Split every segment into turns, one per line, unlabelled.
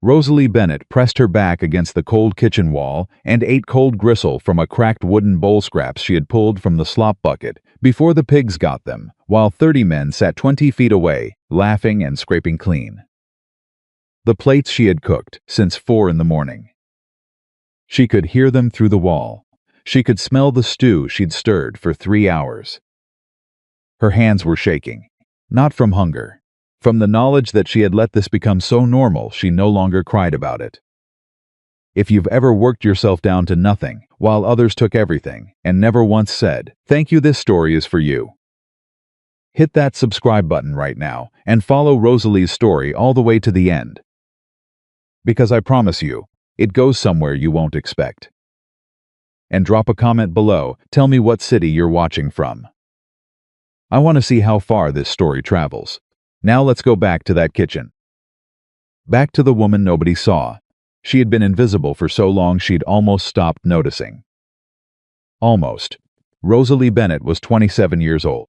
Rosalie Bennett pressed her back against the cold kitchen wall and ate cold gristle from a cracked wooden bowl scraps she had pulled from the slop bucket before the pigs got them, while 30 men sat 20 feet away, laughing and scraping clean the plates she had cooked since 4 in the morning. She could hear them through the wall. She could smell the stew she'd stirred for 3 hours. Her hands were shaking, not from hunger, from the knowledge that she had let this become so normal she no longer cried about it. If you've ever worked yourself down to nothing while others took everything and never once said, "Thank you, this story is for you," hit that subscribe button right now and follow Rosalie's story all the way to the end. Because I promise you, it goes somewhere you won't expect. And drop a comment below, tell me what city you're watching from. I want to see how far this story travels. Now let's go back to that kitchen. Back to the woman nobody saw. She had been invisible for so long she'd almost stopped noticing. Almost. Rosalie Bennett was 27 years old.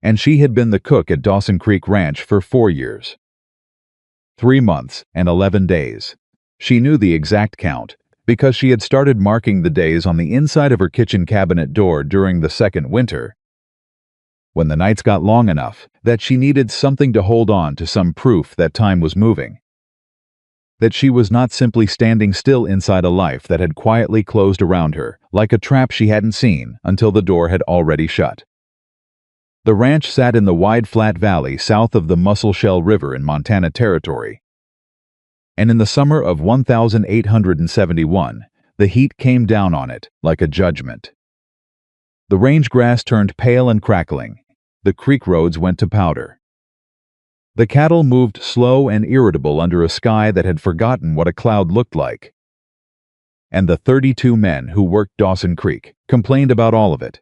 And she had been the cook at Dawson Creek Ranch for 4 years. 3 months and 11 days. She knew the exact count, because she had started marking the days on the inside of her kitchen cabinet door during the second winter, when the nights got long enough that she needed something to hold on to, some proof that time was moving, that she was not simply standing still inside a life that had quietly closed around her, like a trap she hadn't seen until the door had already shut. The ranch sat in the wide flat valley south of the Musselshell River in Montana Territory. And in the summer of 1871, the heat came down on it like a judgment. The range grass turned pale and crackling. The creek roads went to powder. The cattle moved slow and irritable under a sky that had forgotten what a cloud looked like. And the 32 men who worked Dawson Creek complained about all of it,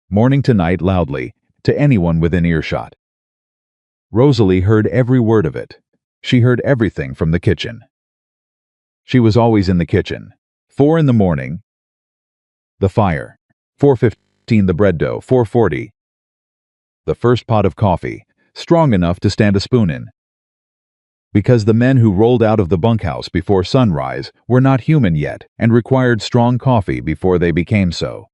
morning to night, loudly, to anyone within earshot. Rosalie heard every word of it. She heard everything from the kitchen. She was always in the kitchen. 4 in the morning, the fire. 4:15, the bread dough. 4:40, the first pot of coffee, strong enough to stand a spoon in. Because the men who rolled out of the bunkhouse before sunrise were not human yet and required strong coffee before they became so.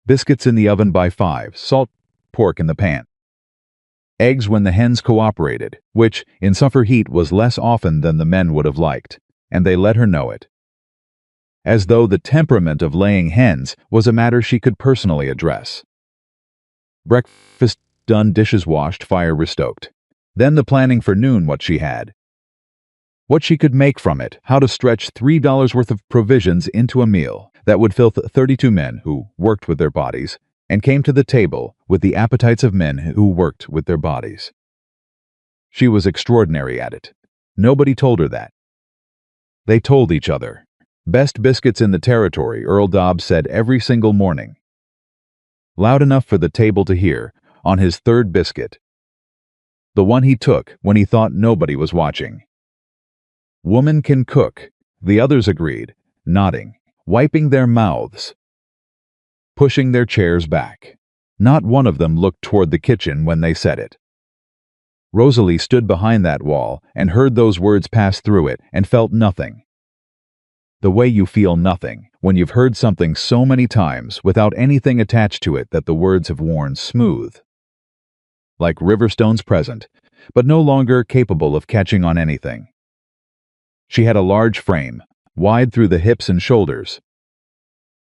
Biscuits in the oven by 5, salt pork in the pan. Eggs when the hens cooperated, which, in summer heat, was less often than the men would have liked, and they let her know it. As though the temperament of laying hens was a matter she could personally address. Breakfast done, dishes washed, fire restoked. Then the planning for noon, what she had, what she could make from it, how to stretch $3 worth of provisions into a meal that would fill 32 men who worked with their bodies and came to the table with the appetites of men who worked with their bodies. She was extraordinary at it. Nobody told her that. They told each other. Best biscuits in the territory, Earl Dobbs said every single morning. Loud enough for the table to hear, on his third biscuit. The one he took when he thought nobody was watching. Woman can cook, the others agreed, nodding, wiping their mouths, pushing their chairs back. Not one of them looked toward the kitchen when they said it. Rosalie stood behind that wall and heard those words pass through it and felt nothing. The way you feel nothing when you've heard something so many times without anything attached to it that the words have worn smooth. Like Riverstones present, but no longer capable of catching on anything. She had a large frame, wide through the hips and shoulders,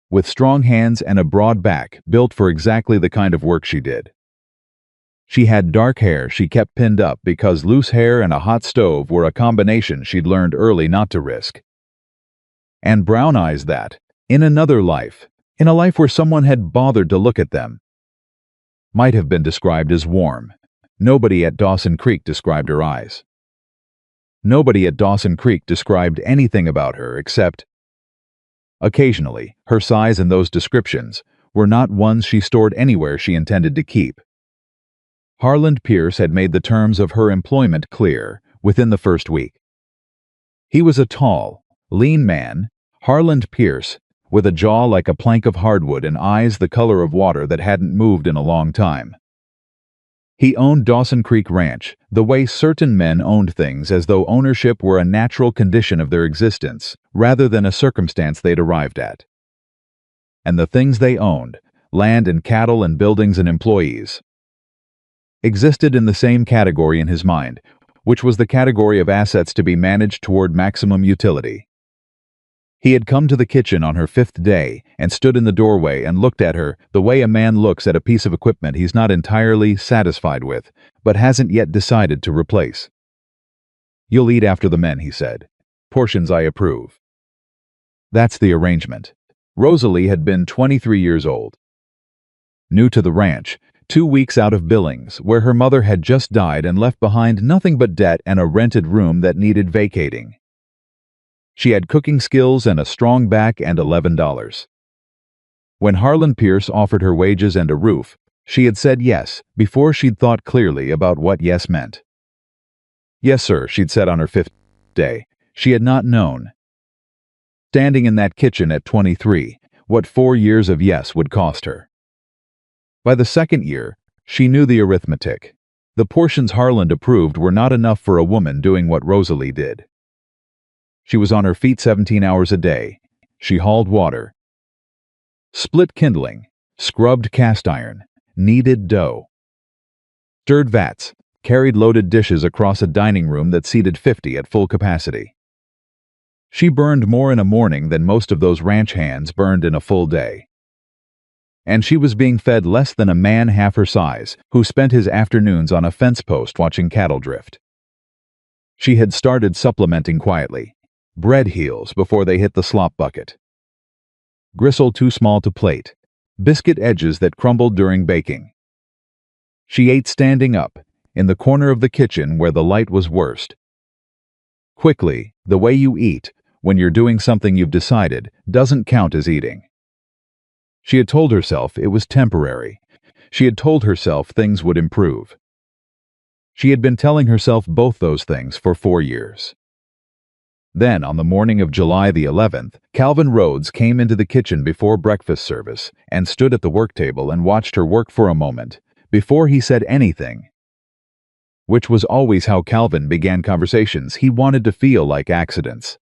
with strong hands and a broad back built for exactly the kind of work she did. She had dark hair she kept pinned up because loose hair and a hot stove were a combination she'd learned early not to risk. And brown eyes that, in another life, in a life where someone had bothered to look at them, might have been described as warm. Nobody at Dawson Creek described her eyes. Nobody at Dawson Creek described anything about her except, occasionally, her size, and those descriptions were not ones she stored anywhere she intended to keep. Harland Pierce had made the terms of her employment clear within the first week. He was a tall, lean man, Harland Pierce, with a jaw like a plank of hardwood and eyes the color of water that hadn't moved in a long time. He owned Dawson Creek Ranch, the way certain men owned things, as though ownership were a natural condition of their existence, rather than a circumstance they'd arrived at. And the things they owned, land and cattle and buildings and employees, existed in the same category in his mind, which was the category of assets to be managed toward maximum utility. He had come to the kitchen on her 5th day and stood in the doorway and looked at her the way a man looks at a piece of equipment he's not entirely satisfied with, but hasn't yet decided to replace. "You'll eat after the men," he said. "Portions I approve." That's the arrangement. Rosalie had been 23 years old. New to the ranch, 2 weeks out of Billings, where her mother had just died and left behind nothing but debt and a rented room that needed vacating. She had cooking skills and a strong back and $11. When Harlan Pierce offered her wages and a roof, she had said yes before she'd thought clearly about what yes meant. "Yes, sir," she'd said on her 5th day. She had not known, standing in that kitchen at 23, what 4 years of yes would cost her. By the 2nd year, she knew the arithmetic. The portions Harlan approved were not enough for a woman doing what Rosalie did. She was on her feet 17 hours a day. She hauled water, split kindling, scrubbed cast iron, kneaded dough, stirred vats, carried loaded dishes across a dining room that seated 50 at full capacity. She burned more in a morning than most of those ranch hands burned in a full day. And she was being fed less than a man half her size, who spent his afternoons on a fence post watching cattle drift. She had started supplementing quietly. Bread heels before they hit the slop bucket, gristle too small to plate, biscuit edges that crumbled during baking. She ate standing up, in the corner of the kitchen where the light was worst. Quickly, the way you eat, when you're doing something you've decided, doesn't count as eating. She had told herself it was temporary. She had told herself things would improve. She had been telling herself both those things for 4 years. Then, on the morning of July the 11th, Calvin Rhodes came into the kitchen before breakfast service and stood at the work table and watched her work for a moment, before he said anything. Which was always how Calvin began conversations. He wanted to feel like accidents.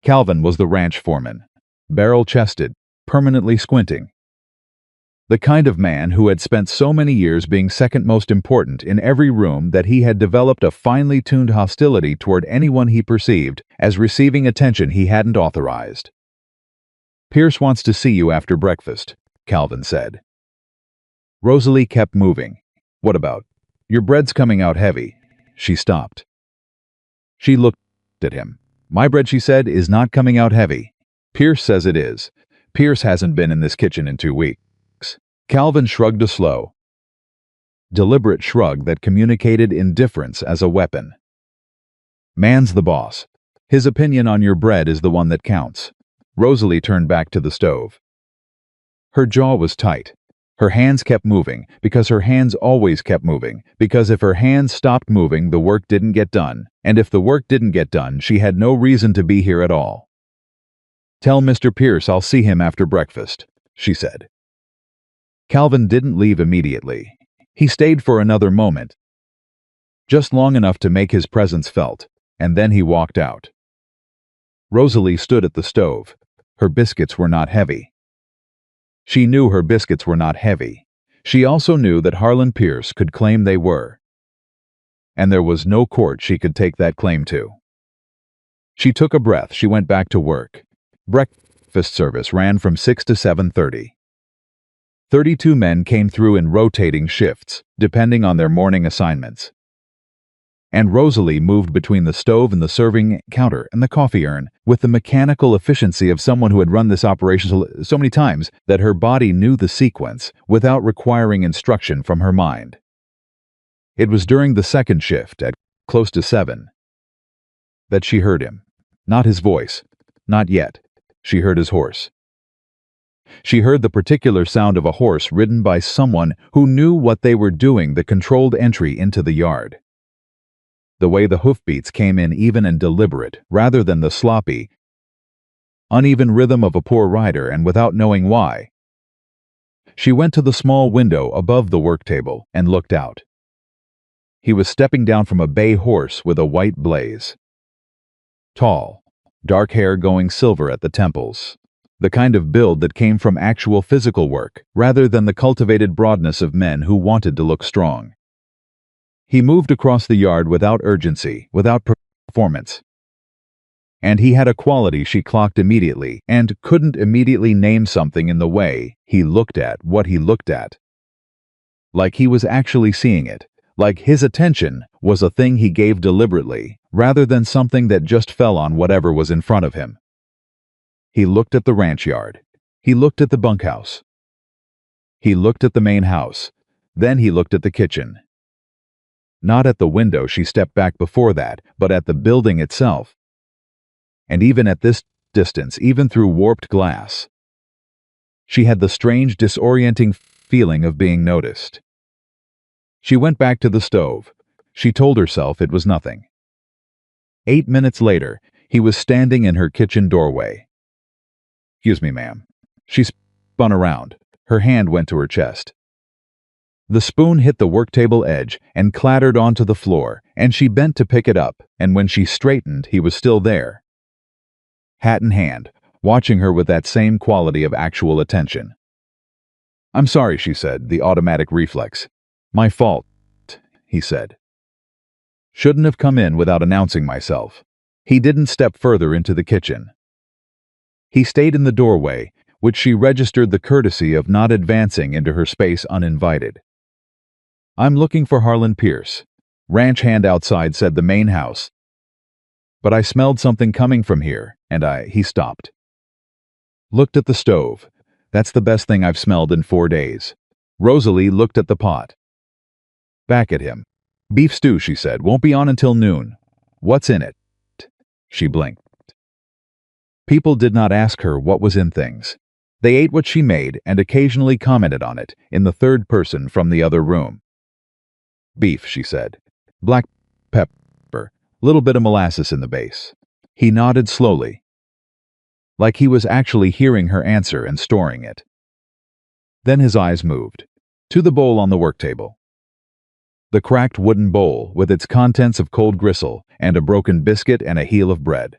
Calvin was the ranch foreman, barrel-chested, permanently squinting. The kind of man who had spent so many years being second most important in every room that he had developed a finely tuned hostility toward anyone he perceived as receiving attention he hadn't authorized. "Pierce wants to see you after breakfast," Calvin said. Rosalie kept moving. "What about? Your bread's coming out heavy." She stopped. She looked at him. "My bread," she said, "is not coming out heavy. Pierce says it is. Pierce hasn't been in this kitchen in 2 weeks. Calvin shrugged a slow, deliberate shrug that communicated indifference as a weapon. "Man's the boss. His opinion on your bread is the one that counts." Rosalie turned back to the stove. Her jaw was tight. Her hands kept moving, because her hands always kept moving, because if her hands stopped moving, the work didn't get done, and if the work didn't get done, she had no reason to be here at all. "Tell Mr. Pierce I'll see him after breakfast," she said. Calvin didn't leave immediately. He stayed for another moment, just long enough to make his presence felt, and then he walked out. Rosalie stood at the stove. Her biscuits were not heavy. She knew her biscuits were not heavy. She also knew that Harlan Pierce could claim they were. And there was no court she could take that claim to. She took a breath. She went back to work. Breakfast service ran from 6 to 7:30. 32 men came through in rotating shifts, depending on their morning assignments. And Rosalie moved between the stove and the serving counter and the coffee urn with the mechanical efficiency of someone who had run this operation so many times that her body knew the sequence without requiring instruction from her mind. It was during the second shift, at close to 7, that she heard him. Not his voice. Not yet. She heard his horse. She heard the particular sound of a horse ridden by someone who knew what they were doing, the controlled entry into the yard. The way the hoofbeats came in even and deliberate, rather than the sloppy, uneven rhythm of a poor rider, and without knowing why. She went to the small window above the work table and looked out. He was stepping down from a bay horse with a white blaze. Tall, dark hair going silver at the temples. The kind of build that came from actual physical work, rather than the cultivated broadness of men who wanted to look strong. He moved across the yard without urgency, without performance. And he had a quality she clocked immediately, and couldn't immediately name something in the way he looked at what he looked at. Like he was actually seeing it, like his attention was a thing he gave deliberately, rather than something that just fell on whatever was in front of him. He looked at the ranch yard. He looked at the bunkhouse. He looked at the main house. Then he looked at the kitchen. Not at the window she stepped back before that, but at the building itself. And even at this distance, even through warped glass, she had the strange, disorienting feeling of being noticed. She went back to the stove. She told herself it was nothing. 8 minutes later, he was standing in her kitchen doorway. "Excuse me, ma'am." She spun around. Her hand went to her chest. The spoon hit the work table edge and clattered onto the floor, and she bent to pick it up, and when she straightened, he was still there. Hat in hand, watching her with that same quality of actual attention. "I'm sorry," she said, the automatic reflex. "My fault," he said. "Shouldn't have come in without announcing myself." He didn't step further into the kitchen. He stayed in the doorway, which she registered the courtesy of not advancing into her space uninvited. "I'm looking for Harlan Pierce." Ranch hand outside said the main house. "But I smelled something coming from here, and he stopped. Looked at the stove. That's the best thing I've smelled in 4 days. Rosalie looked at the pot. Back at him. "Beef stew," she said. "Won't be on until noon. What's in it?" She blinked. People did not ask her what was in things. They ate what she made and occasionally commented on it in the third person from the other room. "Beef," she said. "Black pepper, little bit of molasses in the base." He nodded slowly, like he was actually hearing her answer and storing it. Then his eyes moved to the bowl on the work table. The cracked wooden bowl with its contents of cold gristle and a broken biscuit and a heel of bread.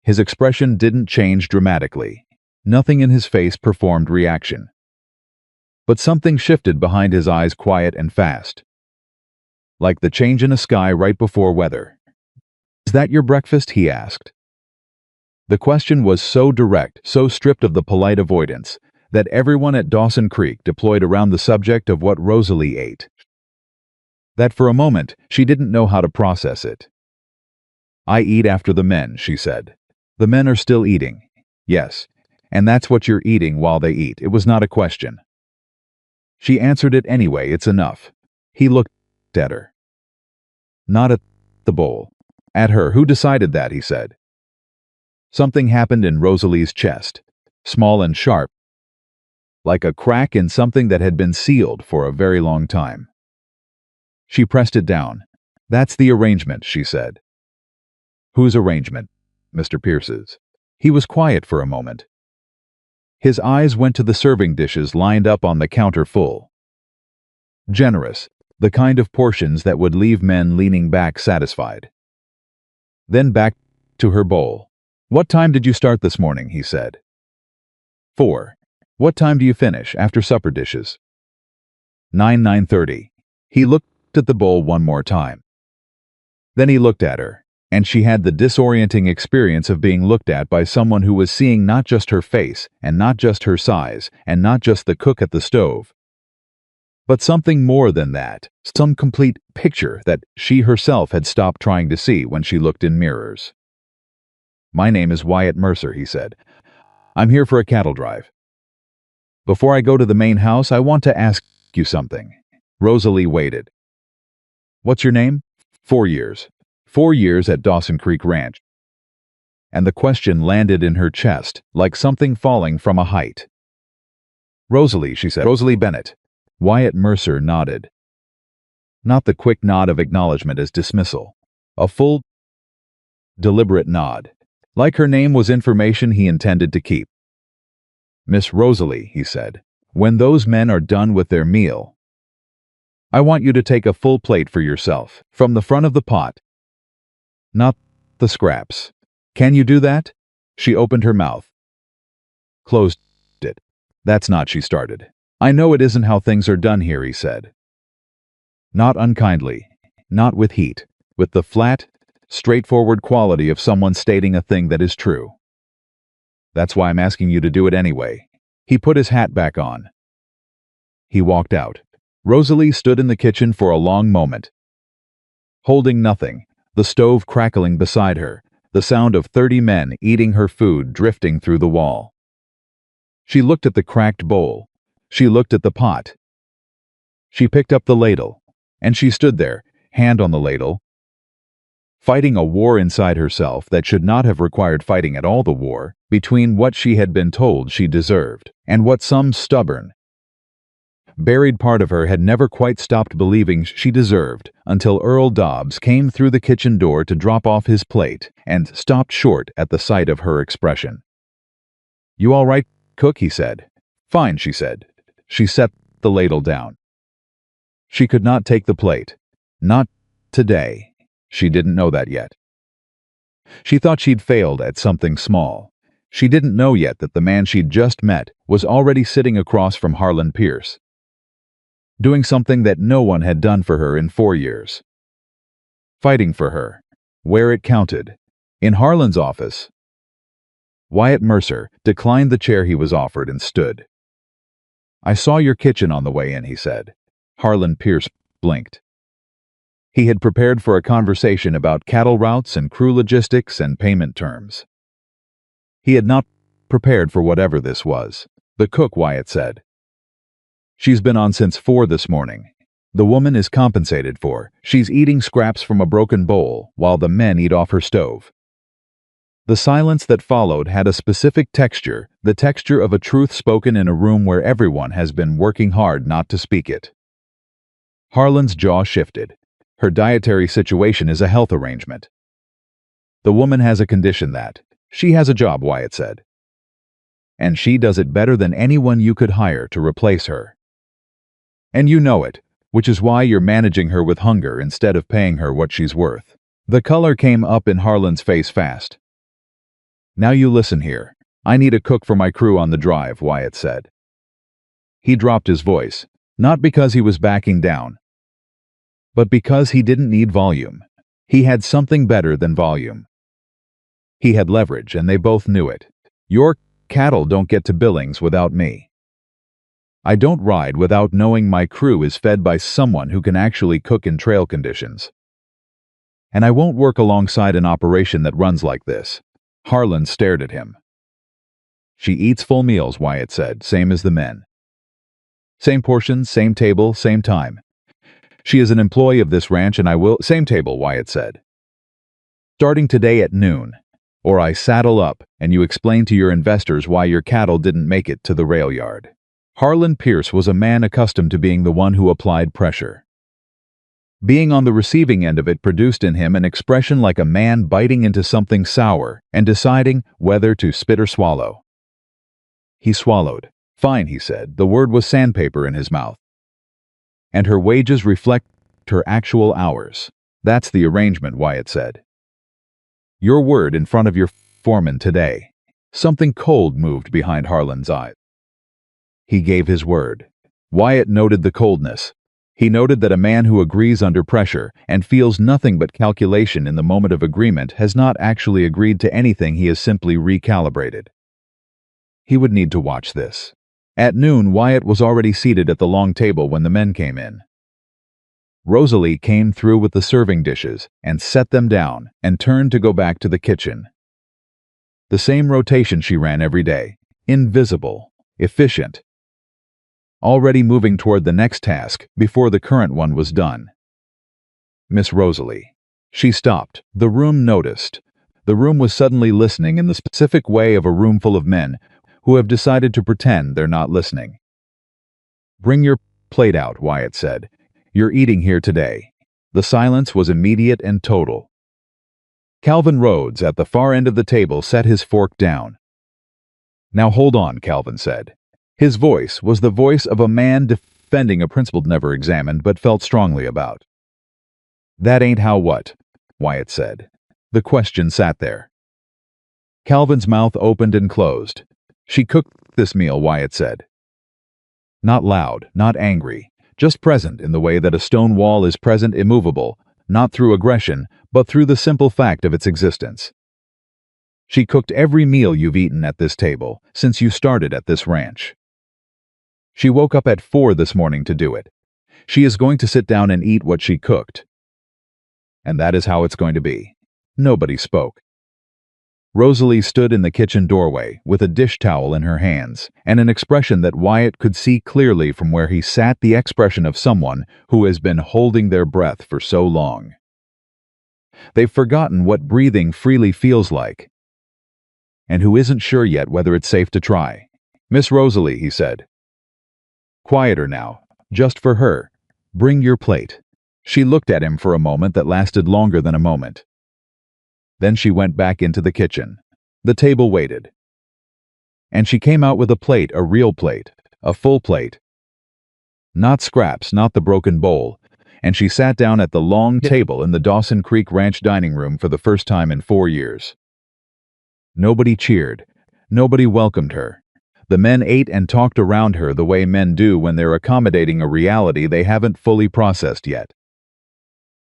His expression didn't change dramatically. Nothing in his face performed reaction. But something shifted behind his eyes, quiet and fast. Like the change in a sky right before weather. "Is that your breakfast?" he asked. The question was so direct, so stripped of the polite avoidance, that everyone at Dawson Creek deployed around the subject of what Rosalie ate. That for a moment, she didn't know how to process it. "I eat after the men," she said. "The men are still eating." "Yes, and that's what you're eating while they eat." It was not a question. She answered it anyway. "It's enough." He looked at her. Not at the bowl. At her. "Who decided that?" he said. Something happened in Rosalie's chest, small and sharp, like a crack in something that had been sealed for a very long time. She pressed it down. "That's the arrangement," she said. "Whose arrangement?" "Mr. Pierce's." He was quiet for a moment. His eyes went to the serving dishes lined up on the counter full. Generous, the kind of portions that would leave men leaning back satisfied. Then back to her bowl. "What time did you start this morning?" he said. 4. "What time do you finish after supper dishes?" 9:30. He looked at the bowl one more time. Then he looked at her, and she had the disorienting experience of being looked at by someone who was seeing not just her face, and not just her size, and not just the cook at the stove, but something more than that, some complete picture that she herself had stopped trying to see when she looked in mirrors. "My name is Wyatt Mercer," he said. "I'm here for a cattle drive. Before I go to the main house, I want to ask you something." Rosalie waited. "What's your name?" 4 years. 4 years at Dawson Creek Ranch." And the question landed in her chest, like something falling from a height. "Rosalie," she said. "Rosalie Bennett." Wyatt Mercer nodded. Not the quick nod of acknowledgement as dismissal. A full, deliberate nod. Like her name was information he intended to keep. "Miss Rosalie," he said. When those men are done with their meal, I want you to take a full plate for yourself, from the front of the pot, not the scraps. Can you do that? She opened her mouth, closed it. That's not, she started. I know it isn't how things are done here, he said. Not unkindly, not with heat, with the flat, straightforward quality of someone stating a thing that is true. That's why I'm asking you to do it anyway. He put his hat back on. He walked out. Rosalie stood in the kitchen for a long moment, holding nothing, the stove crackling beside her, the sound of 30 men eating her food drifting through the wall. She looked at the cracked bowl. She looked at the pot. She picked up the ladle, and she stood there, hand on the ladle, fighting a war inside herself that should not have required fighting at all, the war between what she had been told she deserved and what some stubborn, buried part of her had never quite stopped believing she deserved, until Earl Dobbs came through the kitchen door to drop off his plate and stopped short at the sight of her expression. "You all right, cook?" he said. "Fine," she said. She set the ladle down. She could not take the plate. Not today. She didn't know that yet. She thought she'd failed at something small. She didn't know yet that the man she'd just met was already sitting across from Harlan Pierce, doing something that no one had done for her in 4 years. Fighting for her, where it counted. In Harlan's office, Wyatt Mercer declined the chair he was offered and stood. "I saw your kitchen on the way in," he said. Harlan Pierce blinked. He had prepared for a conversation about cattle routes and crew logistics and payment terms. He had not prepared for whatever this was. "The cook," Wyatt said. "She's been on since 4 this morning. The woman is compensated for. She's eating scraps from a broken bowl while the men eat off her stove." The silence that followed had a specific texture, the texture of a truth spoken in a room where everyone has been working hard not to speak it. Harlan's jaw shifted. Her dietary situation is a health arrangement. The woman has a condition that. She has a job, Wyatt said. And she does it better than anyone you could hire to replace her. And you know it, which is why you're managing her with hunger instead of paying her what she's worth. The color came up in Harlan's face fast. "Now you listen here. I need a cook for my crew on the drive," Wyatt said. He dropped his voice, not because he was backing down, but because he didn't need volume. He had something better than volume. He had leverage, and they both knew it. "Your cattle don't get to Billings without me. I don't ride without knowing my crew is fed by someone who can actually cook in trail conditions. And I won't work alongside an operation that runs like this." Harlan stared at him. "She eats full meals," Wyatt said, "same as the men. Same portions, same table, same time. She is an employee of this ranch and I will—" "Same table," Wyatt said. "Starting today at noon, or I saddle up and you explain to your investors why your cattle didn't make it to the rail yard." Harlan Pierce was a man accustomed to being the one who applied pressure. Being on the receiving end of it produced in him an expression like a man biting into something sour and deciding whether to spit or swallow. He swallowed. "Fine," he said. The word was sandpaper in his mouth. "And her wages reflect her actual hours. That's the arrangement," Wyatt said. "Your word in front of your foreman today." Something cold moved behind Harlan's eyes. He gave his word. Wyatt noted the coldness. He noted that a man who agrees under pressure and feels nothing but calculation in the moment of agreement has not actually agreed to anything, he has simply recalibrated. He would need to watch this. At noon, Wyatt was already seated at the long table when the men came in. Rosalie came through with the serving dishes and set them down and turned to go back to the kitchen. The same rotation she ran every day, invisible, efficient, already moving toward the next task before the current one was done. "Miss Rosalie." She stopped. The room noticed. The room was suddenly listening in the specific way of a room full of men who have decided to pretend they're not listening. "Bring your plate out," Wyatt said. "You're eating here today." The silence was immediate and total. Calvin Rhodes at the far end of the table set his fork down. "Now hold on," Calvin said. His voice was the voice of a man defending a principle never examined but felt strongly about. "That ain't how what?" Wyatt said. The question sat there. Calvin's mouth opened and closed. "She cooked this meal," Wyatt said. Not loud, not angry, just present in the way that a stone wall is present, immovable, not through aggression, but through the simple fact of its existence. "She cooked every meal you've eaten at this table since you started at this ranch. She woke up at 4 this morning to do it. She is going to sit down and eat what she cooked. And that is how it's going to be." Nobody spoke. Rosalie stood in the kitchen doorway with a dish towel in her hands and an expression that Wyatt could see clearly from where he sat, the expression of someone who has been holding their breath for so long. They've forgotten what breathing freely feels like, and who isn't sure yet whether it's safe to try. "Miss Rosalie," he said. "Quieter now, just for her. Bring your plate." She looked at him for a moment that lasted longer than a moment. Then she went back into the kitchen. The table waited. And she came out with a plate, a real plate, a full plate. Not scraps, not the broken bowl. And she sat down at the long table in the Dawson Creek Ranch dining room for the first time in 4 years. Nobody cheered. Nobody welcomed her. The men ate and talked around her the way men do when they're accommodating a reality they haven't fully processed yet.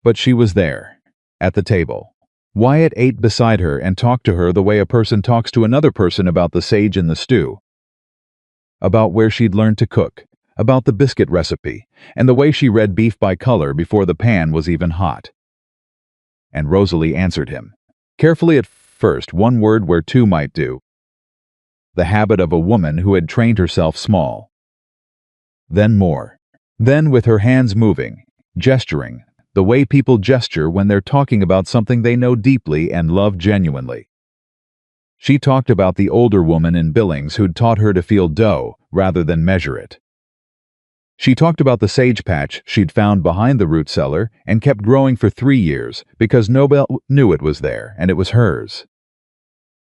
But she was there, at the table. Wyatt ate beside her and talked to her the way a person talks to another person about the sage in the stew, about where she'd learned to cook, about the biscuit recipe, and the way she read beef by color before the pan was even hot. And Rosalie answered him, carefully at first, one word where two might do, the habit of a woman who had trained herself small. Then more. Then with her hands moving, gesturing, the way people gesture when they're talking about something they know deeply and love genuinely. She talked about the older woman in Billings who'd taught her to feel dough rather than measure it. She talked about the sage patch she'd found behind the root cellar and kept growing for 3 years because nobody knew it was there and it was hers.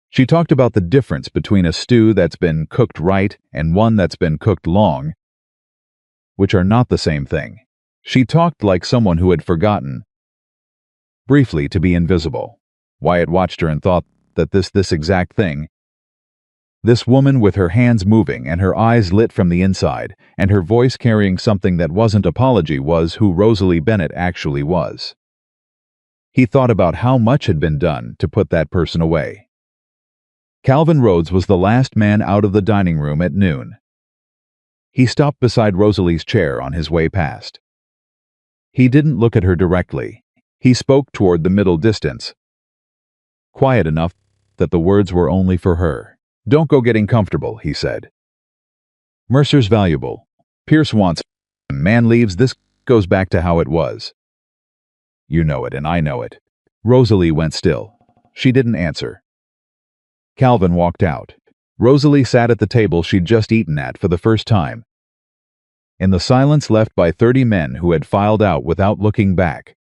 She talked about the difference between a stew that's been cooked right and one that's been cooked long, which are not the same thing. She talked like someone who had forgotten, briefly, to be invisible. Wyatt watched her and thought that this exact thing, this woman with her hands moving and her eyes lit from the inside and her voice carrying something that wasn't apology, was who Rosalie Bennett actually was. He thought about how much had been done to put that person away. Calvin Rhodes was the last man out of the dining room at noon. He stopped beside Rosalie's chair on his way past. He didn't look at her directly. He spoke toward the middle distance, quiet enough that the words were only for her. "Don't go getting comfortable," he said. "Mercer's valuable. Pierce wants him. Man leaves. This goes back to how it was. You know it, and I know it." Rosalie went still. She didn't answer. Calvin walked out. Rosalie sat at the table she'd just eaten at for the first time, in the silence left by 30 men who had filed out without looking back.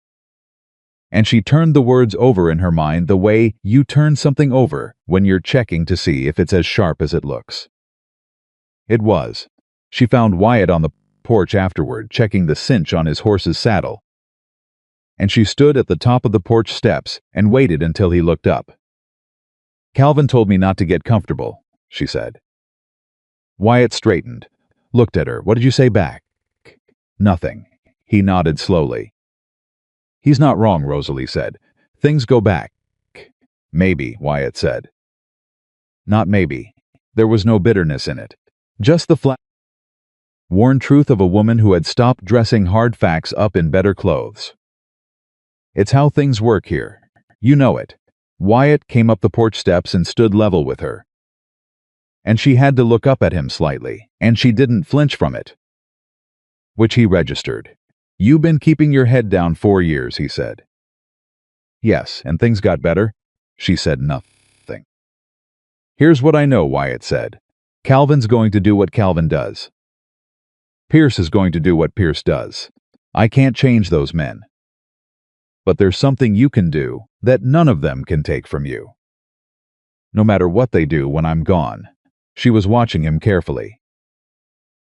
And she turned the words over in her mind the way you turn something over when you're checking to see if it's as sharp as it looks. It was. She found Wyatt on the porch afterward, checking the cinch on his horse's saddle. And she stood at the top of the porch steps and waited until he looked up. "Calvin told me not to get comfortable," she said. Wyatt straightened, looked at her. "What did you say back?" "Nothing." He nodded slowly. "He's not wrong," Rosalie said. "Things go back." "Maybe," Wyatt said. Not maybe. There was no bitterness in it. Just the flat, worn truth of a woman who had stopped dressing hard facts up in better clothes. "It's how things work here. You know it." Wyatt came up the porch steps and stood level with her. And she had to look up at him slightly, and she didn't flinch from it, which he registered. "You've been keeping your head down 4 years," he said. "Yes, and things got better?" She said nothing. "Here's what I know," Wyatt said. "Calvin's going to do what Calvin does. Pierce is going to do what Pierce does. I can't change those men. But there's something you can do that none of them can take from you. No matter what they do when I'm gone." She was watching him carefully.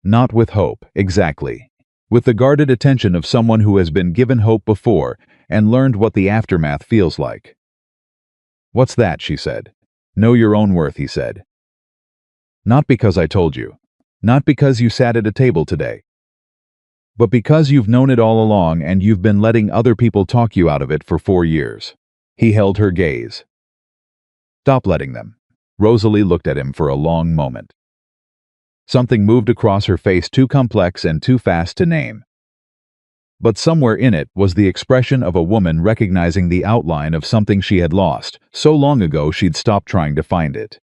Not with hope, exactly. With the guarded attention of someone who has been given hope before and learned what the aftermath feels like. "What's that?" she said. "Know your own worth," he said. "Not because I told you. Not because you sat at a table today. But because you've known it all along and you've been letting other people talk you out of it for 4 years." He held her gaze. "Stop letting them." Rosalie looked at him for a long moment. Something moved across her face too complex and too fast to name. But somewhere in it was the expression of a woman recognizing the outline of something she had lost so long ago she'd stopped trying to find it.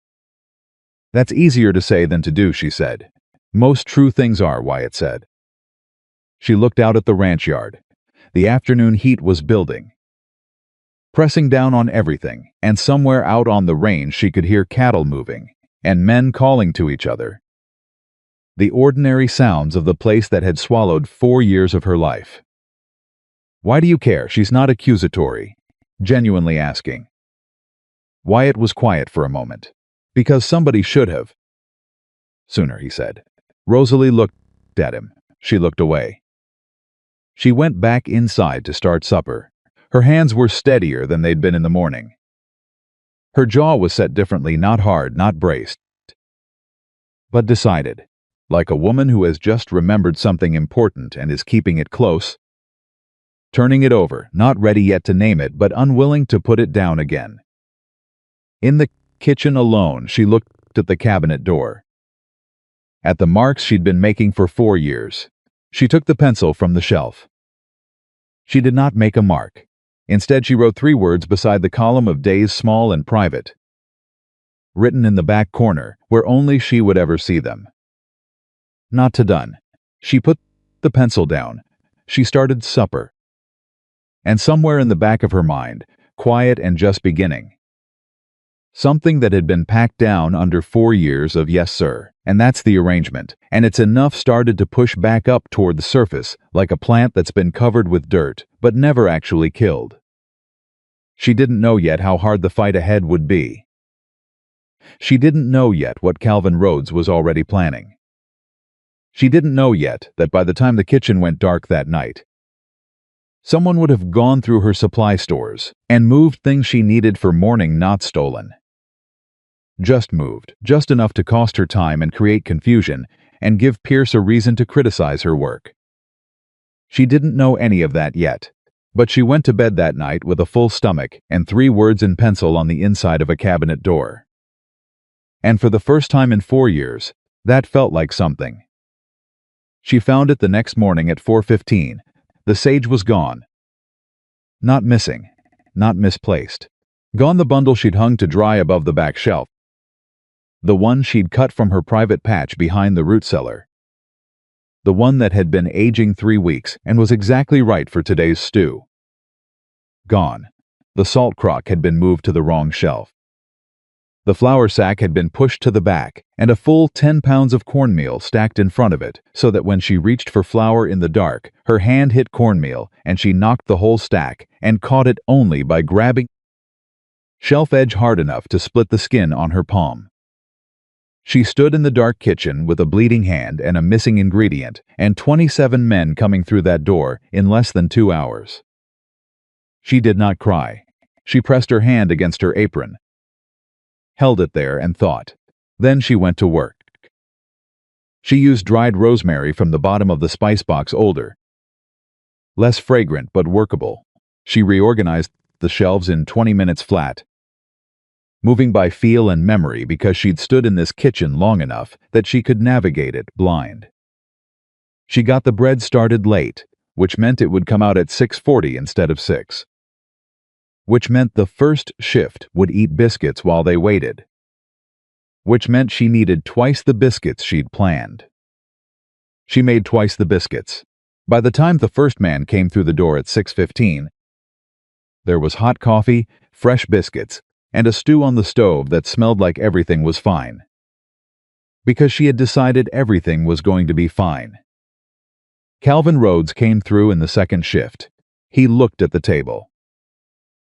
"That's easier to say than to do," she said. "Most true things are," Wyatt said. She looked out at the ranch yard. The afternoon heat was building, pressing down on everything, and somewhere out on the range she could hear cattle moving, and men calling to each other. The ordinary sounds of the place that had swallowed 4 years of her life. "Why do you care?" She's not accusatory, genuinely asking. Wyatt was quiet for a moment. "Because somebody should have." "Sooner," he said. Rosalie looked at him. She looked away. She went back inside to start supper. Her hands were steadier than they'd been in the morning. Her jaw was set differently, not hard, not braced, but decided, like a woman who has just remembered something important and is keeping it close, turning it over, not ready yet to name it, but unwilling to put it down again. In the kitchen alone, she looked at the cabinet door, at the marks she'd been making for 4 years. She took the pencil from the shelf. She did not make a mark. Instead, she wrote 3 words beside the column of days small and private, written in the back corner, where only she would ever see them. Not to done. She put the pencil down. She started supper. And somewhere in the back of her mind, quiet and just beginning, something that had been packed down under 4 years of "yes, sir," and that's the arrangement, and it's enough started to push back up toward the surface, like a plant that's been covered with dirt, but never actually killed. She didn't know yet how hard the fight ahead would be. She didn't know yet what Calvin Rhodes was already planning. She didn't know yet that by the time the kitchen went dark that night, someone would have gone through her supply stores and moved things she needed for morning, not stolen. Just moved, just enough to cost her time and create confusion and give Pierce a reason to criticize her work. She didn't know any of that yet, but she went to bed that night with a full stomach and 3 words in pencil on the inside of a cabinet door. And for the first time in 4 years, that felt like something. She found it the next morning at 4:15. The sage was gone. Not missing, not misplaced. Gone the bundle she'd hung to dry above the back shelf. The one she'd cut from her private patch behind the root cellar. The one that had been aging 3 weeks and was exactly right for today's stew. Gone. The salt crock had been moved to the wrong shelf. The flour sack had been pushed to the back, and a full 10 pounds of cornmeal stacked in front of it, so that when she reached for flour in the dark, her hand hit cornmeal, and she knocked the whole stack, and caught it only by grabbing shelf edge hard enough to split the skin on her palm. She stood in the dark kitchen with a bleeding hand and a missing ingredient, and 27 men coming through that door in less than 2 hours. She did not cry. She pressed her hand against her apron, held it there and thought. Then she went to work. She used dried rosemary from the bottom of the spice box, older, less fragrant but workable. She reorganized the shelves in 20 minutes flat, moving by feel and memory because she'd stood in this kitchen long enough that she could navigate it blind. She got the bread started late, which meant it would come out at 6:40 instead of 6. Which meant the first shift would eat biscuits while they waited. Which meant she needed twice the biscuits she'd planned. She made twice the biscuits. By the time the first man came through the door at 6:15, there was hot coffee, fresh biscuits, and a stew on the stove that smelled like everything was fine. Because she had decided everything was going to be fine. Calvin Rhodes came through in the second shift. He looked at the table.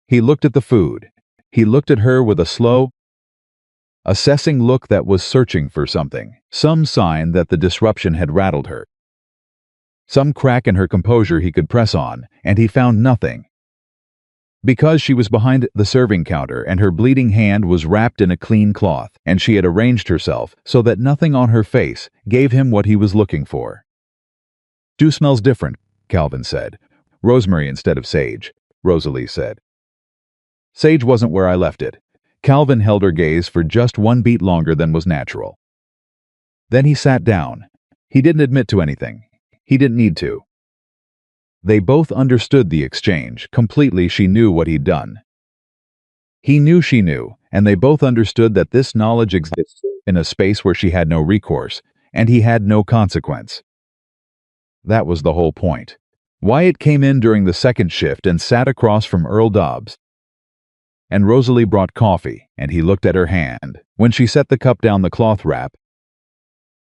He looked at the food. He looked at her with a slow, assessing look that was searching for something, some sign that the disruption had rattled her. Some crack in her composure he could press on, and he found nothing. Because she was behind the serving counter and her bleeding hand was wrapped in a clean cloth, and she had arranged herself so that nothing on her face gave him what he was looking for. "Dew smells different," Calvin said. "Rosemary instead of sage," Rosalie said. "Sage wasn't where I left it." Calvin held her gaze for just one beat longer than was natural. Then he sat down. He didn't admit to anything. He didn't need to. They both understood the exchange. Completely, she knew what he'd done. He knew she knew, and they both understood that this knowledge existed in a space where she had no recourse, and he had no consequence. That was the whole point. Wyatt came in during the second shift and sat across from Earl Dobbs. And Rosalie brought coffee, and he looked at her hand. When she set the cup down the cloth wrap,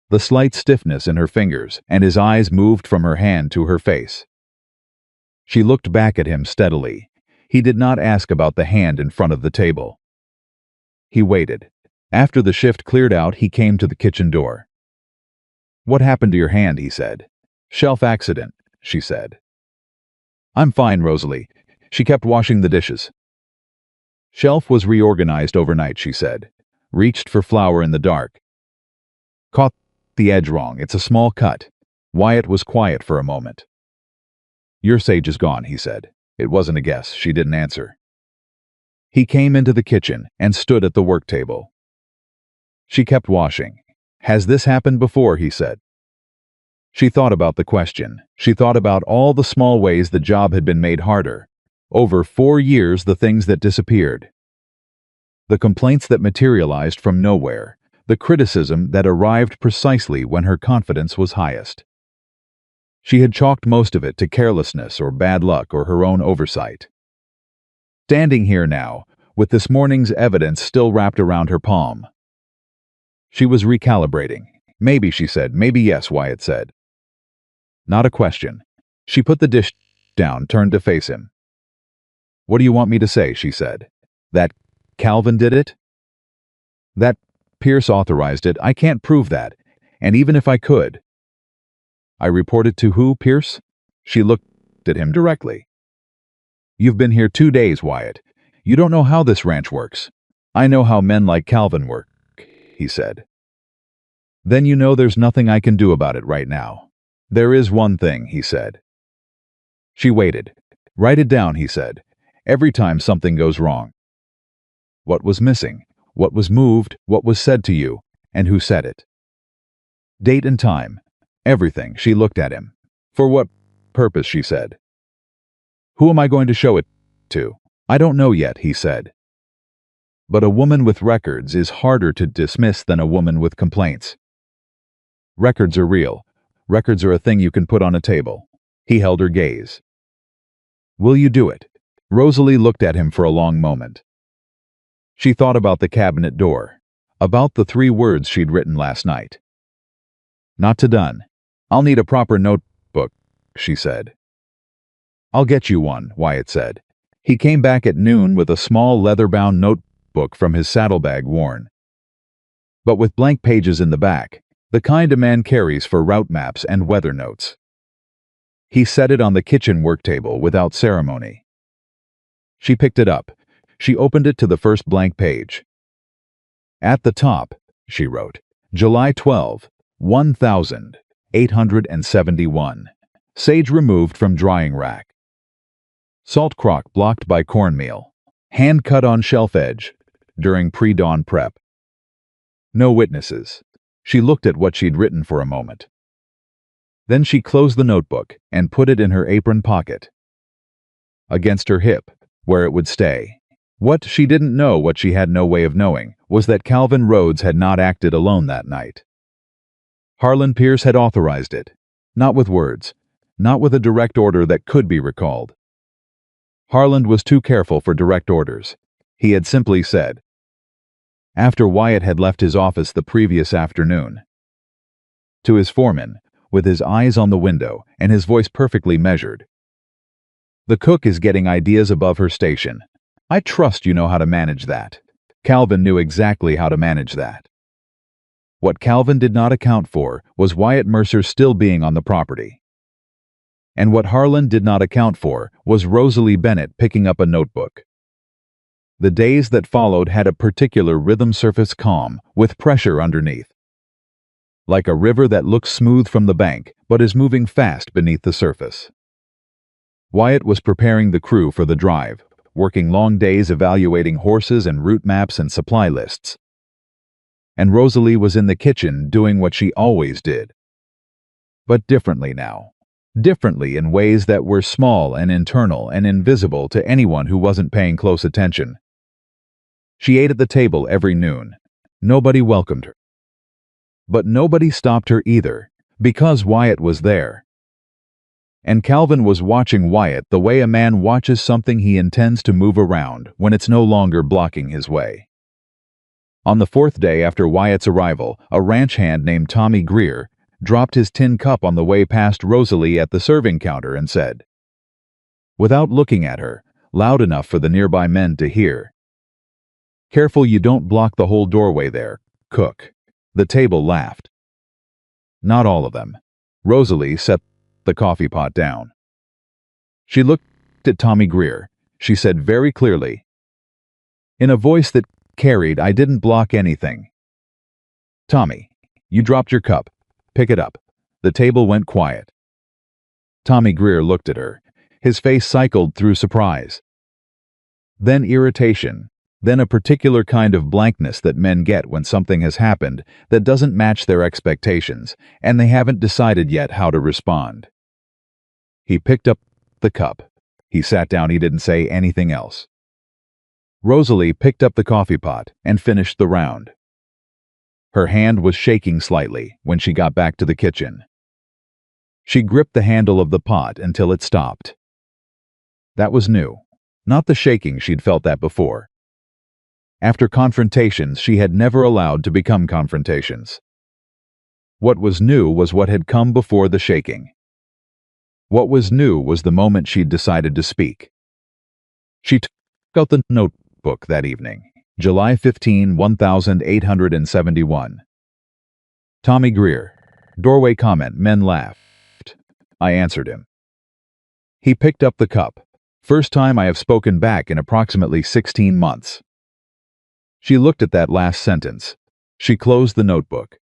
the slight stiffness in her fingers, and his eyes moved from her hand to her face. She looked back at him steadily. He did not ask about the hand in front of the table. He waited. After the shift cleared out, he came to the kitchen door. "What happened to your hand?" he said. "Shelf accident," she said. "I'm fine, Rosalie." She kept washing the dishes. "Shelf was reorganized overnight," she said. "Reached for flour in the dark. Caught the edge wrong. It's a small cut." Wyatt was quiet for a moment. "Your sage is gone," he said. It wasn't a guess. She didn't answer. He came into the kitchen and stood at the work table. She kept washing. "Has this happened before?" he said. She thought about the question. She thought about all the small ways the job had been made harder. Over 4 years, the things that disappeared. The complaints that materialized from nowhere. The criticism that arrived precisely when her confidence was highest. She had chalked most of it to carelessness or bad luck or her own oversight. Standing here now, with this morning's evidence still wrapped around her palm. She was recalibrating. "Maybe," she said. "Maybe yes," Wyatt said. Not a question. She put the dish down, turned to face him. "What do you want me to say?" she said. "That Calvin did it? That Pierce authorized it? I can't prove that. And even if I could..." "I reported to who, Pierce?" She looked at him directly. "You've been here 2 days, Wyatt. You don't know how this ranch works." "I know how men like Calvin work," he said. "Then you know there's nothing I can do about it right now." "There is one thing," he said. She waited. "Write it down," he said. "Every time something goes wrong. What was missing? What was moved? What was said to you? And who said it? Date and time. Everything." She looked at him. "For what purpose?" she said. "Who am I going to show it to?" "I don't know yet," he said. But a woman with records is harder to dismiss than a woman with complaints. Records are real. Records are a thing you can put on a table. He held her gaze. "Will you do it?" Rosalie looked at him for a long moment. She thought about the cabinet door, about the 3 words she'd written last night. "Not to done. I'll need a proper notebook," she said. "I'll get you one," Wyatt said. He came back at noon with a small leather-bound notebook from his saddlebag worn, but with blank pages in the back, the kind a man carries for route maps and weather notes. He set it on the kitchen work table without ceremony. She picked it up. She opened it to the first blank page. At the top, she wrote, July 12, 1871. Sage removed from drying rack. Salt crock blocked by cornmeal. Hand cut on shelf edge during pre-dawn prep. No witnesses. She looked at what she'd written for a moment. Then she closed the notebook and put it in her apron pocket, against her hip, where it would stay. What she didn't know, what she had no way of knowing, was that Calvin Rhodes had not acted alone that night. Harlan Pierce had authorized it, not with words, not with a direct order that could be recalled. Harlan was too careful for direct orders. He had simply said, after Wyatt had left his office the previous afternoon, to his foreman, with his eyes on the window and his voice perfectly measured, "The cook is getting ideas above her station. I trust you know how to manage that." Calvin knew exactly how to manage that. What Calvin did not account for was Wyatt Mercer still being on the property. And what Harlan did not account for was Rosalie Bennett picking up a notebook. The days that followed had a particular rhythm surface calm, with pressure underneath. Like a river that looks smooth from the bank, but is moving fast beneath the surface. Wyatt was preparing the crew for the drive, working long days evaluating horses and route maps and supply lists. And Rosalie was in the kitchen doing what she always did. But differently now. Differently in ways that were small and internal and invisible to anyone who wasn't paying close attention. She ate at the table every noon. Nobody welcomed her. But nobody stopped her either, because Wyatt was there. And Calvin was watching Wyatt the way a man watches something he intends to move around when it's no longer blocking his way. On the fourth day after Wyatt's arrival, a ranch hand named Tommy Greer dropped his tin cup on the way past Rosalie at the serving counter and said, without looking at her, loud enough for the nearby men to hear, "Careful you don't block the whole doorway there, cook." The table laughed. Not all of them. Rosalie set the coffee pot down. She looked at Tommy Greer. She said very clearly, in a voice that carried, "I didn't block anything. Tommy, you dropped your cup. Pick it up." The table went quiet. Tommy Greer looked at her. His face cycled through surprise, then irritation, then a particular kind of blankness that men get when something has happened that doesn't match their expectations, and they haven't decided yet how to respond. He picked up the cup. He sat down. He didn't say anything else. Rosalie picked up the coffee pot and finished the round. Her hand was shaking slightly when she got back to the kitchen. She gripped the handle of the pot until it stopped. That was new. Not the shaking, she'd felt that before. After confrontations she had never allowed to become confrontations. What was new was what had come before the shaking. What was new was the moment she'd decided to speak. She took out the notebook that evening, July 15, 1871. Tommy Greer. Doorway comment. Men laughed. I answered him. He picked up the cup. First time I have spoken back in approximately 16 months. She looked at that last sentence. She closed the notebook.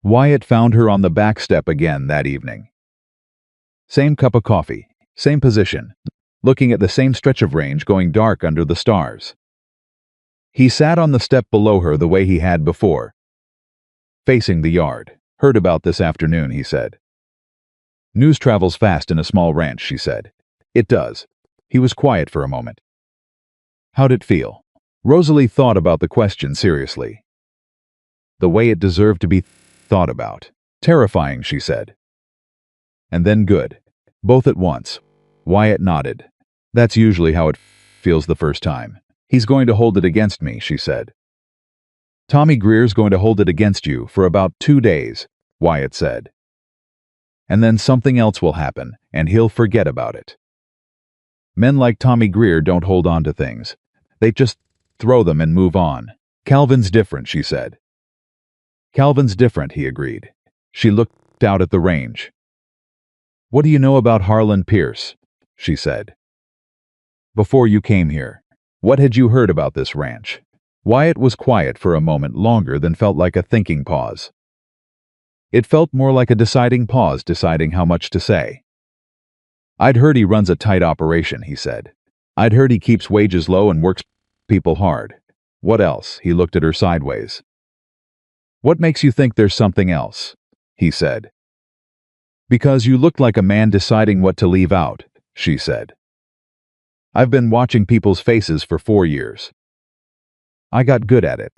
Wyatt found her on the back step again that evening. Same cup of coffee, same position, looking at the same stretch of range going dark under the stars. He sat on the step below her the way he had before, facing the yard. Heard about this afternoon, he said. News travels fast in a small ranch, she said. It does. He was quiet for a moment. How'd it feel? Rosalie thought about the question seriously. The way it deserved to be thought about. Terrifying, she said. And then good. Both at once. Wyatt nodded. That's usually how it feels the first time. He's going to hold it against me, she said. Tommy Greer's going to hold it against you for about 2 days, Wyatt said. And then something else will happen, and he'll forget about it. Men like Tommy Greer don't hold on to things. They just throw them and move on. Calvin's different, she said. Calvin's different, he agreed. She looked out at the range. What do you know about Harlan Pierce? She said. Before you came here, what had you heard about this ranch? Wyatt was quiet for a moment longer than felt like a thinking pause. It felt more like a deciding pause, deciding how much to say. I'd heard he runs a tight operation, he said. I'd heard he keeps wages low and works people hard. What else? He looked at her sideways. What makes you think there's something else? He said. Because you looked like a man deciding what to leave out, she said. I've been watching people's faces for 4 years. I got good at it.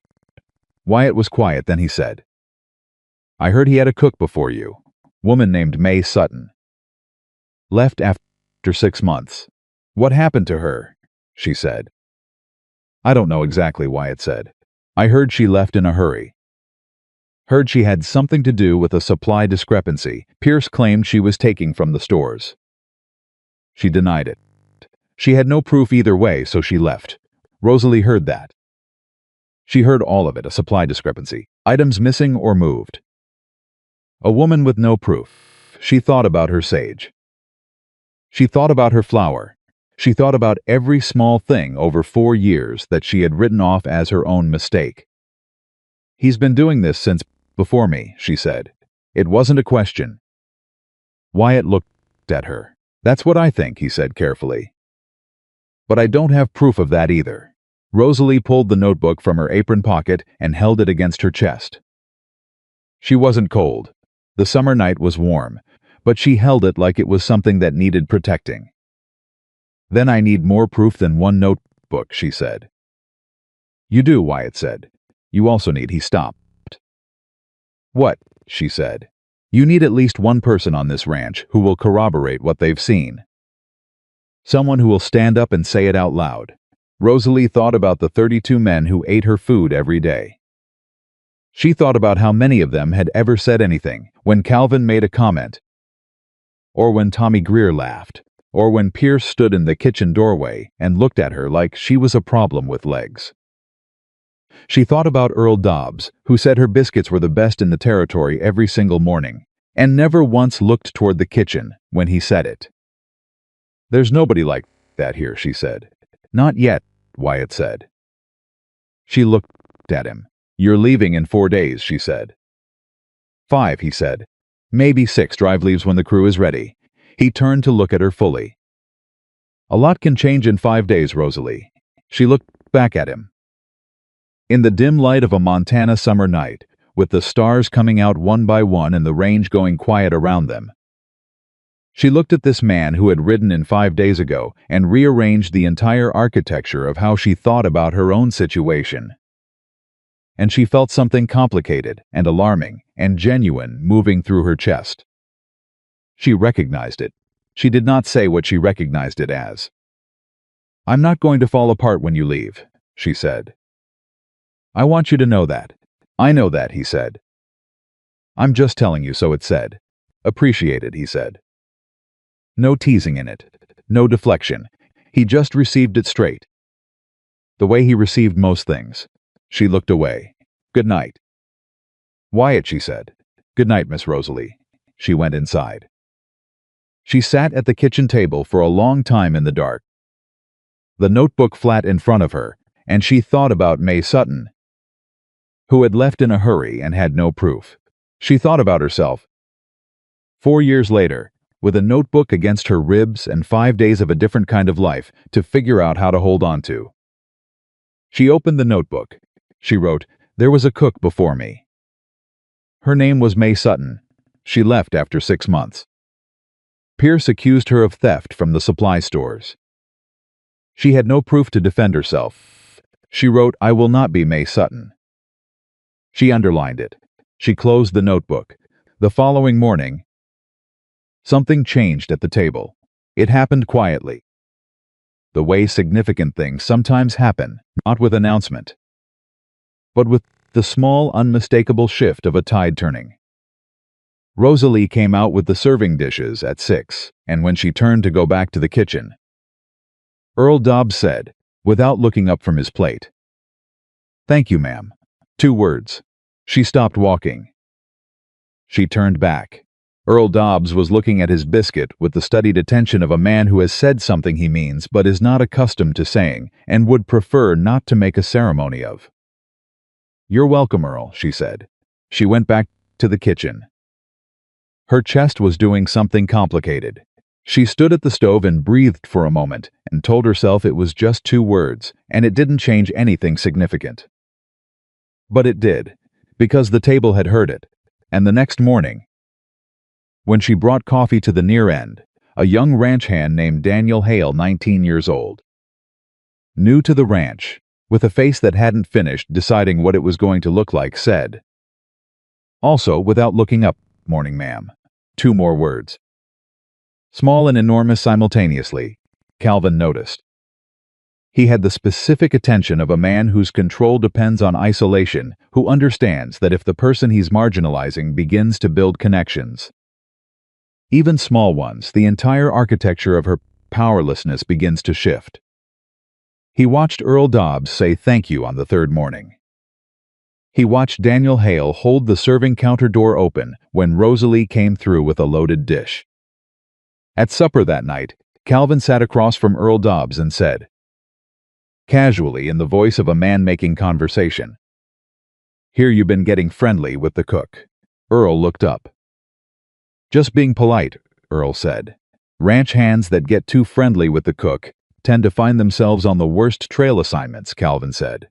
Wyatt was quiet, then he said. I heard he had a cook before you, woman named May Sutton. Left after 6 months. What happened to her? She said. I don't know exactly, Wyatt said. I heard she left in a hurry. Heard she had something to do with a supply discrepancy Pierce claimed she was taking from the stores. She denied it. She had no proof either way, so she left. Rosalie heard that. She heard all of it, a supply discrepancy, items missing or moved. A woman with no proof. She thought about her sage. She thought about her flour. She thought about every small thing over 4 years that she had written off as her own mistake. He's been doing this since before me, she said. It wasn't a question. Wyatt looked at her. That's what I think, he said carefully. But I don't have proof of that either. Rosalie pulled the notebook from her apron pocket and held it against her chest. She wasn't cold. The summer night was warm, but she held it like it was something that needed protecting. Then I need more proof than one notebook, she said. You do, Wyatt said. You also need, he stopped. What? She said. You need at least one person on this ranch who will corroborate what they've seen. Someone who will stand up and say it out loud. Rosalie thought about the 32 men who ate her food every day. She thought about how many of them had ever said anything when Calvin made a comment, or when Tommy Greer laughed, or when Pierce stood in the kitchen doorway and looked at her like she was a problem with legs. She thought about Earl Dobbs, who said her biscuits were the best in the territory every single morning, and never once looked toward the kitchen when he said it. There's nobody like that here, she said. Not yet, Wyatt said. She looked at him. You're leaving in 4 days, she said. 5, he said. Maybe 6. Drive leaves when the crew is ready. He turned to look at her fully. A lot can change in 5 days, Rosalie. She looked back at him. In the dim light of a Montana summer night, with the stars coming out one by one and the range going quiet around them, she looked at this man who had ridden in 5 days ago and rearranged the entire architecture of how she thought about her own situation. And she felt something complicated and alarming and genuine moving through her chest. She recognized it. She did not say what she recognized it as. I'm not going to fall apart when you leave, she said. I want you to know that. I know that, he said. I'm just telling you, so it said. Appreciated, he said. No teasing in it. No deflection. He just received it straight. The way he received most things. She looked away. Good night. Wyatt, she said. Good night, Miss Rosalie. She went inside. She sat at the kitchen table for a long time in the dark, the notebook flat in front of her, and she thought about May Sutton, who had left in a hurry and had no proof. She thought about herself. 4 years later, with a notebook against her ribs and 5 days of a different kind of life to figure out how to hold on to. She opened the notebook. She wrote, There was a cook before me. Her name was May Sutton. She left after 6 months. Pierce accused her of theft from the supply stores. She had no proof to defend herself. She wrote, I will not be May Sutton. She underlined it. She closed the notebook. The following morning, something changed at the table. It happened quietly. The way significant things sometimes happen, not with announcement, but with the small, unmistakable shift of a tide turning. Rosalie came out with the serving dishes at 6, and when she turned to go back to the kitchen, Earl Dobbs said, without looking up from his plate, Thank you, ma'am. 2 words. She stopped walking. She turned back. Earl Dobbs was looking at his biscuit with the studied attention of a man who has said something he means but is not accustomed to saying and would prefer not to make a ceremony of. You're welcome, Earl, she said. She went back to the kitchen. Her chest was doing something complicated. She stood at the stove and breathed for a moment and told herself it was just 2 words and it didn't change anything significant. But it did, because the table had heard it, and the next morning, when she brought coffee to the near end, a young ranch hand named Daniel Hale, 19 years old, new to the ranch, with a face that hadn't finished deciding what it was going to look like, said, also without looking up, Morning, ma'am. 2 more words. Small and enormous simultaneously, Calvin noticed. He had the specific attention of a man whose control depends on isolation, who understands that if the person he's marginalizing begins to build connections, even small ones, the entire architecture of her powerlessness begins to shift. He watched Earl Dobbs say thank you on the 3rd morning. He watched Daniel Hale hold the serving counter door open when Rosalie came through with a loaded dish. At supper that night, Calvin sat across from Earl Dobbs and said, casually in the voice of a man making conversation, "Hear you been getting friendly with the cook." Earl looked up. "Just being polite," Earl said. "Ranch hands that get too friendly with the cook tend to find themselves on the worst trail assignments," Calvin said.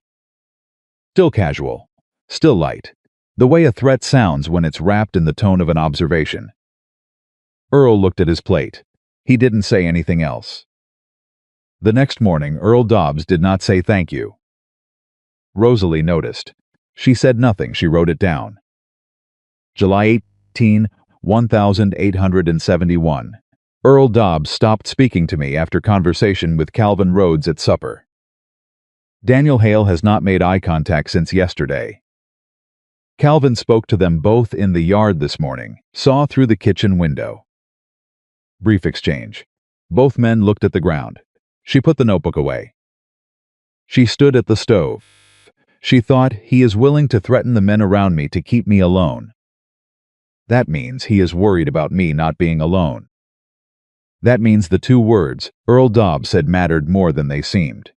Still casual, still light, the way a threat sounds when it's wrapped in the tone of an observation. Earl looked at his plate. He didn't say anything else. The next morning, Earl Dobbs did not say thank you. Rosalie noticed. She said nothing, she wrote it down. July 18, 1871. Earl Dobbs stopped speaking to me after conversation with Calvin Rhodes at supper. Daniel Hale has not made eye contact since yesterday. Calvin spoke to them both in the yard this morning, saw through the kitchen window. Brief exchange. Both men looked at the ground. She put the notebook away. She stood at the stove. She thought, he is willing to threaten the men around me to keep me alone. That means he is worried about me not being alone. That means the two words Earl Dobbs said mattered more than they seemed.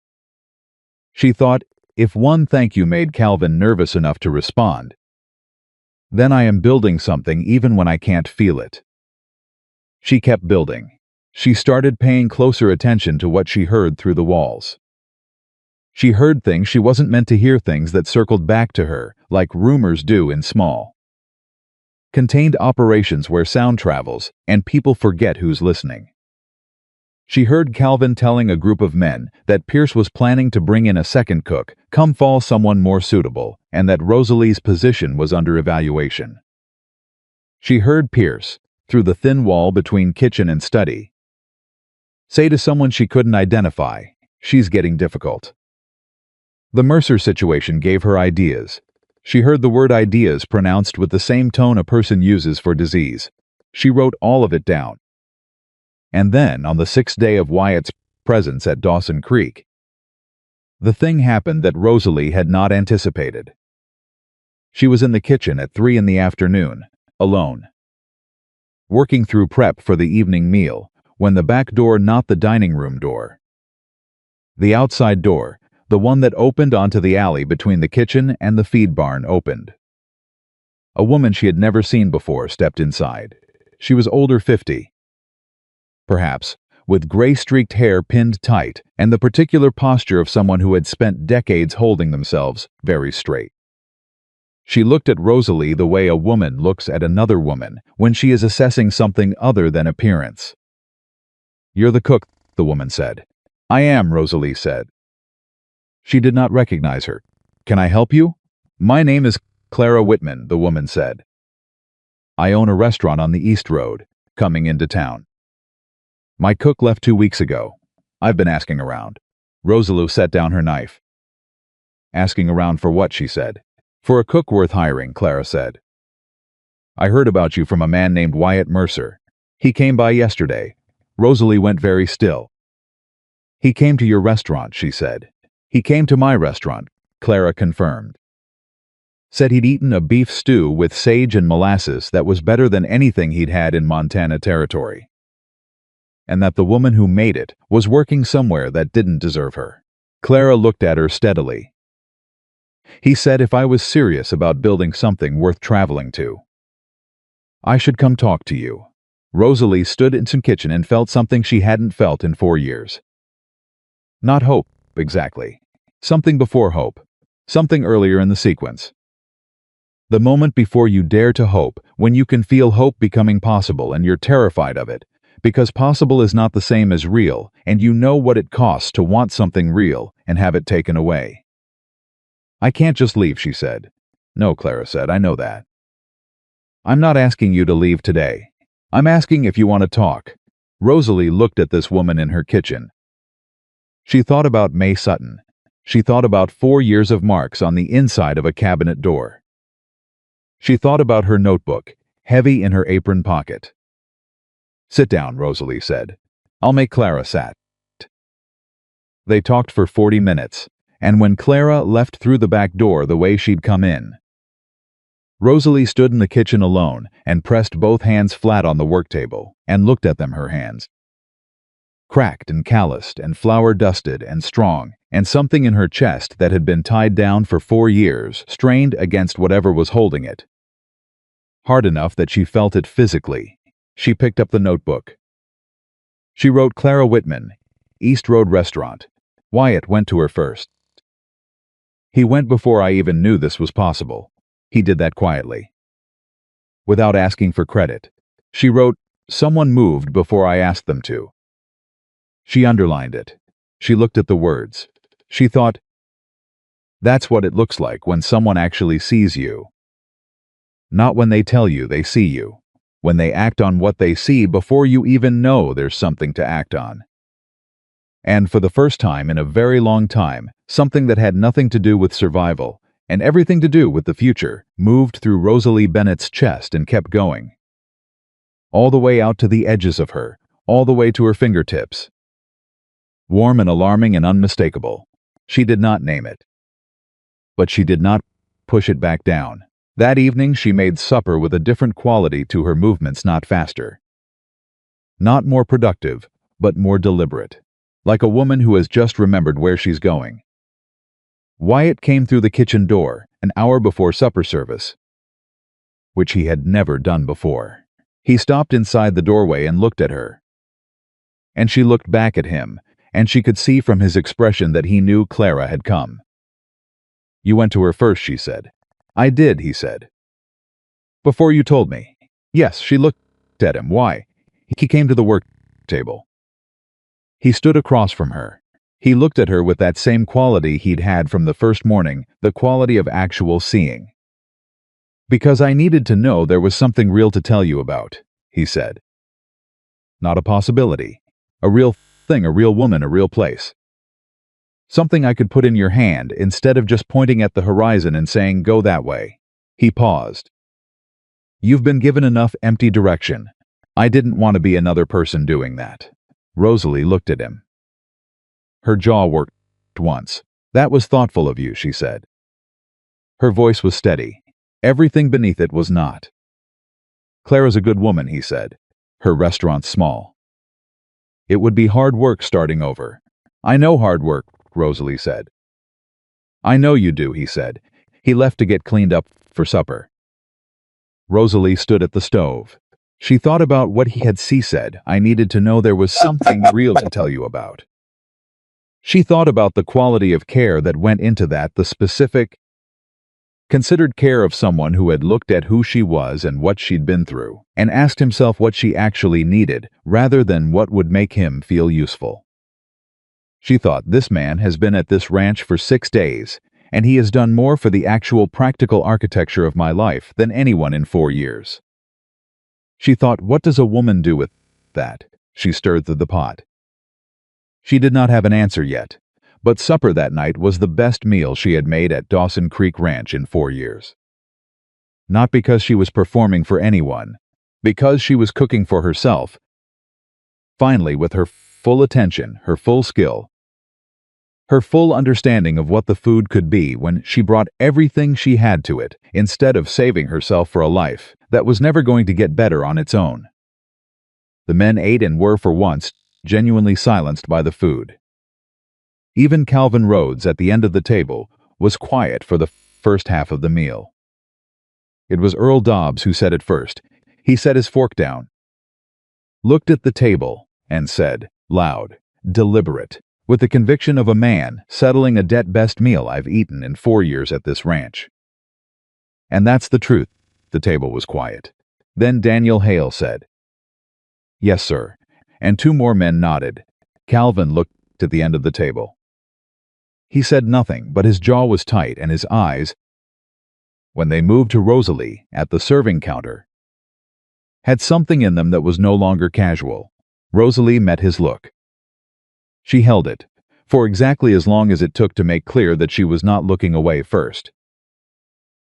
She thought, if one thank you made Calvin nervous enough to respond, then I am building something even when I can't feel it. She kept building. She started paying closer attention to what she heard through the walls. She heard things she wasn't meant to hear, things that circled back to her, like rumors do in small, contained operations where sound travels and people forget who's listening. She heard Calvin telling a group of men that Pierce was planning to bring in a second cook, come fall someone more suitable, and that Rosalie's position was under evaluation. She heard Pierce, through the thin wall between kitchen and study, say to someone she couldn't identify, "She's getting difficult." The Mercer situation gave her ideas. She heard the word ideas pronounced with the same tone a person uses for disease. She wrote all of it down. And then, on the 6th day of Wyatt's presence at Dawson Creek, the thing happened that Rosalie had not anticipated. She was in the kitchen at 3 in the afternoon, alone, working through prep for the evening meal, when the back door, not the dining room door, the outside door, the one that opened onto the alley between the kitchen and the feed barn, opened. A woman she had never seen before stepped inside. She was older, 50, perhaps, with gray-streaked hair pinned tight and the particular posture of someone who had spent decades holding themselves very straight. She looked at Rosalie the way a woman looks at another woman when she is assessing something other than appearance. "You're the cook," the woman said. "I am," Rosalie said. She did not recognize her. "Can I help you?" "My name is Clara Whitman," the woman said. "I own a restaurant on the East Road, coming into town. My cook left 2 weeks ago. I've been asking around." Rosalie set down her knife. "Asking around for what?" she said. "For a cook worth hiring," Clara said. "I heard about you from a man named Wyatt Mercer. He came by yesterday." Rosalie went very still. "He came to your restaurant," she said. "He came to my restaurant," Clara confirmed. "Said he'd eaten a beef stew with sage and molasses that was better than anything he'd had in Montana Territory. And that the woman who made it was working somewhere that didn't deserve her." Clara looked at her steadily. "He said if I was serious about building something worth traveling to, I should come talk to you." Rosalie stood in the kitchen and felt something she hadn't felt in 4 years. Not hope, exactly. Something before hope. Something earlier in the sequence. The moment before you dare to hope, when you can feel hope becoming possible and you're terrified of it, because possible is not the same as real, and you know what it costs to want something real and have it taken away. "I can't just leave," she said. "No," Clara said, "I know that. I'm not asking you to leave today. I'm asking if you want to talk." Rosalie looked at this woman in her kitchen. She thought about May Sutton. She thought about 4 years of marks on the inside of a cabinet door. She thought about her notebook, heavy in her apron pocket. "Sit down," Rosalie said. "I'll make." Clara sat. They talked for 40 minutes, and when Clara left through the back door the way she'd come in. Rosalie stood in the kitchen alone and pressed both hands flat on the work table and looked at them, her hands. Cracked and calloused and flour-dusted and strong, and something in her chest that had been tied down for 4 years strained against whatever was holding it. Hard enough that she felt it physically. She picked up the notebook. She wrote Clara Whitman, East Road Restaurant. Wyatt went to her first. He went before I even knew this was possible. He did that quietly, without asking for credit. She wrote, someone moved before I asked them to. She underlined it. She looked at the words. She thought, that's what it looks like when someone actually sees you. Not when they tell you they see you. When they act on what they see before you even know there's something to act on. And for the first time in a very long time, something that had nothing to do with survival and everything to do with the future moved through Rosalie Bennett's chest and kept going. All the way out to the edges of her, all the way to her fingertips. Warm and alarming and unmistakable. She did not name it. But she did not push it back down. That evening she made supper with a different quality to her movements, not faster. Not more productive, but more deliberate. Like a woman who has just remembered where she's going. Wyatt came through the kitchen door, an hour before supper service, which he had never done before. He stopped inside the doorway and looked at her. And she looked back at him, and she could see from his expression that he knew Clara had come. You went to her first, she said. I did, he said. Before you told me. Yes, she looked at him. Why? He came to the work table. He stood across from her. He looked at her with that same quality he'd had from the first morning, the quality of actual seeing. Because I needed to know there was something real to tell you about, he said. Not a possibility. A real thing, a real woman, a real place. Something I could put in your hand instead of just pointing at the horizon and saying, go that way. He paused. You've been given enough empty direction. I didn't want to be another person doing that. Rosalie looked at him. Her jaw worked once. That was thoughtful of you, she said. Her voice was steady. Everything beneath it was not. Clara's a good woman, he said. Her restaurant's small. It would be hard work starting over. I know hard work, Rosalie said. I know you do, he said. He left to get cleaned up for supper. Rosalie stood at the stove. She thought about what he had said. I needed to know there was something real to tell you about. She thought about the quality of care that went into that, the specific, considered care of someone who had looked at who she was and what she'd been through, and asked himself what she actually needed, rather than what would make him feel useful. She thought, this man has been at this ranch for 6 days, and he has done more for the actual practical architecture of my life than anyone in 4 years. She thought, what does a woman do with that? She stirred through the pot. She did not have an answer yet, but supper that night was the best meal she had made at Dawson Creek Ranch in 4 years. Not because she was performing for anyone, because she was cooking for herself. Finally, with her full attention, her full skill, her full understanding of what the food could be when she brought everything she had to it, instead of saving herself for a life that was never going to get better on its own. The men ate and were, for once, genuinely silenced by the food. Even Calvin Rhodes, at the end of the table, was quiet for the first half of the meal. It was Earl Dobbs who said it first. He set his fork down, looked at the table, and said, loud, deliberate, with the conviction of a man settling a debt, best meal I've eaten in 4 years at this ranch. And that's the truth. The table was quiet. Then Daniel Hale said, yes, sir, and 2 more men nodded. Calvin looked at the end of the table. He said nothing, but his jaw was tight and his eyes, when they moved to Rosalie at the serving counter, had something in them that was no longer casual. Rosalie met his look. She held it, for exactly as long as it took to make clear that she was not looking away first.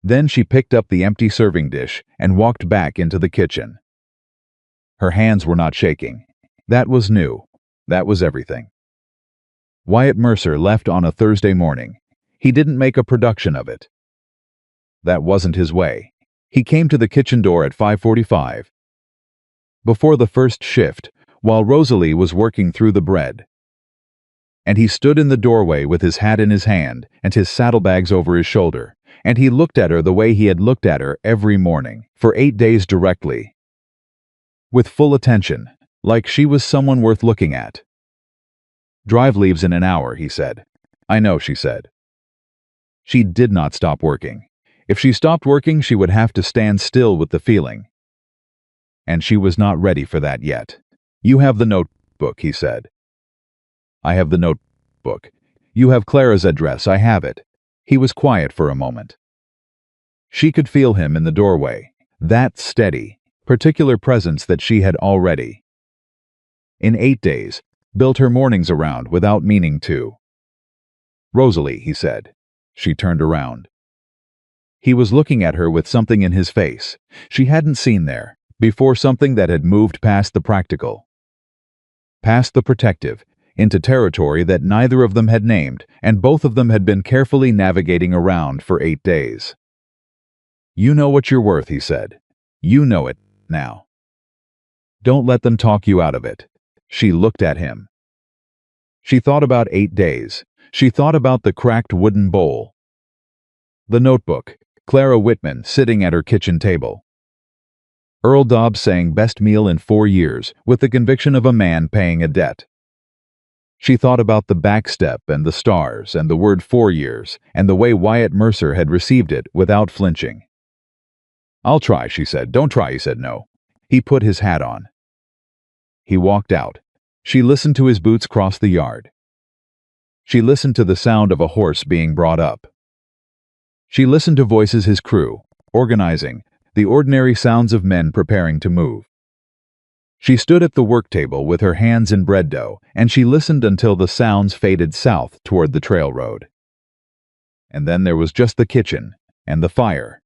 Then she picked up the empty serving dish and walked back into the kitchen. Her hands were not shaking. That was new. That was everything. Wyatt Mercer left on a Thursday morning. He didn't make a production of it. That wasn't his way. He came to the kitchen door at 5:45. Before the first shift, while Rosalie was working through the bread. And he stood in the doorway with his hat in his hand and his saddlebags over his shoulder, and he looked at her the way he had looked at her every morning, for 8 days directly. With full attention, like she was someone worth looking at. "Drive leaves in an hour," he said. "I know," she said. She did not stop working. If she stopped working, she would have to stand still with the feeling. And she was not ready for that yet. "You have the notebook," he said. "I have the notebook. You have Clara's address. I have it." He was quiet for a moment. She could feel him in the doorway, that steady, particular presence that she had already, in 8 days, built her mornings around without meaning to. "Rosalie," he said. She turned around. He was looking at her with something in his face she hadn't seen there before, something that had moved past the practical, past the protective, into territory that neither of them had named and both of them had been carefully navigating around for 8 days. "You know what you're worth," he said. "You know it now. Don't let them talk you out of it." She looked at him. She thought about 8 days. She thought about the cracked wooden bowl, the notebook, Clara Whitman sitting at her kitchen table, Earl Dobbs saying best meal in 4 years with the conviction of a man paying a debt. She thought about the backstep and the stars and the word 4 years and the way Wyatt Mercer had received it without flinching. "I'll try," she said. "Don't try," he said. "No." He put his hat on. He walked out. She listened to his boots cross the yard. She listened to the sound of a horse being brought up. She listened to voices his crew, organizing, the ordinary sounds of men preparing to move. She stood at the work table with her hands in bread dough, and she listened until the sounds faded south toward the trail road. And then there was just the kitchen, and the fire,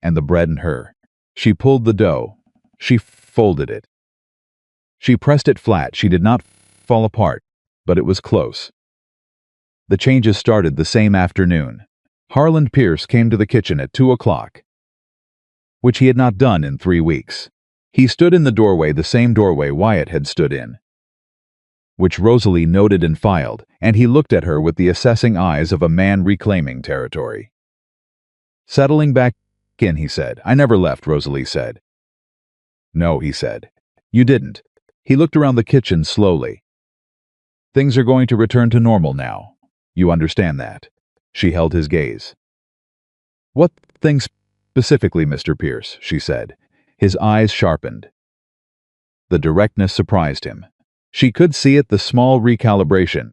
and the bread and her. She pulled the dough. She folded it. She pressed it flat. She did not fall apart, but it was close. The changes started the same afternoon. Harland Pierce came to the kitchen at 2 o'clock, which he had not done in 3 weeks. He stood in the doorway, the same doorway Wyatt had stood in, which Rosalie noted and filed, and he looked at her with the assessing eyes of a man reclaiming territory. "Settling back in," he said. "I never left," Rosalie said. "No," he said. "You didn't." He looked around the kitchen slowly. "Things are going to return to normal now. You understand that?" She held his gaze. "What things specifically, Mr. Pierce?" she said. His eyes sharpened. The directness surprised him. She could see it, the small recalibration,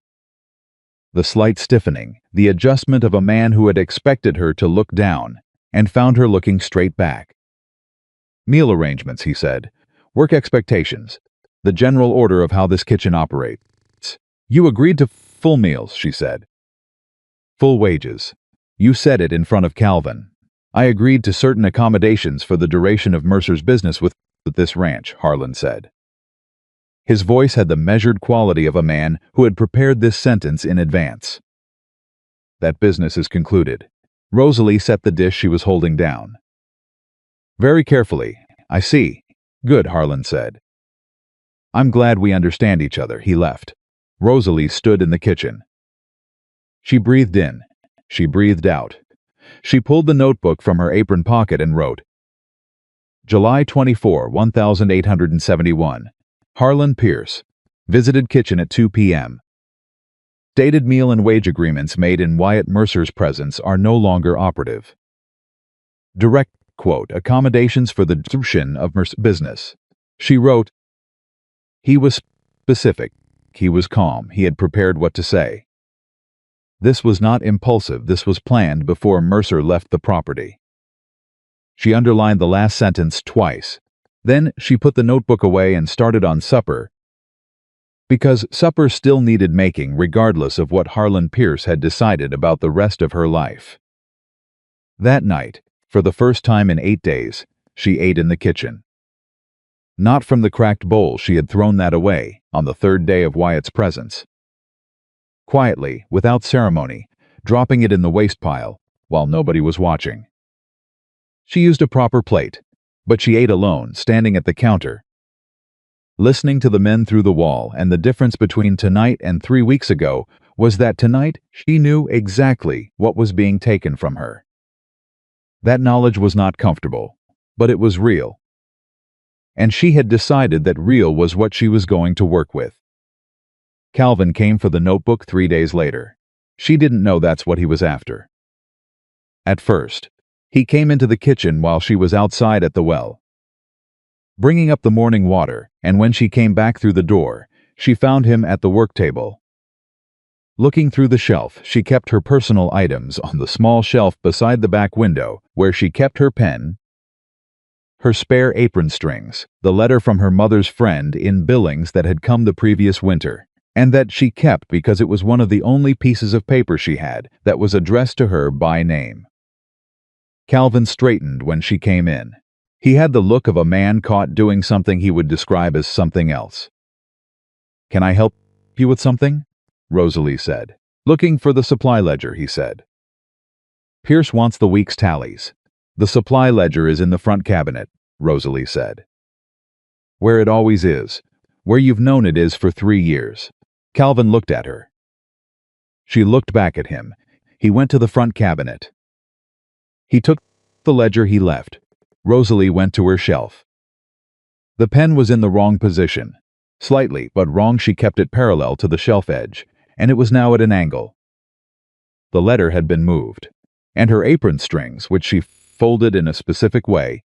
the slight stiffening, the adjustment of a man who had expected her to look down and found her looking straight back. "Meal arrangements," he said. "Work expectations. The general order of how this kitchen operates." "You agreed to full meals," she said. "Full wages. You said it in front of Calvin. I agreed to certain accommodations for the duration of Mercer's business with this ranch," Harland said. His voice had the measured quality of a man who had prepared this sentence in advance. "That business is concluded." Rosalie set the dish she was holding down. Very carefully. "I see. Good," Harland said. "I'm glad we understand each other." He left. Rosalie stood in the kitchen. She breathed in. She breathed out. She pulled the notebook from her apron pocket and wrote, "July 24, 1871. Harland Pierce. Visited kitchen at 2 p.m. Stated meal and wage agreements made in Wyatt Mercer's presence are no longer operative. Direct quote, accommodations for the distribution of Mercer's business." She wrote, He was specific. He was calm. He had prepared what to say. This was not impulsive. This was planned before Mercer left the property. She underlined the last sentence twice. Then she put the notebook away and started on supper, because supper still needed making regardless of what Harland Pierce had decided about the rest of her life. That night, for the first time in 8 days, she ate in the kitchen. Not from the cracked bowl. She had thrown that away on the 3rd day of Wyatt's presence. quietly, without ceremony, dropping it in the waste pile, while nobody was watching. She used a proper plate, but she ate alone, standing at the counter, listening to the men through the wall, and the difference between tonight and 3 weeks ago was that tonight she knew exactly what was being taken from her. That knowledge was not comfortable, but it was real. And she had decided that real was what she was going to work with. Calvin came for the notebook 3 days later. She didn't know that's what he was after. At first, he came into the kitchen while she was outside at the well, bringing up the morning water, and when she came back through the door, she found him at the work table. Looking through the shelf, she kept her personal items on the small shelf beside the back window, where she kept her pen, her spare apron strings, the letter from her mother's friend in Billings that had come the previous winter, and that she kept because it was one of the only pieces of paper she had that was addressed to her by name. Calvin straightened when she came in. He had the look of a man caught doing something he would describe as something else. "Can I help you with something?" Rosalie said. "Looking for the supply ledger," he said. "Pierce wants the week's tallies. The supply ledger is in the front cabinet," Rosalie said. "Where it always is. Where you've known it is for 3 years." Calvin looked at her. She looked back at him. He went to the front cabinet. He took the ledger he left. Rosalie went to her shelf. The pen was in the wrong position. Slightly, but wrong. She kept it parallel to the shelf edge, and it was now at an angle. The letter had been moved, and her apron strings, which she folded in a specific way,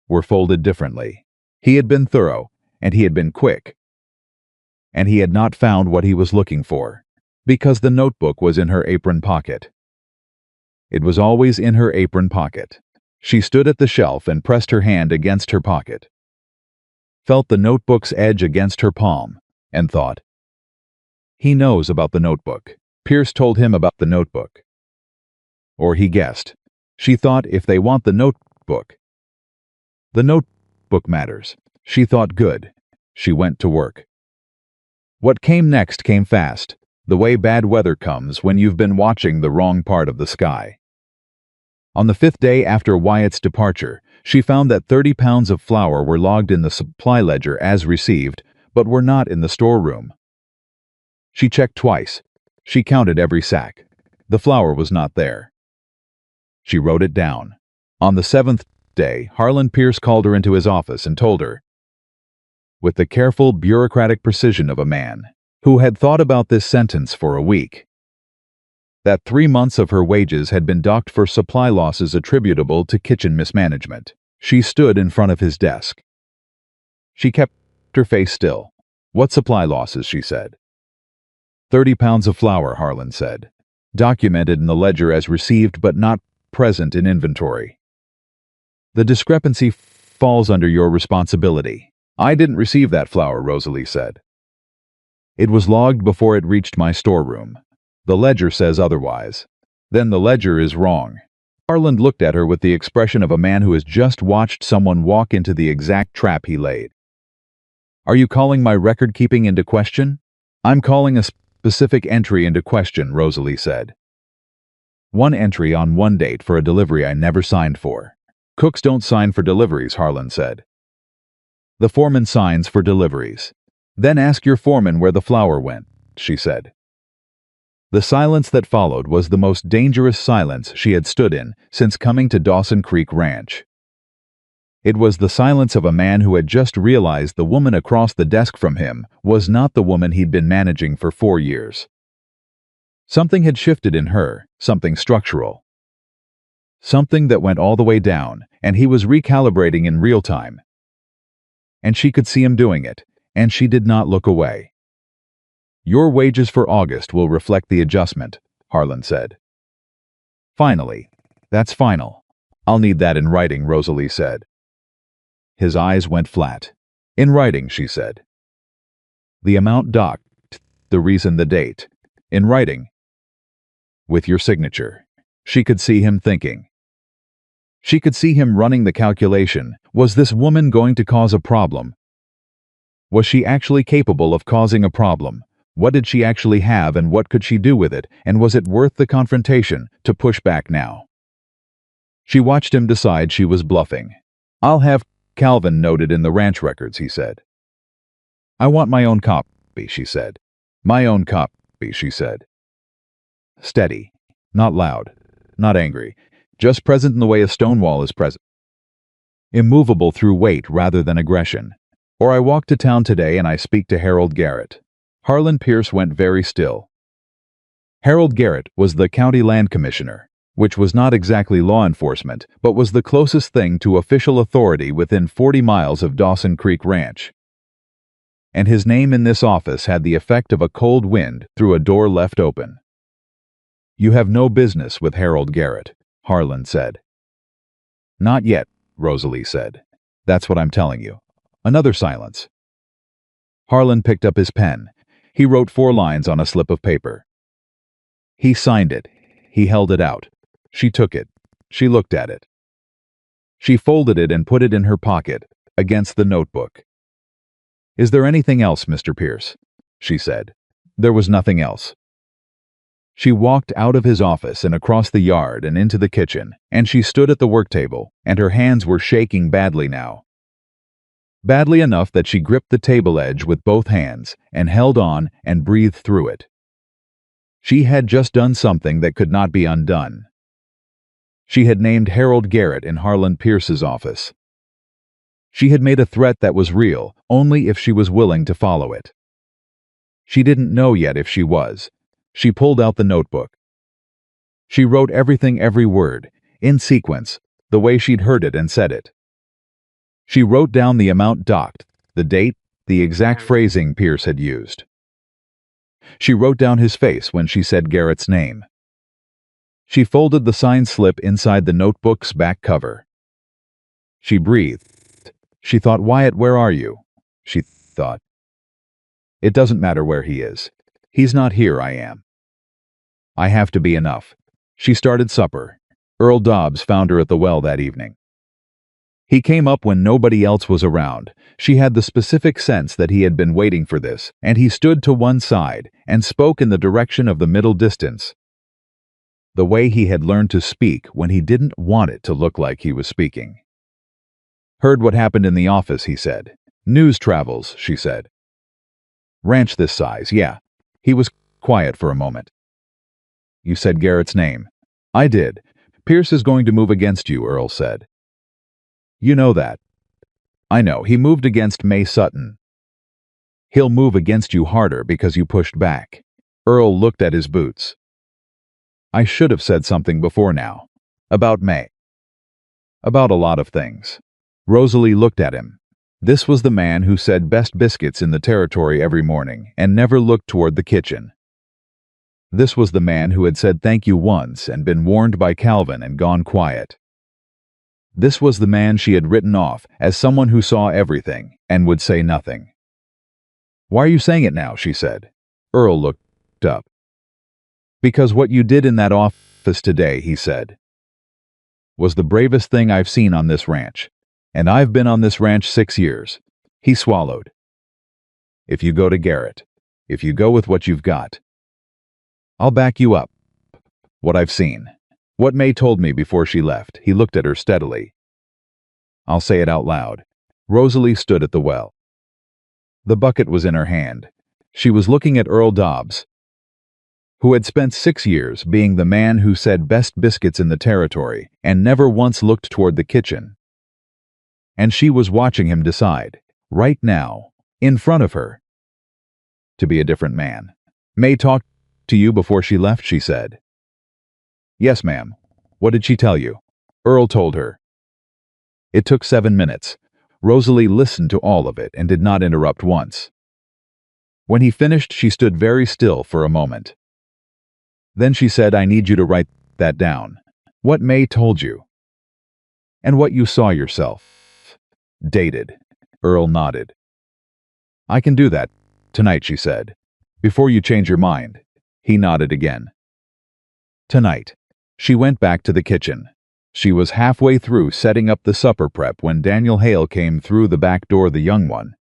were folded differently. He had been thorough, and he had been quick. And he had not found what he was looking for, because the notebook was in her apron pocket. It was always in her apron pocket. She stood at the shelf and pressed her hand against her pocket, felt the notebook's edge against her palm, and thought, "He knows about the notebook. Pierce told him about the notebook." Or he guessed. She thought, if they want the notebook matters. She thought, good. She went to work. What came next came fast, the way bad weather comes when you've been watching the wrong part of the sky. On the 5th day after Wyatt's departure, she found that 30 pounds of flour were logged in the supply ledger as received, but were not in the storeroom. She checked twice. She counted every sack. The flour was not there. She wrote it down. On the 7th day, Harlan Pierce called her into his office and told her, with the careful, bureaucratic precision of a man who had thought about this sentence for a week, that 3 months of her wages had been docked for supply losses attributable to kitchen mismanagement. She stood in front of his desk. She kept her face still. "What supply losses?" she said. 30 pounds of flour, Harlan said. "Documented in the ledger as received but not present in inventory. The discrepancy falls under your responsibility." "I didn't receive that flour," Rosalie said. "It was logged before it reached my storeroom. The ledger says otherwise." "Then the ledger is wrong." Harlan looked at her with the expression of a man who has just watched someone walk into the exact trap he laid. "Are you calling my record-keeping into question?" "I'm calling a specific entry into question," Rosalie said. "One entry on one date for a delivery I never signed for." "Cooks don't sign for deliveries," Harlan said. "The foreman signs for deliveries." "Then ask your foreman where the flour went," she said. The silence that followed was the most dangerous silence she had stood in since coming to Dawson Creek Ranch. It was the silence of a man who had just realized the woman across the desk from him was not the woman he'd been managing for 4 years. Something had shifted in her, something structural. Something that went all the way down, and he was recalibrating in real time. And she could see him doing it, and she did not look away. "Your wages for August will reflect the adjustment," Harlan said. "Finally. That's final. I'll need that in writing," Rosalie said. His eyes went flat. "In writing," she said. "The amount docked, the reason, the date. In writing. With your signature." She could see him thinking. She could see him running the calculation. Was this woman going to cause a problem? Was she actually capable of causing a problem? What did she actually have and what could she do with it, and was it worth the confrontation to push back now? She watched him decide she was bluffing. "I'll have Calvin noted in the ranch records," he said. "I want my own copy," she said. "My own copy," she said. Steady, not loud, not angry, just present in the way a stone wall is present. Immovable through weight rather than aggression. "Or I walk to town today and I speak to Harold Garrett." Harlan Pierce went very still. Harold Garrett was the county land commissioner, which was not exactly law enforcement, but was the closest thing to official authority within 40 miles of Dawson Creek Ranch. And his name in this office had the effect of a cold wind through a door left open. "You have no business with Harold Garrett," Harlan said. "Not yet," Rosalie said. "That's what I'm telling you." Another silence. Harlan picked up his pen. He wrote 4 lines on a slip of paper. He signed it. He held it out. She took it. She looked at it. She folded it and put it in her pocket, against the notebook. "Is there anything else, Mr. Pierce?" she said. There was nothing else. She walked out of his office and across the yard and into the kitchen, and she stood at the work table, and her hands were shaking badly now. Badly enough that she gripped the table edge with both hands and held on and breathed through it. She had just done something that could not be undone. She had named Harold Garrett in Harlan Pierce's office. She had made a threat that was real only if she was willing to follow it. She didn't know yet if she was. She pulled out the notebook. She wrote everything, every word, in sequence, the way she'd heard it and said it. She wrote down the amount docked, the date, the exact phrasing Pierce had used. She wrote down his face when she said Garrett's name. She folded the signed slip inside the notebook's back cover. She breathed. She thought, "Wyatt, where are you?" She thought. "It doesn't matter where he is. He's not here, I am. I have to be enough." She started supper. Earl Dobbs found her at the well that evening. He came up when nobody else was around. She had the specific sense that he had been waiting for this, and he stood to one side and spoke in the direction of the middle distance. The way he had learned to speak when he didn't want it to look like he was speaking. "Heard what happened in the office," he said. "News travels," she said. "Ranch this size, yeah." He was quiet for a moment. "You said Garrett's name." "I did. Pierce is going to move against you," Earl said. "You know that." "I know. He moved against May Sutton." "He'll move against you harder because you pushed back." Earl looked at his boots. "I should have said something before now. About May. About a lot of things." Rosalie looked at him. This was the man who said best biscuits in the territory every morning and never looked toward the kitchen. This was the man who had said thank you once and been warned by Calvin and gone quiet. This was the man she had written off as someone who saw everything and would say nothing. "Why are you saying it now?" she said. Earl looked up. "Because what you did in that office today," he said, "was the bravest thing I've seen on this ranch. And I've been on this ranch 6 years. He swallowed. If you go to Garrett, if you go with what you've got, I'll back you up. What I've seen. What May told me before she left." He looked at her steadily. "I'll say it out loud." Rosalie stood at the well. The bucket was in her hand. She was looking at Earl Dobbs, who had spent 6 years being the man who said best biscuits in the territory and never once looked toward the kitchen. And she was watching him decide, right now, in front of her, to be a different man. "May talked to you before she left," she said. "Yes, ma'am." "What did she tell you?" Earl told her. It took 7 minutes. Rosalie listened to all of it and did not interrupt once. When he finished, she stood very still for a moment. Then she said, "I need you to write that down. What May told you. And what you saw yourself. Dated." Earl nodded. "I can do that tonight," she said. "Before you change your mind." He nodded again. Tonight. She went back to the kitchen. She was halfway through setting up the supper prep when Daniel Hale came through the back door, the young one.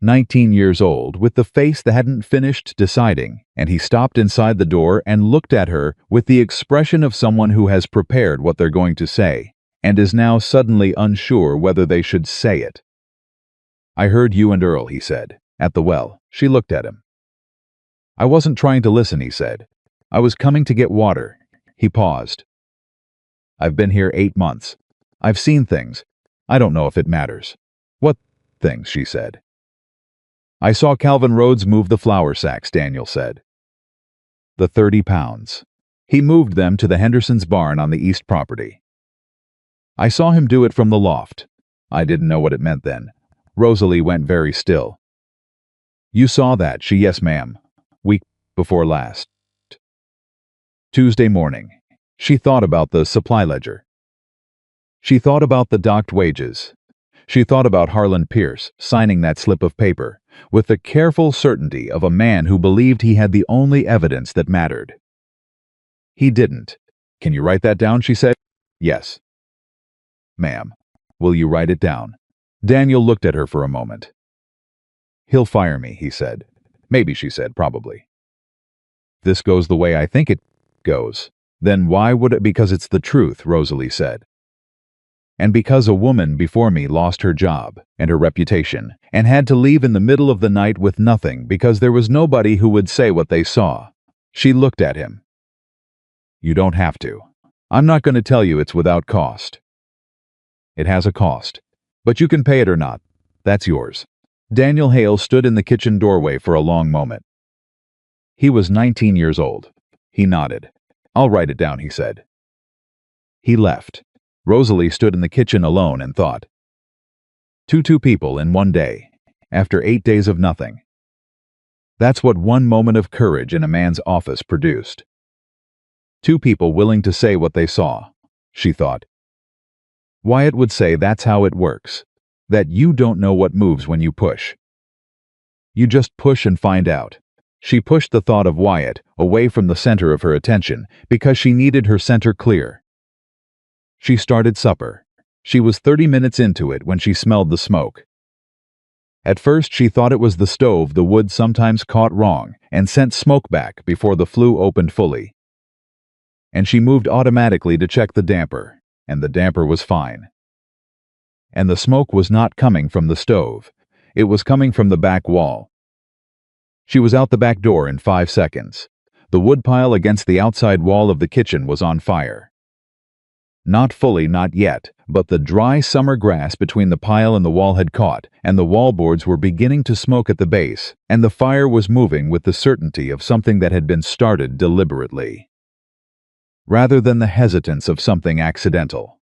19 years old, with the face that hadn't finished deciding, and he stopped inside the door and looked at her with the expression of someone who has prepared what they're going to say, and is now suddenly unsure whether they should say it. "I heard you and Earl," he said, "at the well." She looked at him. "I wasn't trying to listen," he said. "I was coming to get water." He paused. "I've been here 8 months. I've seen things. I don't know if it matters." "What things?" she said. "I saw Calvin Rhodes move the flour sacks," Daniel said. "The 30 pounds. He moved them to the Hendersons' barn on the east property. I saw him do it from the loft." I didn't know what it meant then. Rosalie went very still. "You saw that?" She, "Yes, ma'am. Week before last. Tuesday morning." She thought about the supply ledger. She thought about the docked wages. She thought about Harlan Pierce signing that slip of paper, with the careful certainty of a man who believed he had the only evidence that mattered. He didn't. "Can you write that down?" she said. "Yes." "Ma'am, will you write it down?" Daniel looked at her for a moment. "He'll fire me," he said. "Maybe," she said, "probably." "This goes the way I think it goes. Then why would it?" "Because it's the truth," Rosalie said. "And because a woman before me lost her job and her reputation and had to leave in the middle of the night with nothing because there was nobody who would say what they saw." She looked at him. "You don't have to. I'm not going to tell you it's without cost. It has a cost, but you can pay it or not. That's yours." Daniel Hale stood in the kitchen doorway for a long moment. He was 19 years old. He nodded. "I'll write it down," he said. He left. Rosalie stood in the kitchen alone and thought. Two people in one day, after 8 days of nothing. That's what one moment of courage in a man's office produced. 2 people willing to say what they saw, she thought. Wyatt would say that's how it works, that you don't know what moves when you push. You just push and find out. She pushed the thought of Wyatt away from the center of her attention because she needed her center clear. She started supper. She was 30 minutes into it when she smelled the smoke. At first she thought it was the stove the wood sometimes caught wrong and sent smoke back before the flue opened fully. And she moved automatically to check the damper, and the damper was fine. And the smoke was not coming from the stove. It was coming from the back wall. She was out the back door in 5 seconds. The woodpile against the outside wall of the kitchen was on fire. Not fully, not yet, but the dry summer grass between the pile and the wall had caught, and the wallboards were beginning to smoke at the base, and the fire was moving with the certainty of something that had been started deliberately, rather than the hesitance of something accidental.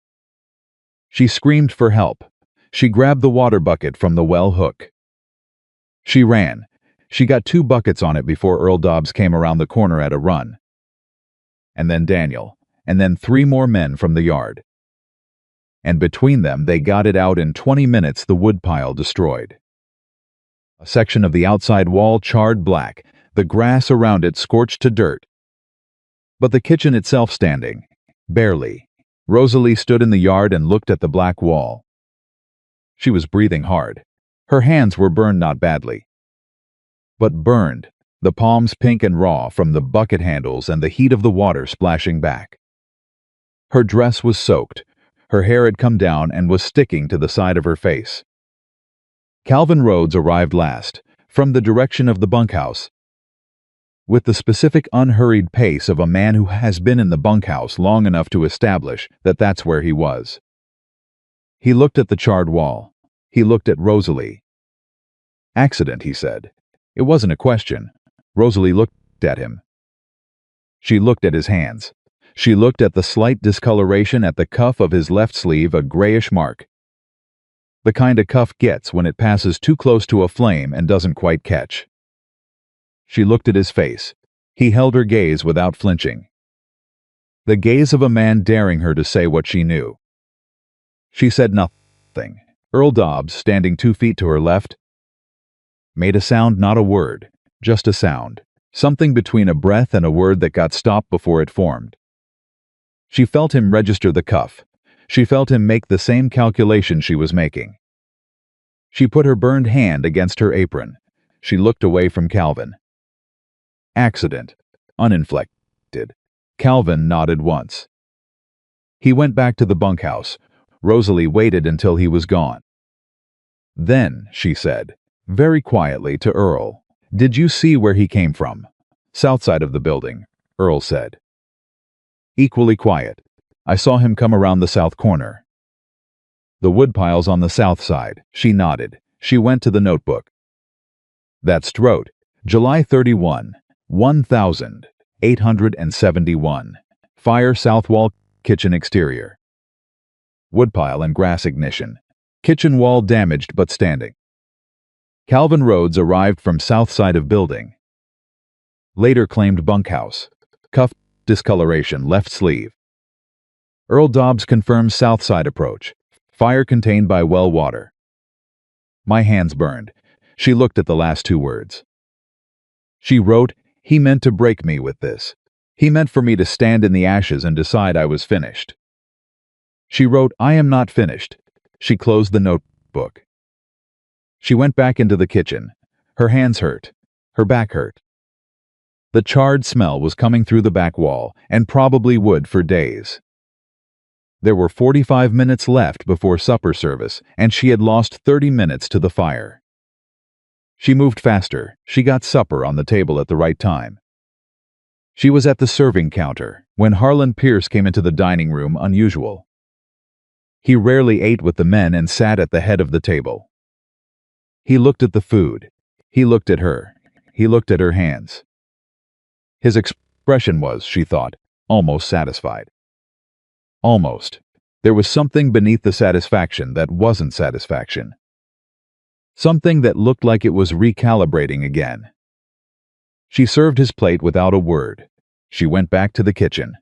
She screamed for help. She grabbed the water bucket from the well hook. She ran. She got 2 buckets on it before Earl Dobbs came around the corner at a run. And then Daniel, and then 3 more men from the yard. And between them they got it out in 20 minutes, the woodpile destroyed. A section of the outside wall charred black, the grass around it scorched to dirt. But the kitchen itself standing, barely. Rosalie stood in the yard and looked at the black wall. She was breathing hard. Her hands were burned, not badly, but burned, the palms pink and raw from the bucket handles and the heat of the water splashing back. Her dress was soaked. Her hair had come down and was sticking to the side of her face. Calvin Rhodes arrived last, from the direction of the bunkhouse, with the specific unhurried pace of a man who has been in the bunkhouse long enough to establish that that's where he was. He looked at the charred wall. He looked at Rosalie. "Accident," he said. It wasn't a question. Rosalie looked at him. She looked at his hands. She looked at the slight discoloration at the cuff of his left sleeve, a grayish mark. The kind a cuff gets when it passes too close to a flame and doesn't quite catch. She looked at his face. He held her gaze without flinching. The gaze of a man daring her to say what she knew. She said nothing. Earl Dobbs, standing 2 feet to her left, made a sound, not a word, just a sound, something between a breath and a word that got stopped before it formed. She felt him register the cuff. She felt him make the same calculation she was making. She put her burned hand against her apron. She looked away from Calvin. Accident. Uninflected. Calvin nodded once. He went back to the bunkhouse. Rosalie waited until he was gone. Then, she said, very quietly to Earl, "Did you see where he came from?" "South side of the building," Earl said. Equally quiet. "I saw him come around the south corner." "The woodpile's on the south side." She nodded. She went to the notebook. That Stroat, July 31, 1871. Fire south wall, kitchen exterior. Woodpile and grass ignition. Kitchen wall damaged but standing. Calvin Rhodes arrived from south side of building. Later claimed bunkhouse. Cuff discoloration left sleeve. Earl Dobbs confirms south side approach. Fire contained by well water. My hands burned. She looked at the last two words. She wrote, "He meant to break me with this. He meant for me to stand in the ashes and decide I was finished." She wrote, "I am not finished." She closed the notebook. She went back into the kitchen. Her hands hurt. Her back hurt. The charred smell was coming through the back wall, and probably would for days. There were 45 minutes left before supper service, and she had lost 30 minutes to the fire. She moved faster. She got supper on the table at the right time. She was at the serving counter when Harlan Pierce came into the dining room, unusual. He rarely ate with the men and sat at the head of the table. He looked at the food. He looked at her. He looked at her hands. His expression was, she thought, almost satisfied. Almost. There was something beneath the satisfaction that wasn't satisfaction. Something that looked like it was recalibrating again. She served his plate without a word. She went back to the kitchen.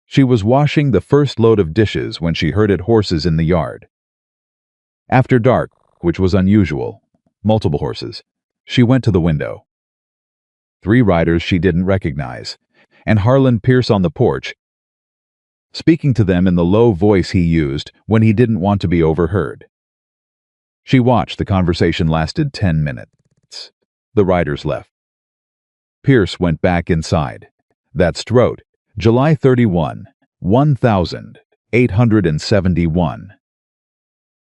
She was washing the first load of dishes when she heard horses in the yard. After dark, which was unusual, multiple horses, she went to the window. 3 riders she didn't recognize, and Harlan Pierce on the porch, speaking to them in the low voice he used when he didn't want to be overheard. She watched. The conversation lasted 10 minutes. The riders left. Pierce went back inside. That Stroat, July 31, 1871.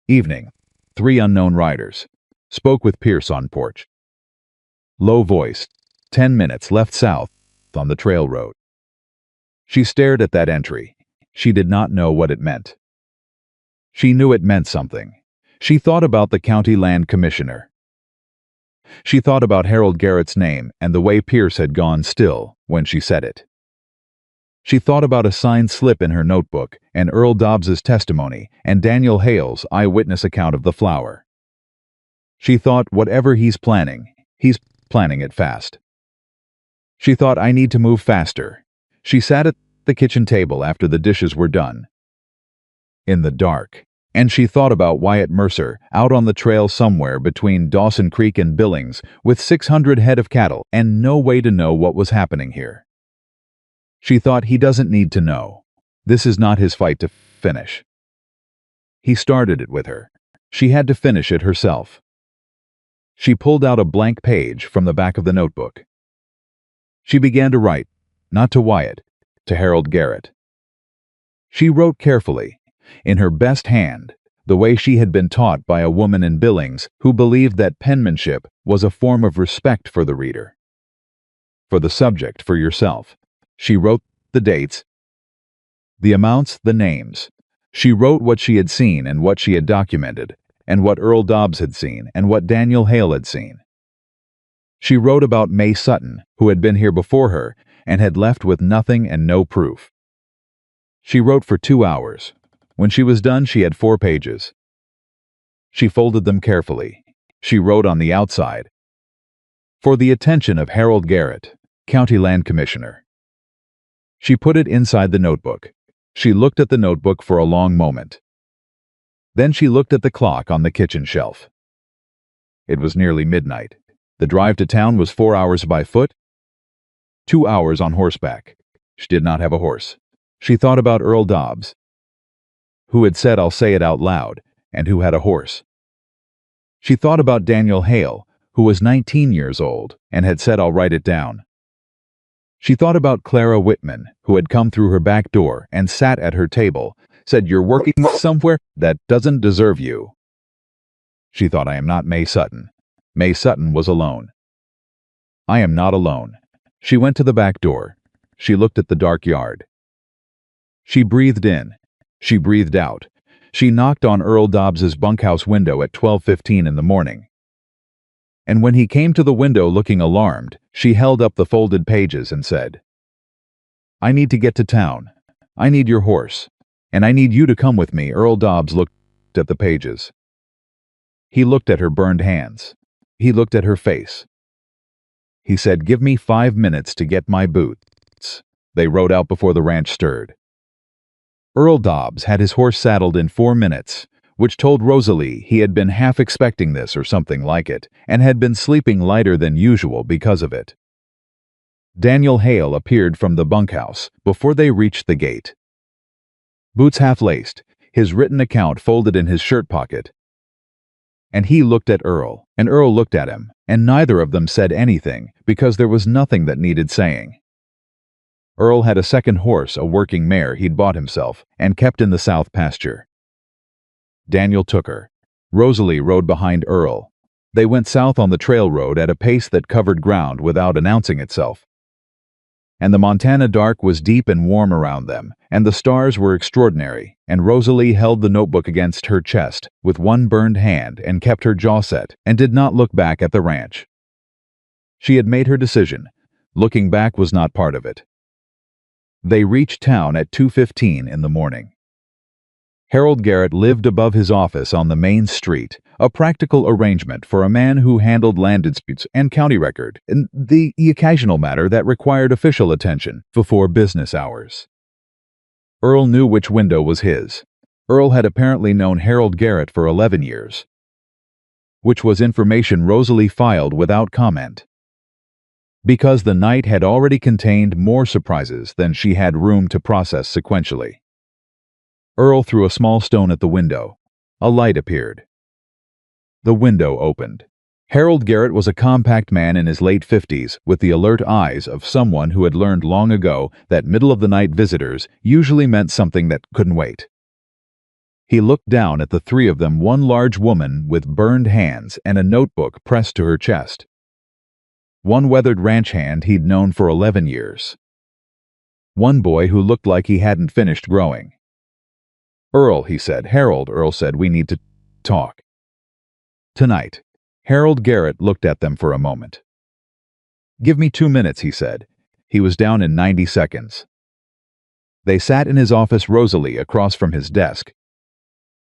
Evening. 3 unknown riders. Spoke with Pierce on porch. Low voice. 10 minutes left south on the trail road. She stared at that entry. She did not know what it meant. She knew it meant something. She thought about the county land commissioner. She thought about Harold Garrett's name and the way Pierce had gone still when she said it. She thought about a signed slip in her notebook and Earl Dobbs's testimony and Daniel Hale's eyewitness account of the flower. She thought, whatever he's planning it fast. She thought, I need to move faster. She sat at the kitchen table after the dishes were done. In the dark. And she thought about Wyatt Mercer, out on the trail somewhere between Dawson Creek and Billings, with 600 head of cattle and no way to know what was happening here. She thought, he doesn't need to know. This is not his fight to finish. He started it with her. She had to finish it herself. She pulled out a blank page from the back of the notebook. She began to write, not to Wyatt, to Harold Garrett. She wrote carefully, in her best hand, the way she had been taught by a woman in Billings who believed that penmanship was a form of respect for the reader. For the subject, for yourself. She wrote the dates, the amounts, the names. She wrote what she had seen and what she had documented, and what Earl Dobbs had seen and what Daniel Hale had seen. She wrote about May Sutton, who had been here before her and had left with nothing and no proof. She wrote for 2 hours. When she was done, she had 4 pages. She folded them carefully. She wrote on the outside, "For the attention of Harold Garrett, County Land Commissioner." She put it inside the notebook. She looked at the notebook for a long moment. Then she looked at the clock on the kitchen shelf. It was nearly midnight. The drive to town was 4 hours by foot, 2 hours on horseback. She did not have a horse. She thought about Earl Dobbs, who had said, "I'll say it out loud," and who had a horse. She thought about Daniel Hale, who was 19 years old, and had said, "I'll write it down." She thought about Clara Whitman, who had come through her back door and sat at her table, said, "You're working somewhere that doesn't deserve you." She thought, "I am not May Sutton." May Sutton was alone. "I am not alone." She went to the back door. She looked at the dark yard. She breathed in. She breathed out. She knocked on Earl Dobbs's bunkhouse window at 12:15 in the morning. And when he came to the window looking alarmed, she held up the folded pages and said, "I need to get to town. I need your horse. And I need you to come with me." Earl Dobbs looked at the pages. He looked at her burned hands. He looked at her face. He said, "Give me 5 minutes to get my boots." They rode out before the ranch stirred. Earl Dobbs had his horse saddled in 4 minutes, which told Rosalie he had been half expecting this or something like it, and had been sleeping lighter than usual because of it. Daniel Hale appeared from the bunkhouse before they reached the gate. Boots half-laced, his written account folded in his shirt pocket. And he looked at Earl, and Earl looked at him, and neither of them said anything because there was nothing that needed saying. Earl had a second horse, a working mare he'd bought himself, and kept in the south pasture. Daniel took her. Rosalie rode behind Earl. They went south on the trail road at a pace that covered ground without announcing itself. And the Montana dark was deep and warm around them, and the stars were extraordinary, and Rosalie held the notebook against her chest with one burned hand and kept her jaw set and did not look back at the ranch. She had made her decision. Looking back was not part of it. They reached town at 2:15 in the morning. Harold Garrett lived above his office on the main street, a practical arrangement for a man who handled land disputes and county record, and the occasional matter that required official attention before business hours. Earl knew which window was his. Earl had apparently known Harold Garrett for 11 years, which was information Rosalie filed without comment, because the night had already contained more surprises than she had room to process sequentially. Earl threw a small stone at the window. A light appeared. The window opened. Harold Garrett was a compact man in his late 50s with the alert eyes of someone who had learned long ago that middle-of-the-night visitors usually meant something that couldn't wait. He looked down at the three of them, one large woman with burned hands and a notebook pressed to her chest. One weathered ranch hand he'd known for 11 years. One boy who looked like he hadn't finished growing. "Earl," he said. "Harold," Earl said, "we need to talk. Tonight." Harold Garrett looked at them for a moment. "Give me 2 minutes," he said. He was down in 90 seconds. They sat in his office, Rosalie across from his desk,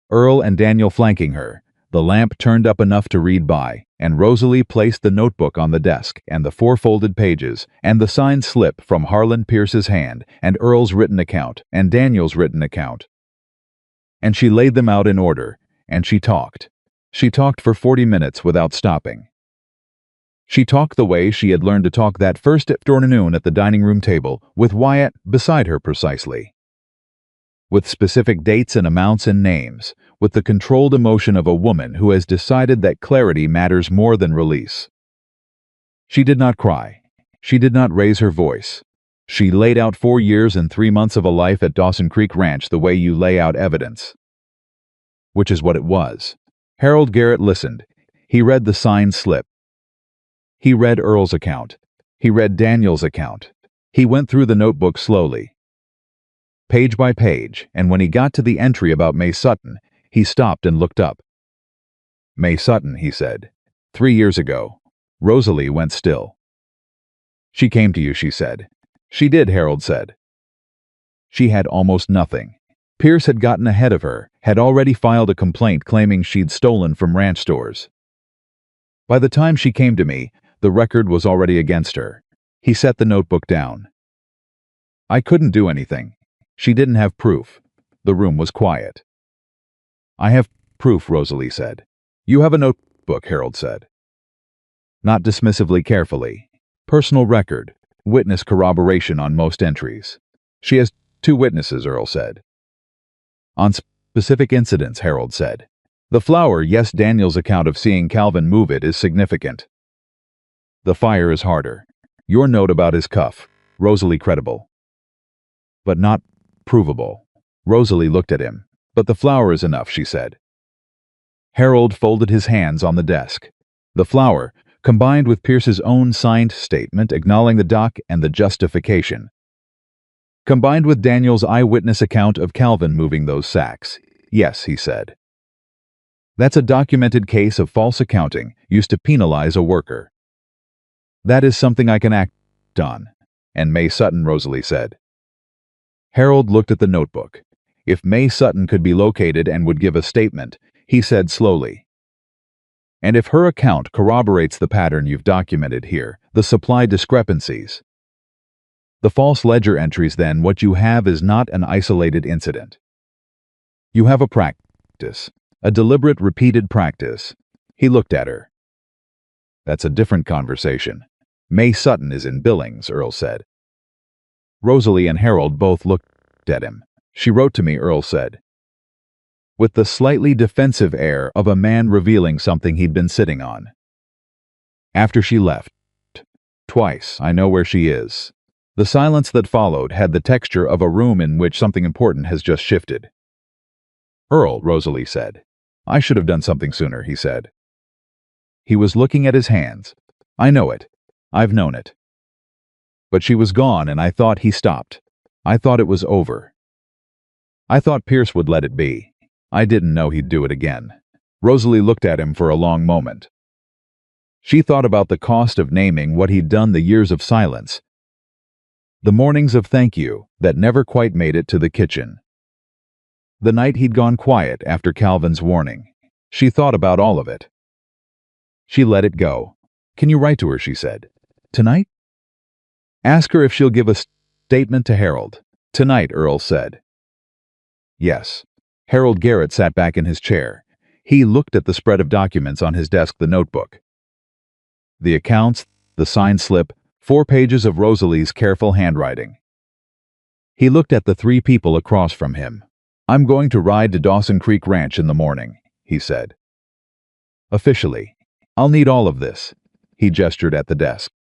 Earl and Daniel flanking her, the lamp turned up enough to read by, and Rosalie placed the notebook on the desk and the 4 folded pages and the signed slip from Harlan Pierce's hand and Earl's written account and Daniel's written account. And she laid them out in order, and she talked. She talked for 40 minutes without stopping. She talked the way she had learned to talk that first afternoon at the dining room table, with Wyatt beside her precisely. With specific dates and amounts and names, with the controlled emotion of a woman who has decided that clarity matters more than release. She did not cry. She did not raise her voice. She laid out 4 years and 3 months of a life at Dawson Creek Ranch the way you lay out evidence. Which is what it was. Harold Garrett listened. He read the signed slip. He read Earl's account. He read Daniel's account. He went through the notebook slowly, page by page, and when he got to the entry about May Sutton, he stopped and looked up. "May Sutton," he said. 3 years ago." Rosalie went still. "She came to you," she said. "She did," Harold said. She had almost nothing. Pierce had gotten ahead of her, had already filed a complaint claiming she'd stolen from ranch stores. By the time she came to me, the record was already against her. He set the notebook down. "I couldn't do anything. She didn't have proof." The room was quiet. "I have proof," Rosalie said. "You have a notebook," Harold said. Not dismissively, carefully. "Personal record. Witness corroboration on most entries." "She has 2 witnesses," Earl said. "On specific incidents," Harold said. The flower, yes, Daniel's account of seeing Calvin move it is significant. The fire is harder. Your note about his cuff. Rosalie credible. But not provable. Rosalie looked at him. But the flower is enough, she said. Harold folded his hands on the desk. The flower, combined with Pierce's own signed statement acknowledging the doc and the justification. Combined with Daniel's eyewitness account of Calvin moving those sacks. Yes, he said. That's a documented case of false accounting used to penalize a worker. That is something I can act on, and May Sutton, Rosalie said. Harold looked at the notebook. If May Sutton could be located and would give a statement, he said slowly. And if her account corroborates the pattern you've documented here, the supply discrepancies. The false ledger entries, then what you have is not an isolated incident. You have a practice, a deliberate, repeated practice. He looked at her. That's a different conversation. May Sutton is in Billings, Earl said. Rosalie and Harold both looked at him. She wrote to me, Earl said, with the slightly defensive air of a man revealing something he'd been sitting on. After she left. Twice, I know where she is. The silence that followed had the texture of a room in which something important has just shifted. Earl, Rosalie said. I should have done something sooner, he said. He was looking at his hands. I know it. I've known it. But she was gone, and I thought he stopped. I thought it was over. I thought Pierce would let it be. I didn't know he'd do it again. Rosalie looked at him for a long moment. She thought about the cost of naming what he'd done, the years of silence. The mornings of thank you that never quite made it to the kitchen. The night he'd gone quiet after Calvin's warning. She thought about all of it. She let it go. Can you write to her, she said. Tonight? Ask her if she'll give a statement to Harold. Tonight, Earl said. Yes. Harold Garrett sat back in his chair. He looked at the spread of documents on his desk, the notebook. The accounts, the signed slip, 4 pages of Rosalie's careful handwriting. He looked at the 3 people across from him. I'm going to ride to Dawson Creek Ranch in the morning, he said. Officially. I'll need all of this. He gestured at the desk.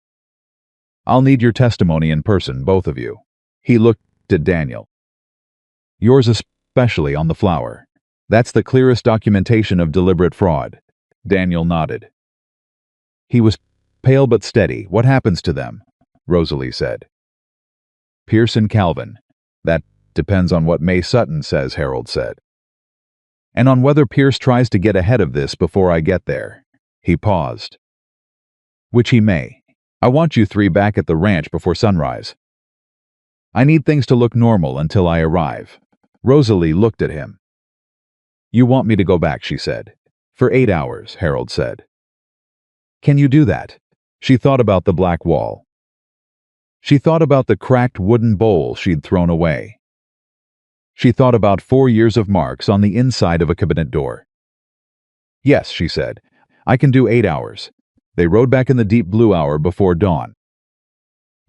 I'll need your testimony in person, both of you. He looked at Daniel. Yours especially on the flower. That's the clearest documentation of deliberate fraud. Daniel nodded. He was pale but steady. What happens to them? Rosalie said. Pierce and Calvin. That depends on what May Sutton says, Harold said. And on whether Pierce tries to get ahead of this before I get there. He paused. Which he may. I want you 3 back at the ranch before sunrise. I need things to look normal until I arrive. Rosalie looked at him. You want me to go back, she said. For 8 hours, Harold said. Can you do that? She thought about the black wall. She thought about the cracked wooden bowl she'd thrown away. She thought about 4 years of marks on the inside of a cabinet door. Yes, she said. I can do 8 hours. They rode back in the deep blue hour before dawn.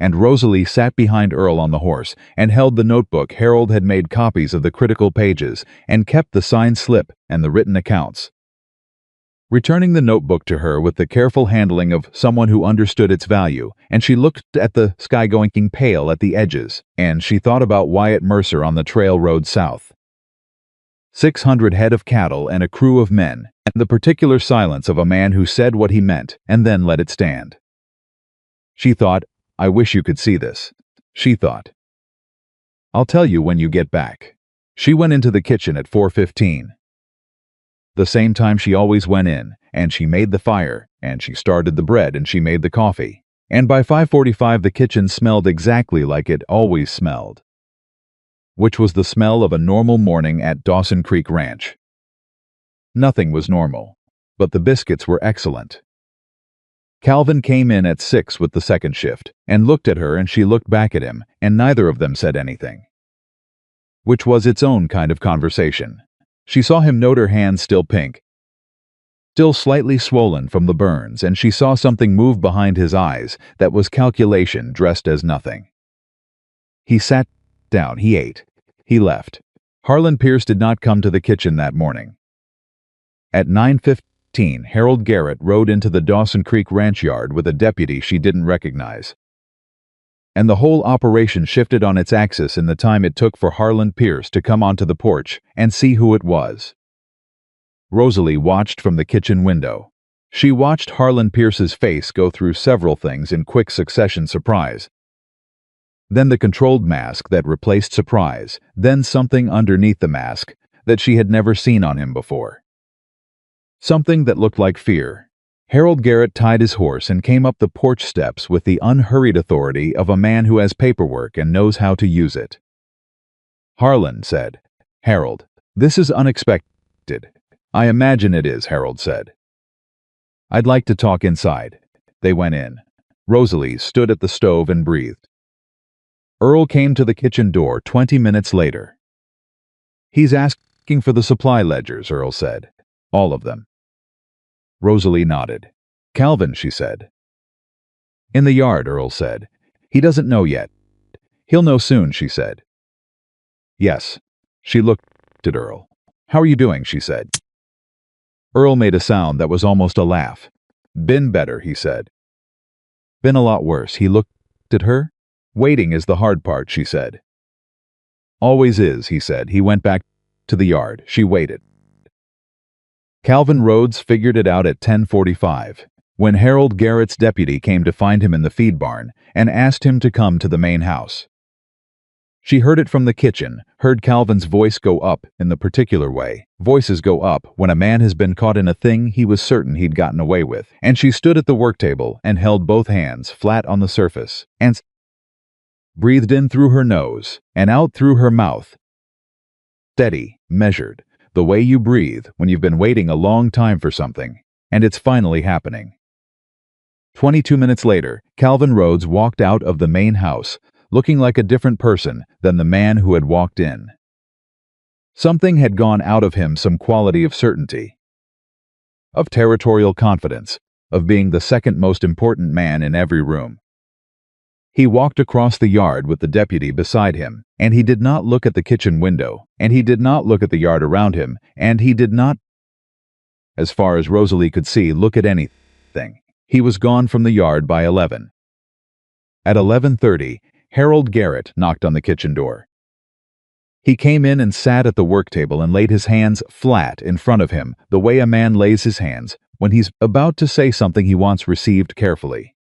And Rosalie sat behind Earl on the horse and held the notebook. Harold had made copies of the critical pages and kept the signed slip and the written accounts. Returning the notebook to her with the careful handling of someone who understood its value, and she looked at the sky going pale at the edges, and she thought about Wyatt Mercer on the trail road south. 600 head of cattle and a crew of men, and the particular silence of a man who said what he meant and then let it stand. She thought, I wish you could see this. She thought. I'll tell you when you get back. She went into the kitchen at 4:15. The same time she always went in, and she made the fire, and she started the bread, and she made the coffee. And by 5:45 the kitchen smelled exactly like it always smelled. Which was the smell of a normal morning at Dawson Creek Ranch. Nothing was normal, but the biscuits were excellent. Calvin came in at 6 with the second shift, and looked at her, and she looked back at him, and neither of them said anything. Which was its own kind of conversation. She saw him note her hands still pink, still slightly swollen from the burns, and she saw something move behind his eyes that was calculation dressed as nothing. He sat down, he ate, he left. Harlan Pierce did not come to the kitchen that morning. At 9:15, Harold Garrett rode into the Dawson Creek ranch yard with a deputy she didn't recognize. And the whole operation shifted on its axis in the time it took for Harlan Pierce to come onto the porch and see who it was. Rosalie watched from the kitchen window. She watched Harlan Pierce's face go through several things in quick succession: surprise, then the controlled mask that replaced surprise, then something underneath the mask that she had never seen on him before. Something that looked like fear. Harold Garrett tied his horse and came up the porch steps with the unhurried authority of a man who has paperwork and knows how to use it. Harlan said, "Harold, this is unexpected." "I imagine it is," Harold said. "I'd like to talk inside." They went in. Rosalie stood at the stove and breathed. Earl came to the kitchen door 20 minutes later. "He's asking for the supply ledgers," Earl said. "All of them." Rosalie nodded. "Calvin," she said. "In the yard," Earl said. "He doesn't know yet." "He'll know soon," she said. "Yes." She looked at Earl. "How are you doing?" she said. Earl made a sound that was almost a laugh. "Been better," he said. "Been a lot worse." He looked at her. "Waiting is the hard part," she said. "Always is," he said. He went back to the yard. She waited. Calvin Rhodes figured it out at 10:45, when Harold Garrett's deputy came to find him in the feed barn and asked him to come to the main house. She heard it from the kitchen, heard Calvin's voice go up in the particular way voices go up when a man has been caught in a thing he was certain he'd gotten away with, and she stood at the work table and held both hands flat on the surface and breathed in through her nose and out through her mouth. Steady, measured, the way you breathe when you've been waiting a long time for something, and it's finally happening. 22 minutes later, Calvin Rhodes walked out of the main house, looking like a different person than the man who had walked in. Something had gone out of him, some quality of certainty, of territorial confidence, of being the second most important man in every room. He walked across the yard with the deputy beside him, and he did not look at the kitchen window, and he did not look at the yard around him, and he did not, as far as Rosalie could see, look at anything. He was gone from the yard by 11. At 11:30, Harold Garrett knocked on the kitchen door. He came in and sat at the work table and laid his hands flat in front of him, the way a man lays his hands when he's about to say something he wants received carefully.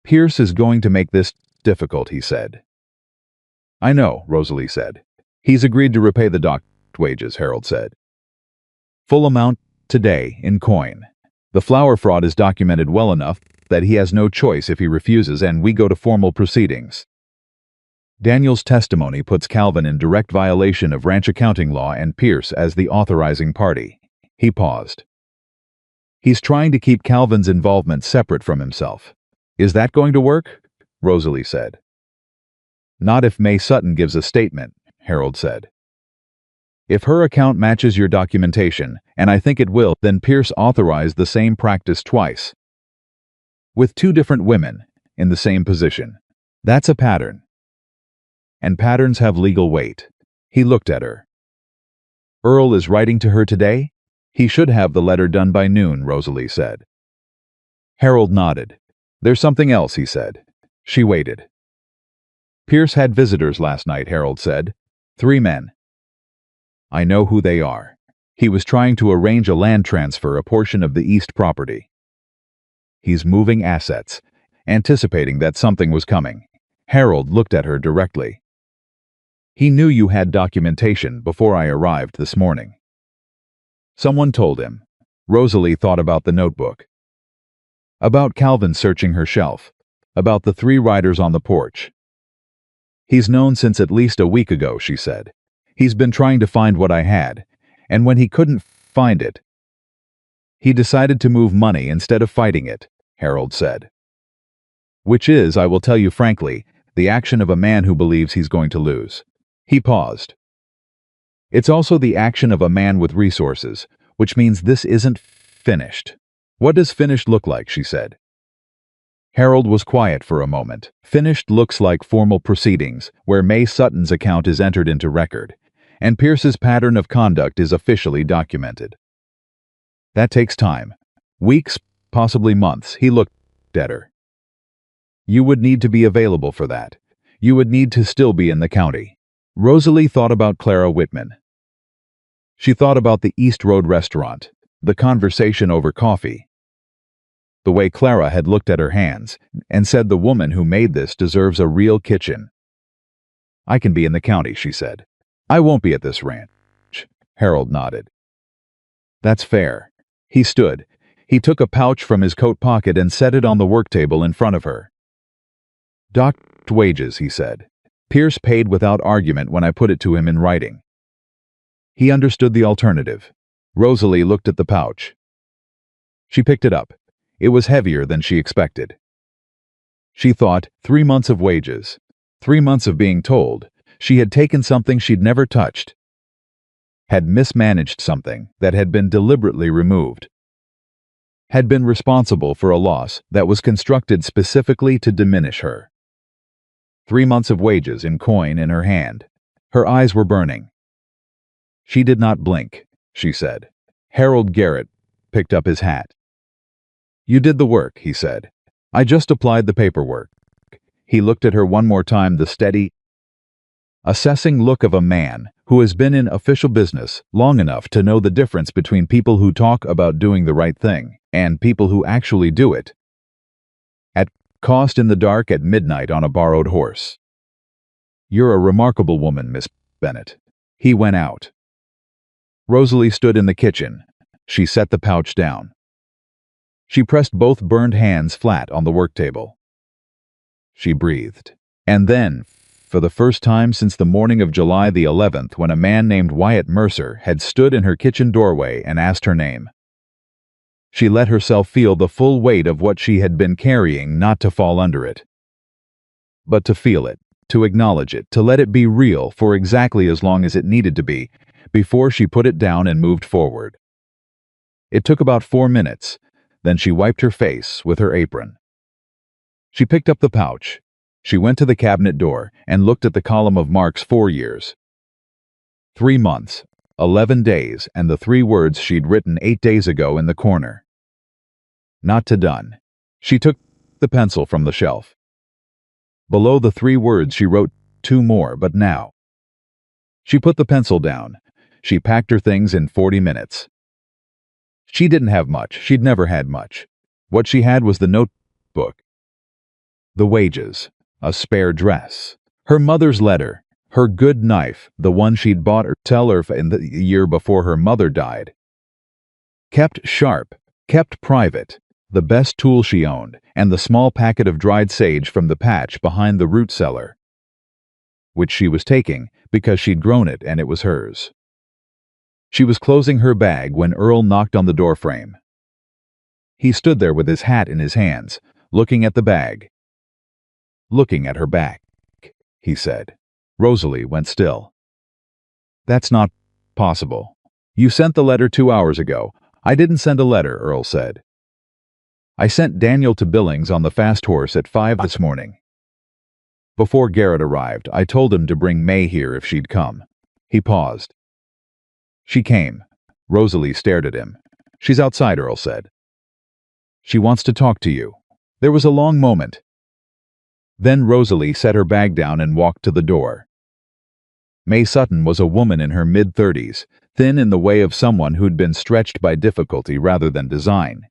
"Pierce is going to make this difficult," he said. "I know," Rosalie said. "He's agreed to repay the docked wages," Harold said. "Full amount today, in coin. The flour fraud is documented well enough that he has no choice if he refuses, and we go to formal proceedings. Daniel's testimony puts Calvin in direct violation of ranch accounting law and Pierce as the authorizing party." He paused. "He's trying to keep Calvin's involvement separate from himself. Is that going to work?" Rosalie said. "Not if May Sutton gives a statement," Harold said. "If her account matches your documentation, and I think it will, then Pierce authorized the same practice twice, with two different women in the same position. That's a pattern. And patterns have legal weight." He looked at her. "Earl is writing to her today? He should have the letter done by noon," Rosalie said. Harold nodded. "There's something else," he said. She waited. "Pierce had visitors last night," Harold said. 3 men. "I know who they are. He was trying to arrange a land transfer, a portion of the east property. He's moving assets, anticipating that something was coming." Harold looked at her directly. "He knew you had documentation before I arrived this morning." Someone told him. Rosalie thought about the notebook. About Calvin searching her shelf. About the 3 riders on the porch. "He's known since at least a week ago," she said. "He's been trying to find what I had, and when he couldn't find it, he decided to move money instead of fighting it," Harold said. "Which is, I will tell you frankly, the action of a man who believes he's going to lose." He paused. "It's also the action of a man with resources, which means this isn't finished." "What does finished look like?" she said. Harold was quiet for a moment. "Finished looks like formal proceedings, where May Sutton's account is entered into record, and Pierce's pattern of conduct is officially documented." That takes time. Weeks, possibly months. He looked at her. You would need to be available for that. You would need to still be in the county. Rosalie thought about Clara Whitman. She thought about the East Road restaurant, the conversation over coffee, the way Clara had looked at her hands and said the woman who made this deserves a real kitchen. I can be in the county, she said. I won't be at this ranch. Harold nodded. That's fair. He stood. He took a pouch from his coat pocket and set it on the work table in front of her. Docked wages, he said. Pierce paid without argument when I put it to him in writing. He understood the alternative. Rosalie looked at the pouch. She picked it up. It was heavier than she expected. She thought, 3 months of wages. 3 months of being told. She had taken something she'd never touched. Had mismanaged something that had been deliberately removed. Had been responsible for a loss that was constructed specifically to diminish her. 3 months of wages in coin in her hand. Her eyes were burning. She did not blink, she said. Harold Garrett picked up his hat. You did the work, he said. I just applied the paperwork. He looked at her one more time, the steady, assessing look of a man who has been in official business long enough to know the difference between people who talk about doing the right thing and people who actually do it. At cost in the dark at midnight on a borrowed horse. You're a remarkable woman, Miss Bennett. He went out. Rosalie stood in the kitchen. She set the pouch down. She pressed both burned hands flat on the work table. She breathed. And then, for the first time since the morning of July the 11th, when a man named Wyatt Mercer had stood in her kitchen doorway and asked her name, she let herself feel the full weight of what she had been carrying, not to fall under it, but to feel it, to acknowledge it, to let it be real for exactly as long as it needed to be, before she put it down and moved forward. It took about 4 minutes, then she wiped her face with her apron. She picked up the pouch. She went to the cabinet door and looked at the column of marks 4 years. 3 months, 11 days, and the 3 words she'd written 8 days ago in the corner. Not to done. She took the pencil from the shelf. Below the 3 words she wrote 2 more, but now. She put the pencil down. She packed her things in 40 minutes. She didn't have much. She'd never had much. What she had was the notebook, the wages, a spare dress, her mother's letter, her good knife, the one she'd bought her teller in the year before her mother died. Kept sharp, kept private, the best tool she owned, and the small packet of dried sage from the patch behind the root cellar, which she was taking because she'd grown it and it was hers. She was closing her bag when Earl knocked on the doorframe. He stood there with his hat in his hands, looking at the bag. Looking at her back, he said. Rosalie went still. That's not possible. You sent the letter 2 hours ago. I didn't send a letter, Earl said. I sent Daniel to Billings on the fast horse at 5 this morning. Before Garrett arrived, I told him to bring May here if she'd come. He paused. She came. Rosalie stared at him. She's outside, Earl said. She wants to talk to you. There was a long moment. Then Rosalie set her bag down and walked to the door. May Sutton was a woman in her mid-30s, thin in the way of someone who'd been stretched by difficulty rather than design.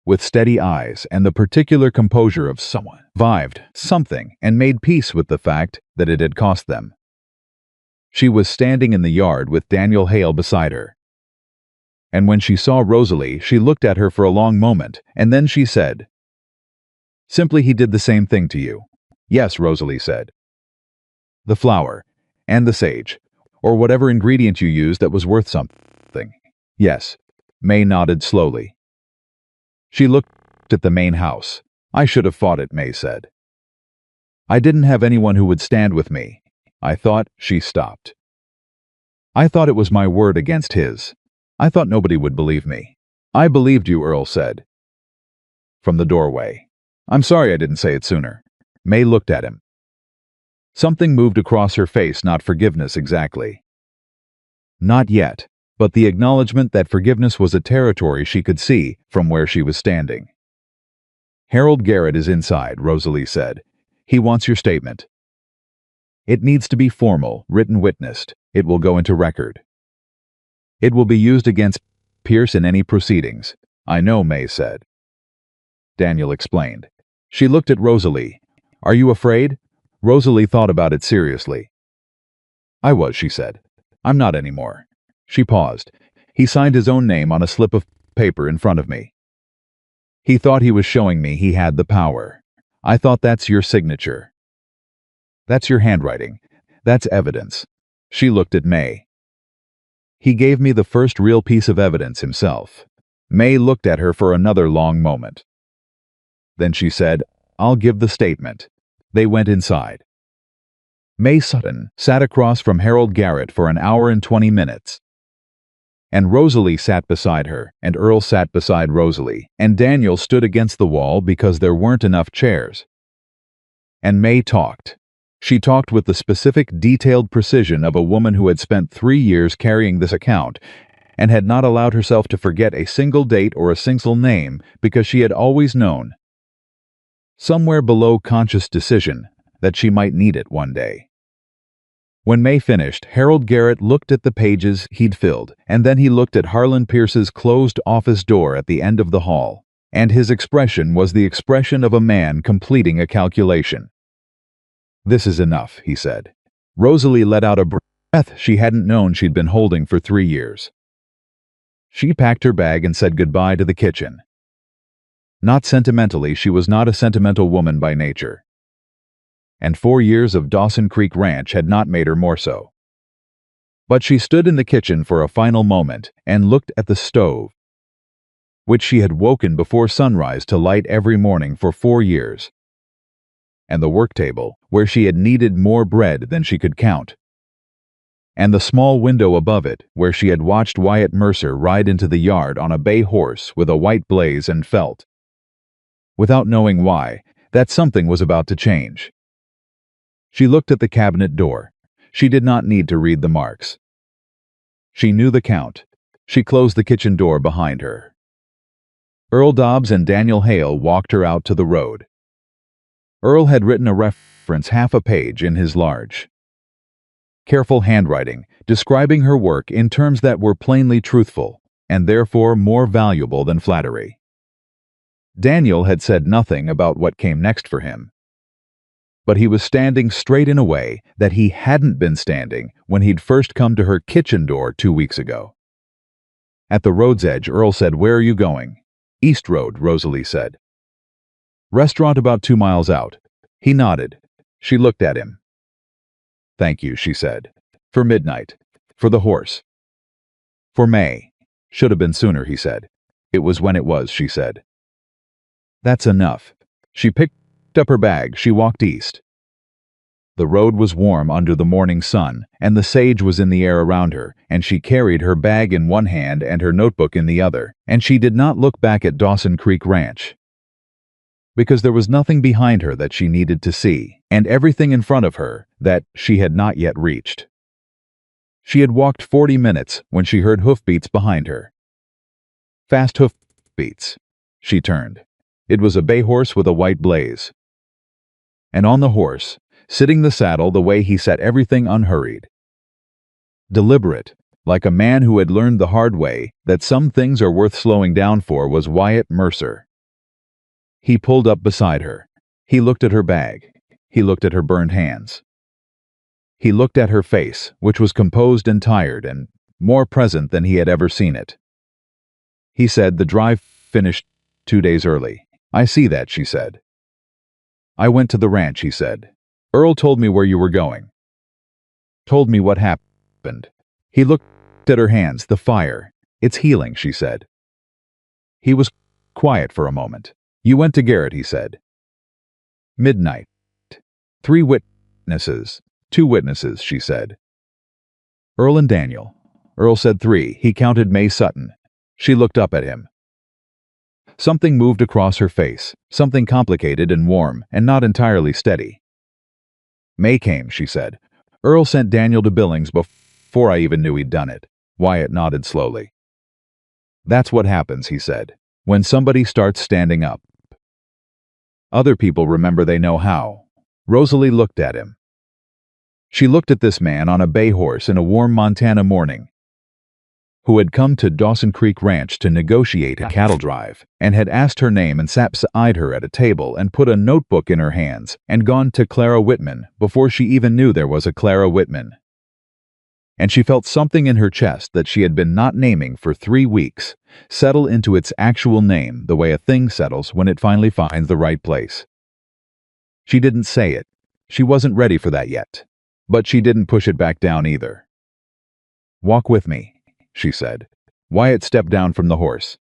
With steady eyes and the particular composure of someone survived something and made peace with the fact that it had cost them. She was standing in the yard with Daniel Hale beside her. And when she saw Rosalie, she looked at her for a long moment, and then she said, Simply he did the same thing to you. Yes, Rosalie said. The flour, and the sage, or whatever ingredient you used that was worth something. Yes. May nodded slowly. She looked at the main house. I should have fought it, May said. I didn't have anyone who would stand with me. I thought. She stopped. I thought it was my word against his. I thought nobody would believe me. I believed you, Earl said. From the doorway. I'm sorry I didn't say it sooner. May looked at him. Something moved across her face, not forgiveness exactly. Not yet. but the acknowledgement that forgiveness was a territory she could see from where she was standing. "Harold Garrett is inside," Rosalie said. "He wants your statement. It needs to be formal, written, witnessed. It will go into record. It will be used against Pierce in any proceedings." "I know," May said. Daniel explained. She looked at Rosalie. "Are you afraid?" Rosalie thought about it seriously. "I was," she said. "I'm not anymore." She paused. "He signed his own name on a slip of paper in front of me. He thought he was showing me he had the power. I thought, that's your signature. That's your handwriting. That's evidence." She looked at May. "He gave me the first real piece of evidence himself." May looked at her for another long moment. Then she said, "I'll give the statement." They went inside. May Sutton sat across from Harold Garrett for an hour and 20 minutes. And Rosalie sat beside her, and Earl sat beside Rosalie, and Daniel stood against the wall because there weren't enough chairs. And May talked. She talked with the specific, detailed precision of a woman who had spent 3 years carrying this account and had not allowed herself to forget a single date or a single name because she had always known, somewhere below conscious decision, that she might need it one day. When May finished, Harold Garrett looked at the pages he'd filled, and then he looked at Harlan Pierce's closed office door at the end of the hall, and his expression was the expression of a man completing a calculation. "This is enough," he said. Rosalie let out a breath she hadn't known she'd been holding for 3 years. She packed her bag and said goodbye to the kitchen. Not sentimentally, she was not a sentimental woman by nature. And 4 years of Dawson Creek Ranch had not made her more so. But she stood in the kitchen for a final moment and looked at the stove, which she had woken before sunrise to light every morning for 4 years, and the work table, where she had kneaded more bread than she could count, and the small window above it, where she had watched Wyatt Mercer ride into the yard on a bay horse with a white blaze, and felt, without knowing why, that something was about to change. She looked at the cabinet door. She did not need to read the marks. She knew the count. She closed the kitchen door behind her. Earl Dobbs and Daniel Hale walked her out to the road. Earl had written a reference half a page in his large, careful handwriting, describing her work in terms that were plainly truthful, and therefore more valuable than flattery. Daniel had said nothing about what came next for him, but he was standing straight in a way that he hadn't been standing when he'd first come to her kitchen door 2 weeks ago. At the road's edge, Earl said, "Where are you going?" "East Road," Rosalie said. "Restaurant about 2 miles out." He nodded. She looked at him. "Thank you," she said. "For midnight. For the horse." "For May." "Should have been sooner," he said. "It was when it was," she said. "That's enough." She picked up her bag. She walked east. The road was warm under the morning sun, and the sage was in the air around her, and she carried her bag in one hand and her notebook in the other, and she did not look back at Dawson Creek Ranch, because there was nothing behind her that she needed to see, and everything in front of her that she had not yet reached. She had walked 40 minutes when she heard hoofbeats behind her. Fast hoofbeats. She turned. It was a bay horse with a white blaze. And on the horse, sitting the saddle the way he sat everything unhurried, deliberate, like a man who had learned the hard way that some things are worth slowing down for, was Wyatt Mercer. He pulled up beside her. He looked at her bag. He looked at her burned hands. He looked at her face, which was composed and tired and more present than he had ever seen it. He said, "The drive finished 2 days early." "I see that," she said. "I went to the ranch," he said. "Earl told me where you were going. Told me what happened." He looked at her hands. "The fire. It's healing," she said. He was quiet for a moment. "You went to Garrett," he said. "Midnight. 3 witnesses. 2 witnesses," she said. "Earl and Daniel." Earl said 3. He counted May Sutton. She looked up at him. Something moved across her face, something complicated and warm and not entirely steady. "May came," she said. "Earl sent Daniel to Billings before I even knew he'd done it. Wyatt nodded slowly. That's what happens, he said, when somebody starts standing up. Other people remember they know how. Rosalie looked at him. She looked at this man on a bay horse in a warm Montana morning, who had come to Dawson Creek Ranch to negotiate a cattle drive, and had asked her name and sat beside her at a table and put a notebook in her hands and gone to Clara Whitman before she even knew there was a Clara Whitman. And she felt something in her chest that she had been not naming for 3 weeks settle into its actual name the way a thing settles when it finally finds the right place. She didn't say it. She wasn't ready for that yet. But she didn't push it back down either. "Walk with me," she said. Wyatt stepped down from the horse.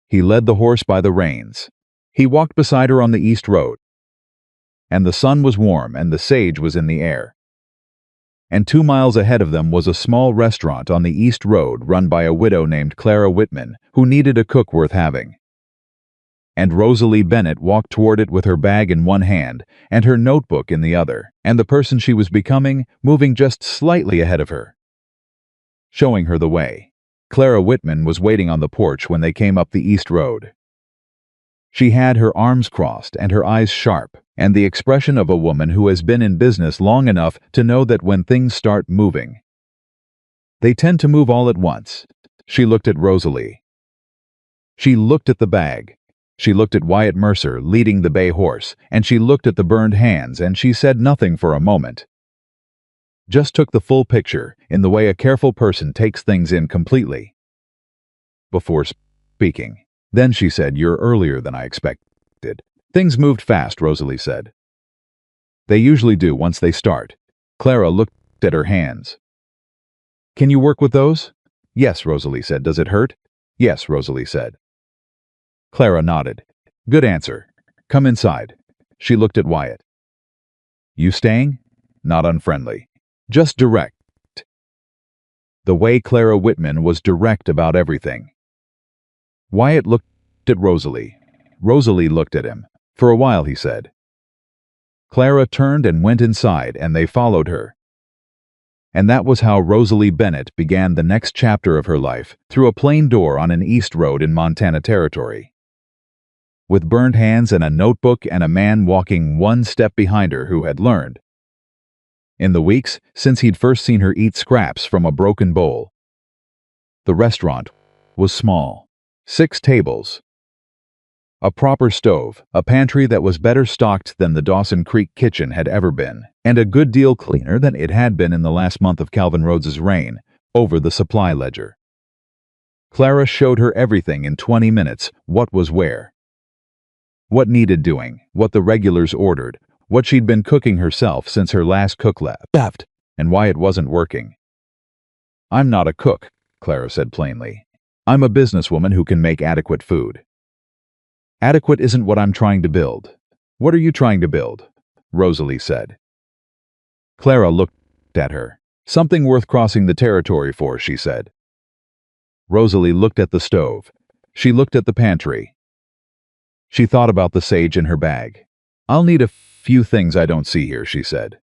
He led the horse by the reins. He walked beside her on the east road. And the sun was warm and the sage was in the air. And 2 miles ahead of them was a small restaurant on the east road run by a widow named Clara Whitman, who needed a cook worth having. And Rosalie Bennett walked toward it with her bag in one hand and her notebook in the other, and the person she was becoming moving just slightly ahead of her, showing her the way. Clara Whitman was waiting on the porch when they came up the east road. She had her arms crossed and her eyes sharp, and the expression of a woman who has been in business long enough to know that when things start moving, they tend to move all at once. She looked at Rosalie. She looked at the bag. She looked at Wyatt Mercer leading the bay horse, and she looked at the burned hands, and she said nothing for a moment. Just took the full picture in the way a careful person takes things in completely before speaking. Then she said, "You're earlier than I expected." "Things moved fast," Rosalie said. "They usually do once they start." Clara looked at her hands. "Can you work with those?" "Yes," Rosalie said. "Does it hurt?" "Yes," Rosalie said. Clara nodded. "Good answer. Come inside." She looked at Wyatt. "You staying?" Not unfriendly. Just direct. The way Clara Whitman was direct about everything. Wyatt looked at Rosalie. Rosalie looked at him. "For a while," he said. Clara turned and went inside, and they followed her. And that was how Rosalie Bennett began the next chapter of her life, through a plain door on an east road in Montana Territory, with burned hands and a notebook and a man walking one step behind her who had learned, in the weeks since he'd first seen her eat scraps from a broken bowl. The restaurant was small. 6 tables, a proper stove, a pantry that was better stocked than the Dawson Creek kitchen had ever been, and a good deal cleaner than it had been in the last month of Calvin Rhodes's reign, over the supply ledger. Clara showed her everything in 20 minutes, what was where, what needed doing, what the regulars ordered, what she'd been cooking herself since her last cook left, and why it wasn't working. "I'm not a cook," Clara said plainly. "I'm a businesswoman who can make adequate food." "Adequate isn't what I'm trying to build." "What are you trying to build?" Rosalie said. Clara looked at her. "Something worth crossing the territory for," she said. Rosalie looked at the stove. She looked at the pantry. She thought about the sage in her bag. "I'll need a few things I don't see here," she said.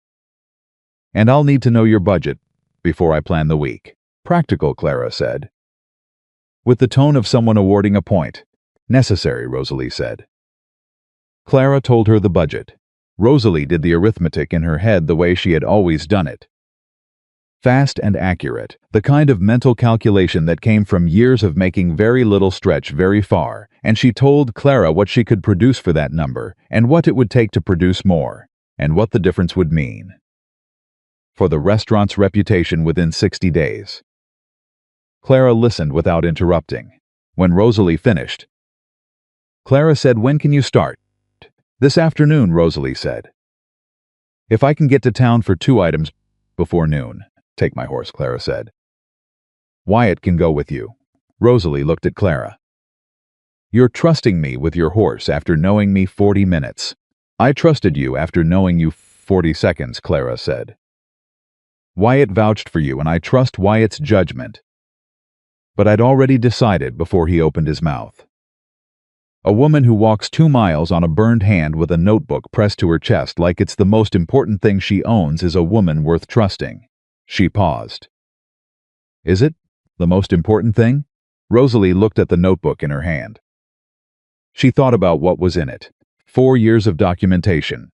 "And I'll need to know your budget before I plan the week." "Practical," Clara said, with the tone of someone awarding a point. "Necessary," Rosalie said. Clara told her the budget. Rosalie did the arithmetic in her head the way she had always done it. Fast and accurate, the kind of mental calculation that came from years of making very little stretch very far, and she told Clara what she could produce for that number, and what it would take to produce more, and what the difference would mean for the restaurant's reputation within 60 days. Clara listened without interrupting. When Rosalie finished, Clara said, "When can you start?" "This afternoon," Rosalie said. "If I can get to town for 2 items before noon." "Take my horse," Clara said. "Wyatt can go with you." Rosalie looked at Clara. "You're trusting me with your horse after knowing me 40 minutes. I trusted you after knowing you 40 seconds, Clara said. Wyatt vouched for you, and I trust Wyatt's judgment. But I'd already decided before he opened his mouth. A woman who walks 2 miles on a burned hand with a notebook pressed to her chest like it's the most important thing she owns is a woman worth trusting." She paused. Is it the most important thing? Rosalie looked at the notebook in her hand. She thought about what was in it. 4 years of documentation.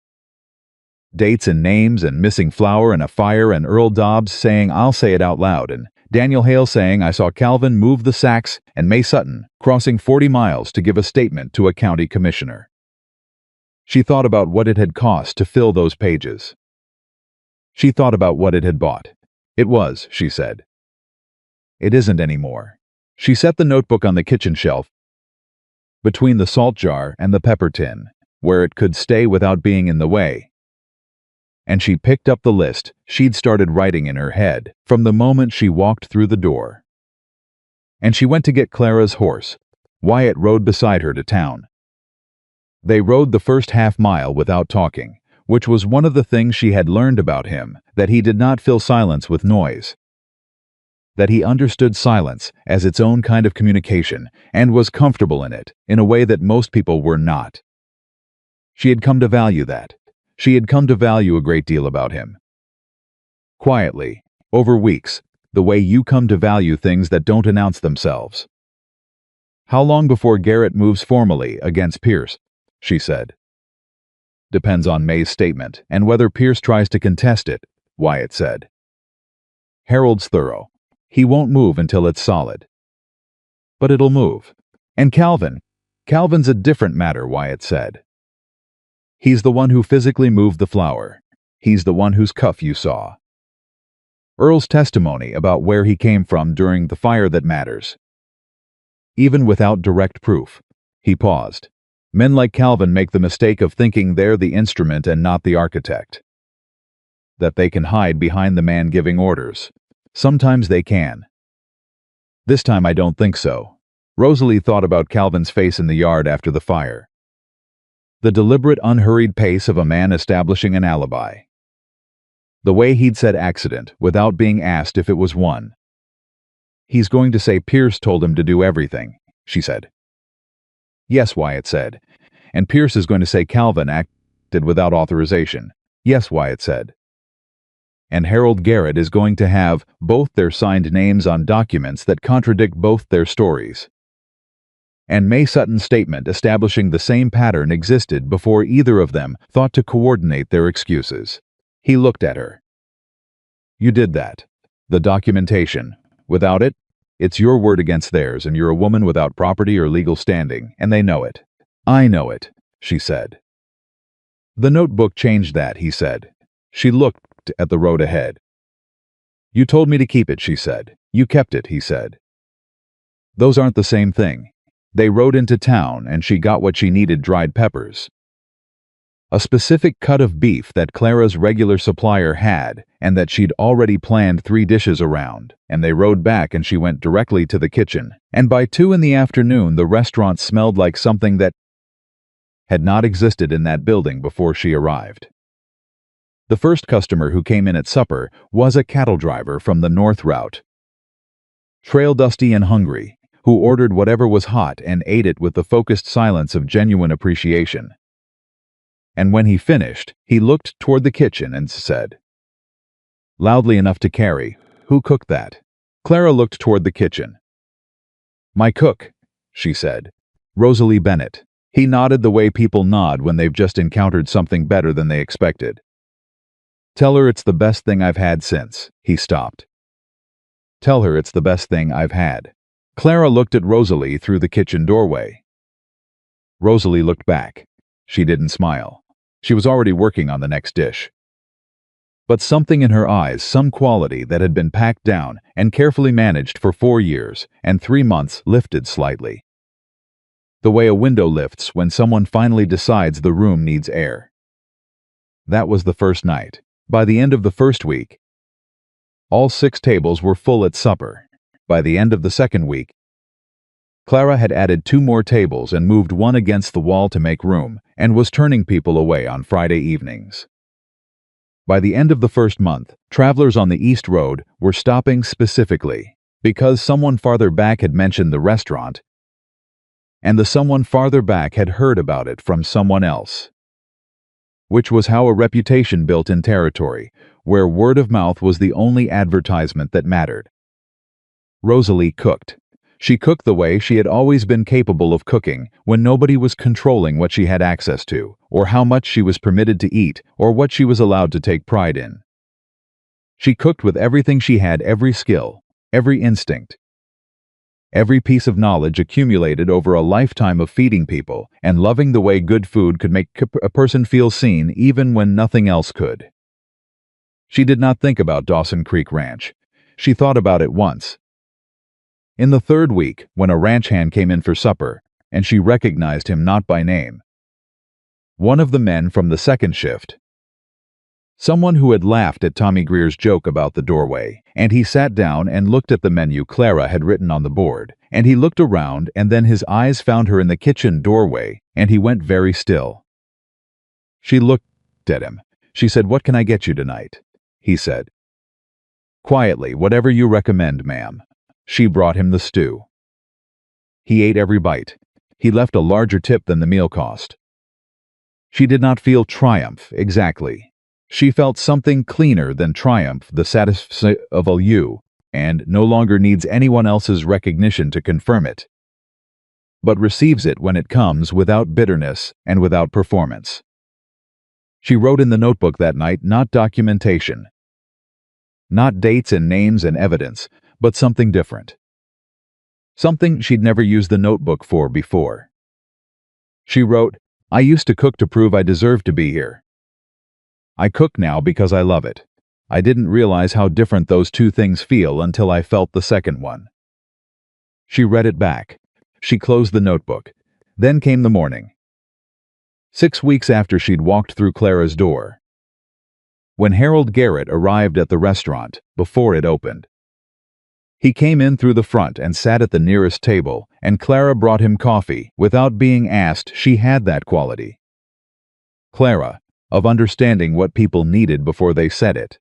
Dates and names and missing flour and a fire and Earl Dobbs saying I'll say it out loud and Daniel Hale saying I saw Calvin move the sacks and May Sutton crossing 40 miles to give a statement to a county commissioner. She thought about what it had cost to fill those pages. She thought about what it had bought. It was, she said. It isn't anymore. She set the notebook on the kitchen shelf between the salt jar and the pepper tin, where it could stay without being in the way. And she picked up the list she'd started writing in her head from the moment she walked through the door. And she went to get Clara's horse. Wyatt rode beside her to town. They rode the first half-mile without talking, which was one of the things she had learned about him, that he did not fill silence with noise. That he understood silence as its own kind of communication and was comfortable in it in a way that most people were not. She had come to value that. She had come to value a great deal about him. Quietly, over weeks, the way you come to value things that don't announce themselves. How long before Garrett moves formally against Pierce? She said. Depends on May's statement and whether Pierce tries to contest it, Wyatt said. Harold's thorough. He won't move until it's solid. But it'll move. And Calvin's a different matter, Wyatt said. He's the one who physically moved the flour. He's the one whose cuff you saw. Earl's testimony about where he came from during the fire that matters. Even without direct proof. He paused. Men like Calvin make the mistake of thinking they're the instrument and not the architect. That they can hide behind the man giving orders. Sometimes they can. This time I don't think so. Rosalie thought about Calvin's face in the yard after the fire. The deliberate, unhurried pace of a man establishing an alibi. The way he'd said accident without being asked if it was one. He's going to say Pierce told him to do everything, she said. Yes, Wyatt said. And Pierce is going to say Calvin acted without authorization. Yes, Wyatt said. And Harold Garrett is going to have both their signed names on documents that contradict both their stories. And May Sutton's statement establishing the same pattern existed before either of them thought to coordinate their excuses. He looked at her. You did that. The documentation. Without it, it's your word against theirs, and you're a woman without property or legal standing, and they know it. I know it, she said. The notebook changed that, he said. She looked at the road ahead. You told me to keep it, she said. You kept it, he said. Those aren't the same thing. They rode into town, and she got what she needed, dried peppers. A specific cut of beef that Clara's regular supplier had, and that she'd already planned 3 dishes around, and they rode back and she went directly to the kitchen, and by 2 in the afternoon the restaurant smelled like something that had not existed in that building before she arrived. The first customer who came in at supper was a cattle driver from the north route. Trail dusty and hungry, who ordered whatever was hot and ate it with the focused silence of genuine appreciation. And when he finished, he looked toward the kitchen and said, loudly enough to carry, "Who cooked that?" Clara looked toward the kitchen. "My cook," she said. "Rosalie Bennett." He nodded the way people nod when they've just encountered something better than they expected. "Tell her it's the best thing I've had since." He stopped. "Tell her it's the best thing I've had." Clara looked at Rosalie through the kitchen doorway. Rosalie looked back. She didn't smile. She was already working on the next dish. But something in her eyes, some quality that had been packed down and carefully managed for 4 years and 3 months, lifted slightly. The way a window lifts when someone finally decides the room needs air. That was the first night. By the end of the first week, all 6 tables were full at supper. By the end of the second week, Clara had added 2 more tables and moved one against the wall to make room, and was turning people away on Friday evenings. By the end of the first month, travelers on the East Road were stopping specifically because someone farther back had mentioned the restaurant, and the someone farther back had heard about it from someone else. Which was how a reputation built in territory, where word of mouth was the only advertisement that mattered. Rosalie cooked. She cooked the way she had always been capable of cooking, when nobody was controlling what she had access to, or how much she was permitted to eat, or what she was allowed to take pride in. She cooked with everything she had, every skill, every instinct, every piece of knowledge accumulated over a lifetime of feeding people and loving the way good food could make a person feel seen even when nothing else could. She did not think about Dawson Creek Ranch. She thought about it once. In the third week, when a ranch hand came in for supper, and she recognized him not by name. One of the men from the second shift. Someone who had laughed at Tommy Greer's joke about the doorway, and he sat down and looked at the menu Clara had written on the board, and he looked around, and then his eyes found her in the kitchen doorway, and he went very still. She looked at him. She said, "What can I get you tonight?" He said, quietly, "Whatever you recommend, ma'am." She brought him the stew. He ate every bite. He left a larger tip than the meal cost. She did not feel triumph, exactly. She felt something cleaner than triumph, the satisfaction of a you, and no longer needs anyone else's recognition to confirm it, but receives it when it comes without bitterness and without performance. She wrote in the notebook that night, not documentation, not dates and names and evidence, but something different. Something she'd never used the notebook for before. She wrote, "I used to cook to prove I deserved to be here. I cook now because I love it. I didn't realize how different those two things feel until I felt the second one." She read it back. She closed the notebook. Then came the morning. 6 weeks after she'd walked through Clara's door. When Harold Garrett arrived at the restaurant, before it opened. He came in through the front and sat at the nearest table, and Clara brought him coffee. Without being asked, she had that quality. Clara, of understanding what people needed before they said it.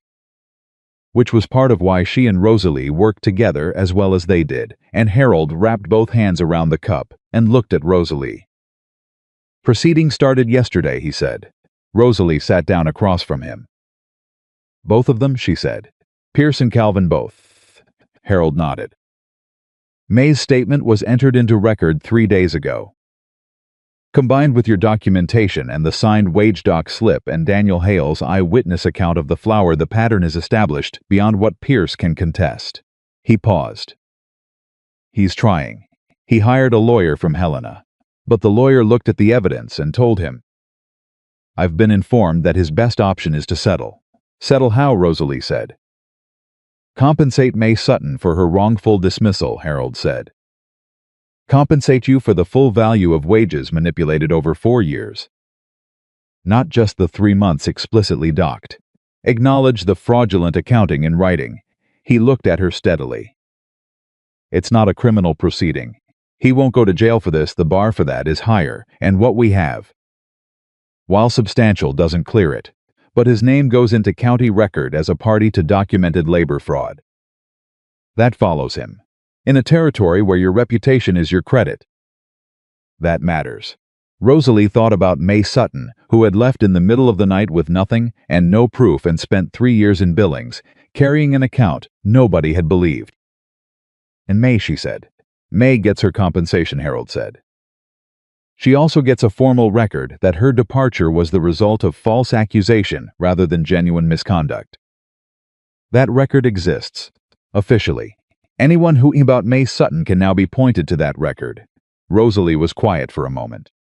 Which was part of why she and Rosalie worked together as well as they did, and Harold wrapped both hands around the cup and looked at Rosalie. "Proceedings started yesterday," he said. Rosalie sat down across from him. "Both of them?" she said. "Pierce and Calvin both." Harold nodded. "May's statement was entered into record 3 days ago. Combined with your documentation and the signed wage doc slip and Daniel Hale's eyewitness account of the flour, the pattern is established beyond what Pierce can contest." He paused. "He's trying. He hired a lawyer from Helena. But the lawyer looked at the evidence and told him, I've been informed that his best option is to settle." "Settle how?" Rosalie said. "Compensate May Sutton for her wrongful dismissal," Harold said. "Compensate you for the full value of wages manipulated over 4 years. Not just the 3 months explicitly docked. Acknowledge the fraudulent accounting in writing." He looked at her steadily. "It's not a criminal proceeding. He won't go to jail for this. The bar for that is higher, and what we have, while substantial, doesn't clear it. But his name goes into county record as a party to documented labor fraud. That follows him. In a territory where your reputation is your credit. That matters." Rosalie thought about May Sutton, who had left in the middle of the night with nothing and no proof and spent 3 years in Billings, carrying an account nobody had believed. "And May," she said. "May gets her compensation," Harold said. "She also gets a formal record that her departure was the result of false accusation rather than genuine misconduct. That record exists, officially. Anyone who about May Sutton can now be pointed to that record." Rosalie was quiet for a moment.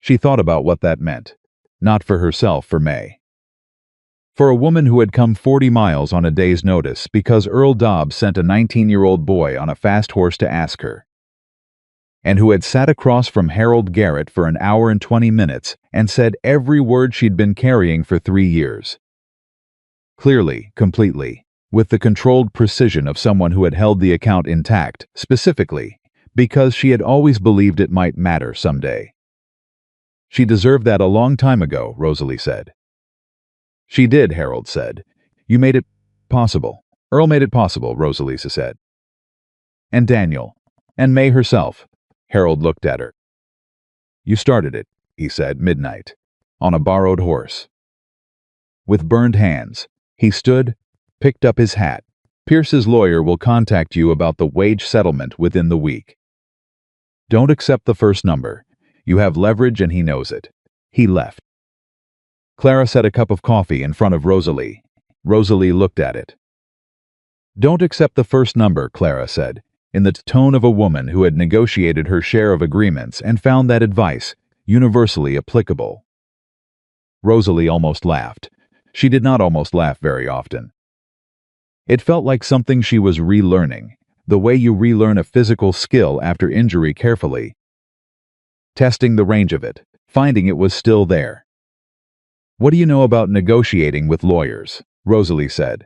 She thought about what that meant. Not for herself, for May. For a woman who had come 40 miles on a day's notice because Earl Dobbs sent a 19-year-old boy on a fast horse to ask her. And who had sat across from Harold Garrett for an hour and 20 minutes and said every word she'd been carrying for 3 years. Clearly, completely, with the controlled precision of someone who had held the account intact, specifically, because she had always believed it might matter someday. She deserved that a long time ago, Rosalie said. She did, Harold said. You made it possible. Earl made it possible, Rosalie said. And Daniel. And May herself. Harold looked at her. You started it, he said, midnight, on a borrowed horse. With burned hands, he stood, picked up his hat, Pierce's lawyer will contact you about the wage settlement within the week. Don't accept the first number. You have leverage and he knows it. He left. Clara set a cup of coffee in front of Rosalie. Rosalie looked at it. Don't accept the first number, Clara said, in the tone of a woman who had negotiated her share of agreements and found that advice universally applicable. Rosalie almost laughed. She did not almost laugh very often. It felt like something she was relearning, the way you relearn a physical skill after injury carefully, testing the range of it, finding it was still there. What do you know about negotiating with lawyers? Rosalie said.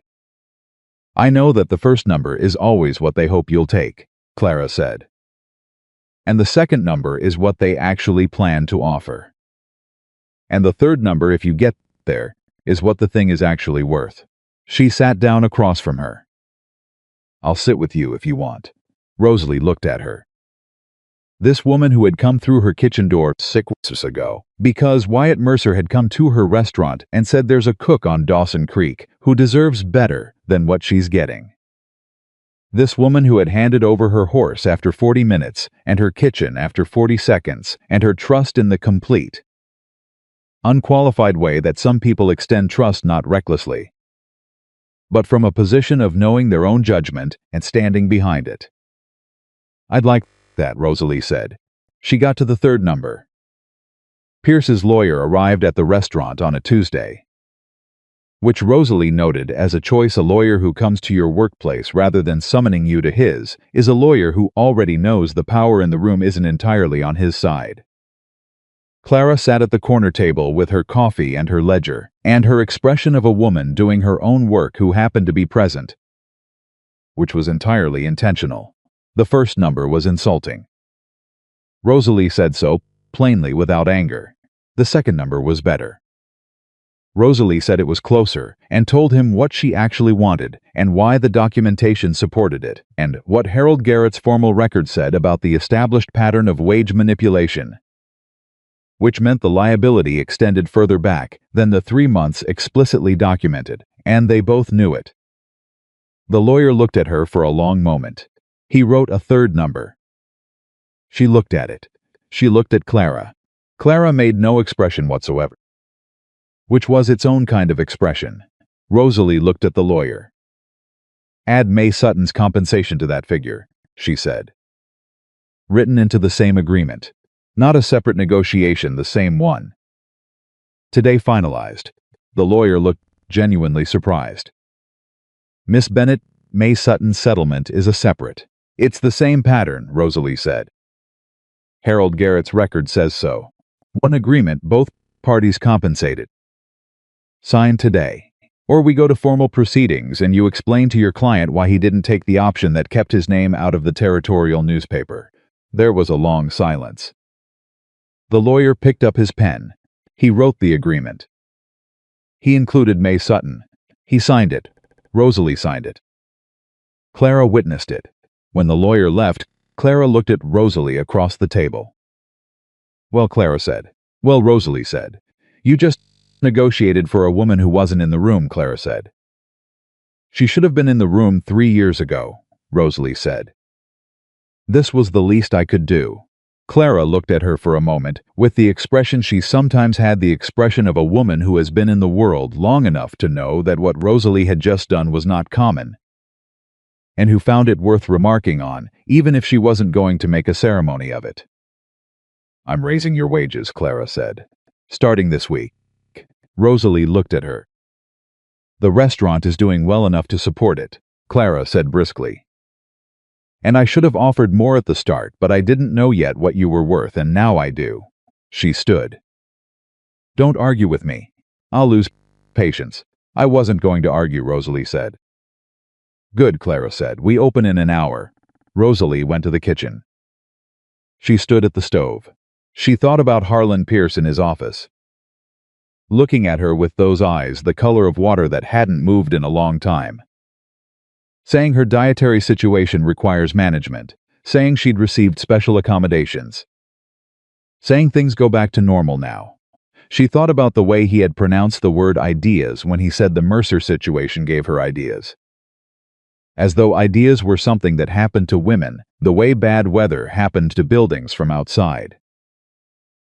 I know that the first number is always what they hope you'll take, Clara said. And the second number is what they actually plan to offer. And the third number, if you get there, is what the thing is actually worth. She sat down across from her. I'll sit with you if you want. Rosalie looked at her. This woman who had come through her kitchen door 6 weeks ago, because Wyatt Mercer had come to her restaurant and said there's a cook on Dawson Creek who deserves better than what she's getting. This woman who had handed over her horse after 40 minutes and her kitchen after 40 seconds and her trust in the complete, unqualified way that some people extend trust not recklessly, but from a position of knowing their own judgment and standing behind it. I'd like that, Rosalie said. She got to the third number. Pierce's lawyer arrived at the restaurant on a Tuesday, which Rosalie noted as a choice. A lawyer who comes to your workplace rather than summoning you to his is a lawyer who already knows the power in the room isn't entirely on his side. Clara sat at the corner table with her coffee and her ledger, and her expression of a woman doing her own work who happened to be present, which was entirely intentional. The first number was insulting. Rosalie said so, plainly without anger. The second number was better. Rosalie said it was closer, and told him what she actually wanted, and why the documentation supported it, and what Harold Garrett's formal record said about the established pattern of wage manipulation, which meant the liability extended further back than the 3 months explicitly documented, and they both knew it. The lawyer looked at her for a long moment. He wrote a third number. She looked at it. She looked at Clara. Clara made no expression whatsoever, which was its own kind of expression. Rosalie looked at the lawyer. Add May Sutton's compensation to that figure, she said. Written into the same agreement. Not a separate negotiation, the same one. Today finalized. The lawyer looked genuinely surprised. Miss Bennett, May Sutton's settlement is a separate. It's the same pattern, Rosalie said. Harold Garrett's record says so. One agreement, both parties compensated. Signed today. Or we go to formal proceedings and you explain to your client why he didn't take the option that kept his name out of the territorial newspaper. There was a long silence. The lawyer picked up his pen. He wrote the agreement. He included May Sutton. He signed it. Rosalie signed it. Clara witnessed it. When the lawyer left, Clara looked at Rosalie across the table. Well, Clara said. Well, Rosalie said. You just negotiated for a woman who wasn't in the room, Clara said. She should have been in the room 3 years ago, Rosalie said. This was the least I could do. Clara looked at her for a moment, with the expression she sometimes had, the expression of a woman who has been in the world long enough to know that what Rosalie had just done was not common, and who found it worth remarking on, even if she wasn't going to make a ceremony of it. I'm raising your wages, Clara said. Starting this week. Rosalie looked at her. The restaurant is doing well enough to support it, Clara said briskly. And I should have offered more at the start, but I didn't know yet what you were worth, and now I do. She stood. Don't argue with me. I'll lose patience. I wasn't going to argue, Rosalie said. Good, Clara said. We open in an hour. Rosalie went to the kitchen. She stood at the stove. She thought about Harlan Pierce in his office, looking at her with those eyes the color of water that hadn't moved in a long time. Saying her dietary situation requires management, saying she'd received special accommodations, saying things go back to normal now. She thought about the way he had pronounced the word ideas when he said the Mercer situation gave her ideas. as though ideas were something that happened to women, the way bad weather happened to buildings from outside.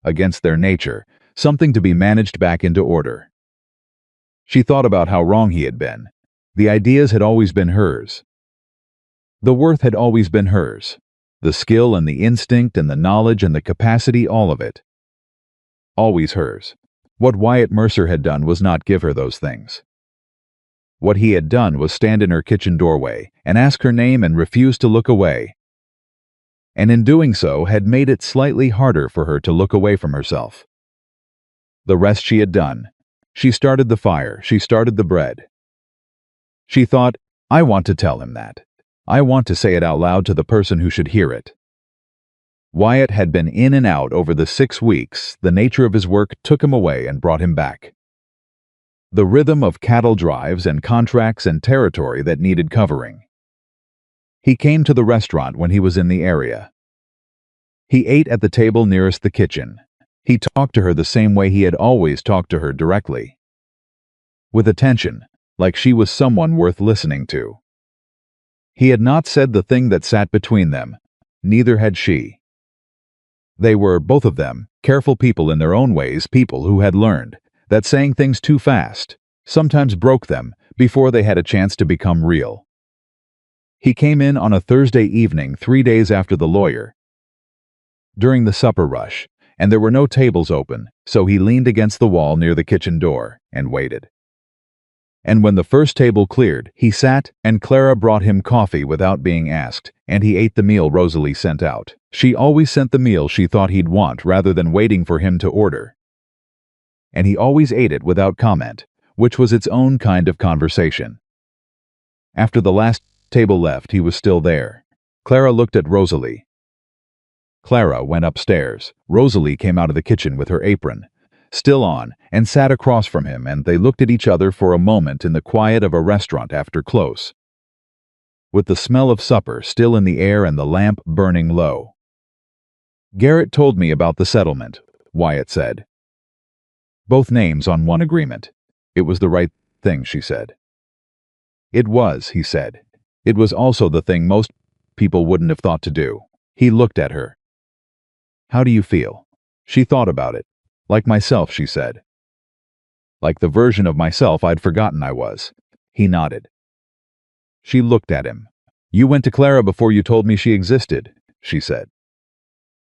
Against their nature, something to be managed back into order. She thought about how wrong he had been. The ideas had always been hers. The worth had always been hers. The skill and the instinct and the knowledge and the capacity, all of it. Always hers. What Wyatt Mercer had done was not give her those things. What he had done was stand in her kitchen doorway and ask her name and refuse to look away. And in doing so had made it slightly harder for her to look away from herself. The rest she had done. She started the fire, she started the bread. She thought, I want to tell him that. I want to say it out loud to the person who should hear it. Wyatt had been in and out over the 6 weeks. The nature of his work took him away and brought him back. The rhythm of cattle drives and contracts and territory that needed covering. He came to the restaurant when he was in the area. He ate at the table nearest the kitchen. He talked to her the same way he had always talked to her, directly. With attention, like she was someone worth listening to. He had not said the thing that sat between them. Neither had she. They were, both of them, careful people in their own ways, people who had learned that saying things too fast sometimes broke them before they had a chance to become real. He came in on a Thursday evening 3 days after the lawyer, during the supper rush, and there were no tables open, so he leaned against the wall near the kitchen door and waited. And when the first table cleared, he sat, and Clara brought him coffee without being asked, and he ate the meal Rosalie sent out. She always sent the meal she thought he'd want rather than waiting for him to order. And he always ate it without comment, which was its own kind of conversation. After the last table left, he was still there. Clara looked at Rosalie. Clara went upstairs. Rosalie came out of the kitchen with her apron still on, and sat across from him, and they looked at each other for a moment in the quiet of a restaurant after close, with the smell of supper still in the air and the lamp burning low. Garrett told me about the settlement, Wyatt said. Both names on one agreement. It was the right thing, she said. It was, he said. It was also the thing most people wouldn't have thought to do. He looked at her. How do you feel? She thought about it. Like myself, she said. Like the version of myself I'd forgotten I was. He nodded. She looked at him. You went to Clara before you told me she existed, she said.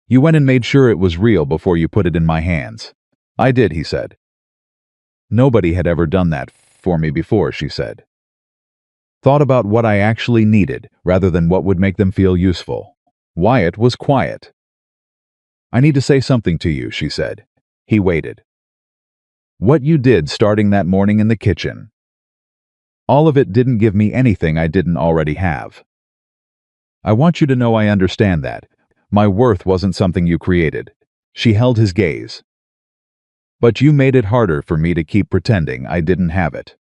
You went and made sure it was real before you put it in my hands. I did, he said. Nobody had ever done that for me before, she said. Thought about what I actually needed rather than what would make them feel useful. Wyatt was quiet. I need to say something to you, she said. He waited. What you did starting that morning in the kitchen. All of it didn't give me anything I didn't already have. I want you to know I understand that. My worth wasn't something you created. She held his gaze. But you made it harder for me to keep pretending I didn't have it.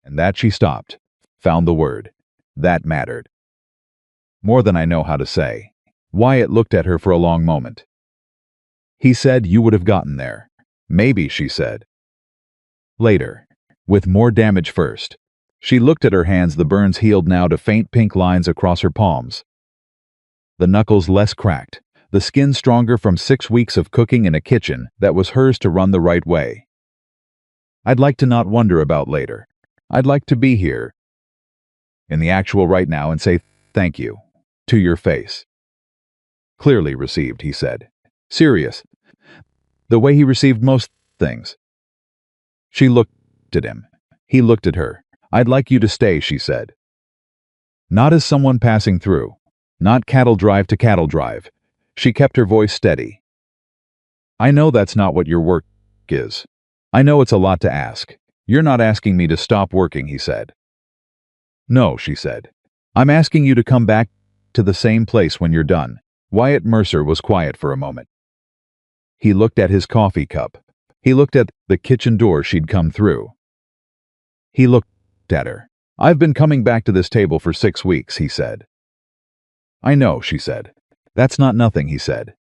And that she stopped, found the word. That mattered. More than I know how to say. Wyatt looked at her for a long moment. He said you would have gotten there. Maybe, she said. Later. With more damage first. She looked at her hands, the burns healed now to faint pink lines across her palms. The knuckles less cracked, the skin stronger from 6 weeks of cooking in a kitchen that was hers to run the right way. I'd like to not wonder about later. I'd like to be here in the actual right now and say thank you to your face. Clearly received, he said. Serious. The way he received most things. She looked at him. He looked at her. I'd like you to stay, she said. Not as someone passing through. Not cattle drive to cattle drive. She kept her voice steady. I know that's not what your work is. I know it's a lot to ask. You're not asking me to stop working, he said. No, she said. I'm asking you to come back to the same place when you're done. Wyatt Mercer was quiet for a moment. He looked at his coffee cup. He looked at the kitchen door she'd come through. He looked at her. I've been coming back to this table for 6 weeks, he said. I know, she said. That's not nothing, he said.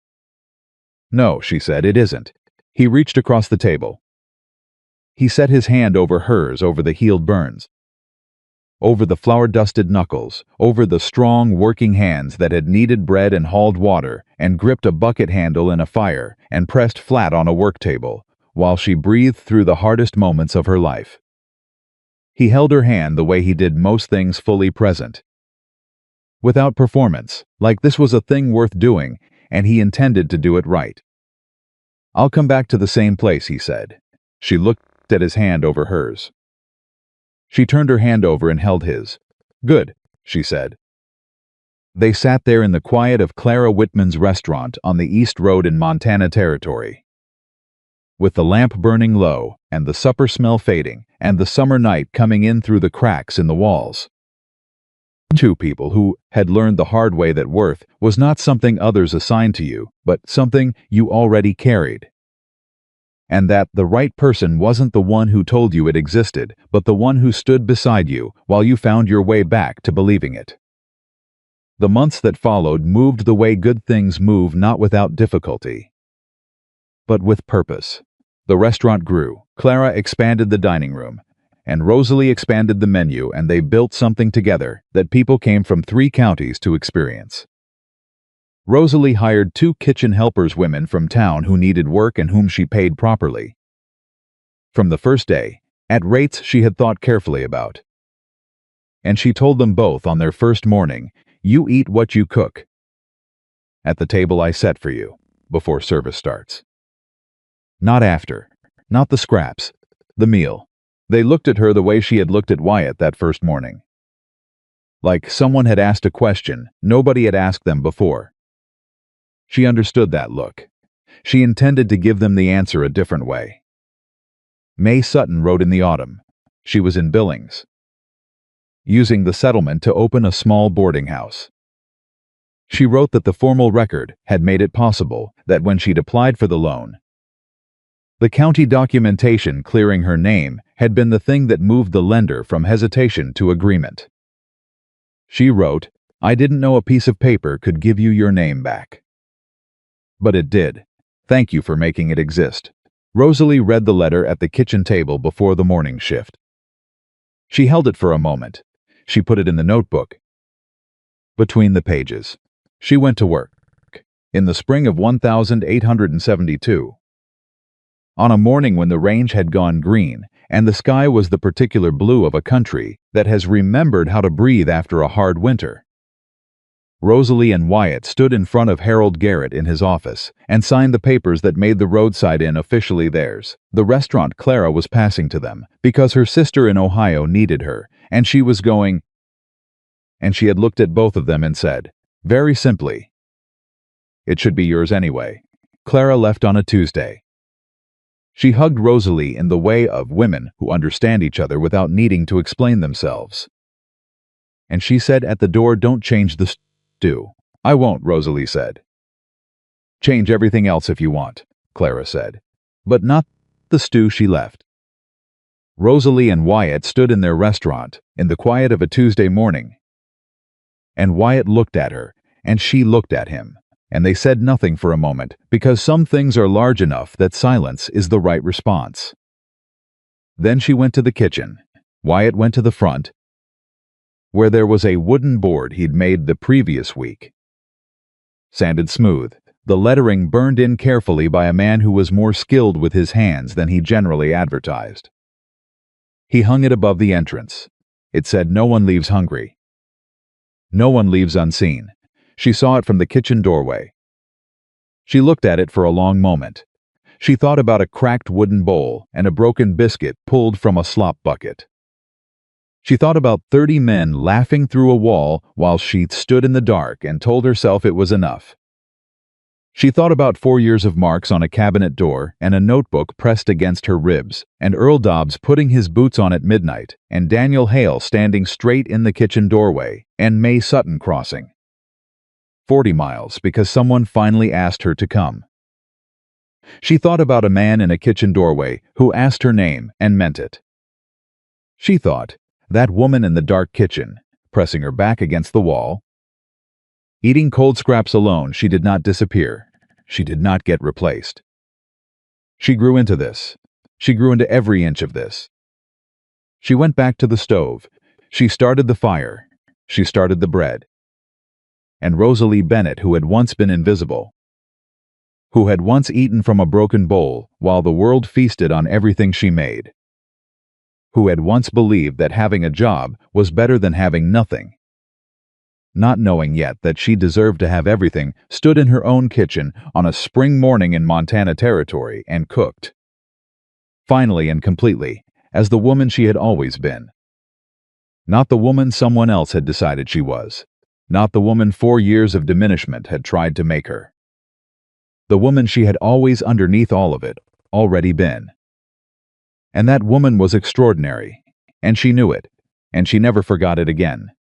No, she said, it isn't. He reached across the table. He set his hand over hers over the healed burns. over the flour-dusted knuckles, over the strong, working hands that had kneaded bread and hauled water, and gripped a bucket handle in a fire, and pressed flat on a work table, while she breathed through the hardest moments of her life. He held her hand the way he did most things fully present. Without performance, like this was a thing worth doing, and he intended to do it right. "I'll come back to the same place," he said. She looked at his hand over hers. She turned her hand over and held his. "Good," she said. They sat there in the quiet of Clara Whitman's restaurant on the East Road in Montana Territory. With the lamp burning low, and the supper smell fading, and the summer night coming in through the cracks in the walls. Two people who had learned the hard way that worth was not something others assigned to you, but something you already carried. And that the right person wasn't the one who told you it existed, but the one who stood beside you while you found your way back to believing it. The months that followed moved the way good things move, not without difficulty, but with purpose. The restaurant grew, Clara expanded the dining room, and Rosalie expanded the menu, and they built something together that people came from 3 counties to experience. Rosalie hired 2 kitchen helpers, women from town who needed work and whom she paid properly. From the first day, at rates she had thought carefully about. And she told them both on their first morning, "You eat what you cook at the table I set for you, before service starts. Not after, not the scraps, the meal." They looked at her the way she had looked at Wyatt that first morning. Like someone had asked a question nobody had asked them before. She understood that look. She intended to give them the answer a different way. May Sutton wrote in the autumn. She was in Billings, using the settlement to open a small boarding house. She wrote that the formal record had made it possible that when she'd applied for the loan, the county documentation clearing her name had been the thing that moved the lender from hesitation to agreement. She wrote, "I didn't know a piece of paper could give you your name back. But it did. Thank you for making it exist." Rosalie read the letter at the kitchen table before the morning shift. She held it for a moment. She put it in the notebook. Between the pages. She went to work. In the spring of 1872. On a morning when the range had gone green, and the sky was the particular blue of a country that has remembered how to breathe after a hard winter. Rosalie and Wyatt stood in front of Harold Garrett in his office and signed the papers that made the roadside inn officially theirs. The restaurant Clara was passing to them because her sister in Ohio needed her, and she was going. And she had looked at both of them and said, very simply, "It should be yours anyway." Clara left on a Tuesday. She hugged Rosalie in the way of women who understand each other without needing to explain themselves. And she said at the door, "Don't change the stew." "I won't," Rosalie said. "Change everything else if you want," Clara said. But not the stew. She left. Rosalie and Wyatt stood in their restaurant in the quiet of a Tuesday morning. And Wyatt looked at her, and she looked at him. And they said nothing for a moment, because some things are large enough that silence is the right response. Then she went to the kitchen. Wyatt went to the front, where there was a wooden board he'd made the previous week. Sanded smooth, the lettering burned in carefully by a man who was more skilled with his hands than he generally advertised. He hung it above the entrance. It said, "No one leaves hungry. No one leaves unseen." She saw it from the kitchen doorway. She looked at it for a long moment. She thought about a cracked wooden bowl and a broken biscuit pulled from a slop bucket. She thought about 30 men laughing through a wall while she stood in the dark and told herself it was enough. She thought about 4 years of marks on a cabinet door and a notebook pressed against her ribs, and Earl Dobbs putting his boots on at midnight, and Daniel Hale standing straight in the kitchen doorway, and May Sutton crossing 40 miles because someone finally asked her to come. She thought about a man in a kitchen doorway who asked her name and meant it. She thought, that woman in the dark kitchen, pressing her back against the wall. Eating cold scraps alone, she did not disappear. She did not get replaced. She grew into this. She grew into every inch of this. She went back to the stove. She started the fire. She started the bread. And Rosalie Bennett, who had once been invisible, who had once eaten from a broken bowl while the world feasted on everything she made, who had once believed that having a job was better than having nothing, not knowing yet that she deserved to have everything, stood in her own kitchen on a spring morning in Montana Territory and cooked. Finally and completely, as the woman she had always been. Not the woman someone else had decided she was. Not the woman 4 years of diminishment had tried to make her. The woman she had always, underneath all of it, already been. And that woman was extraordinary, and she knew it, and she never forgot it again.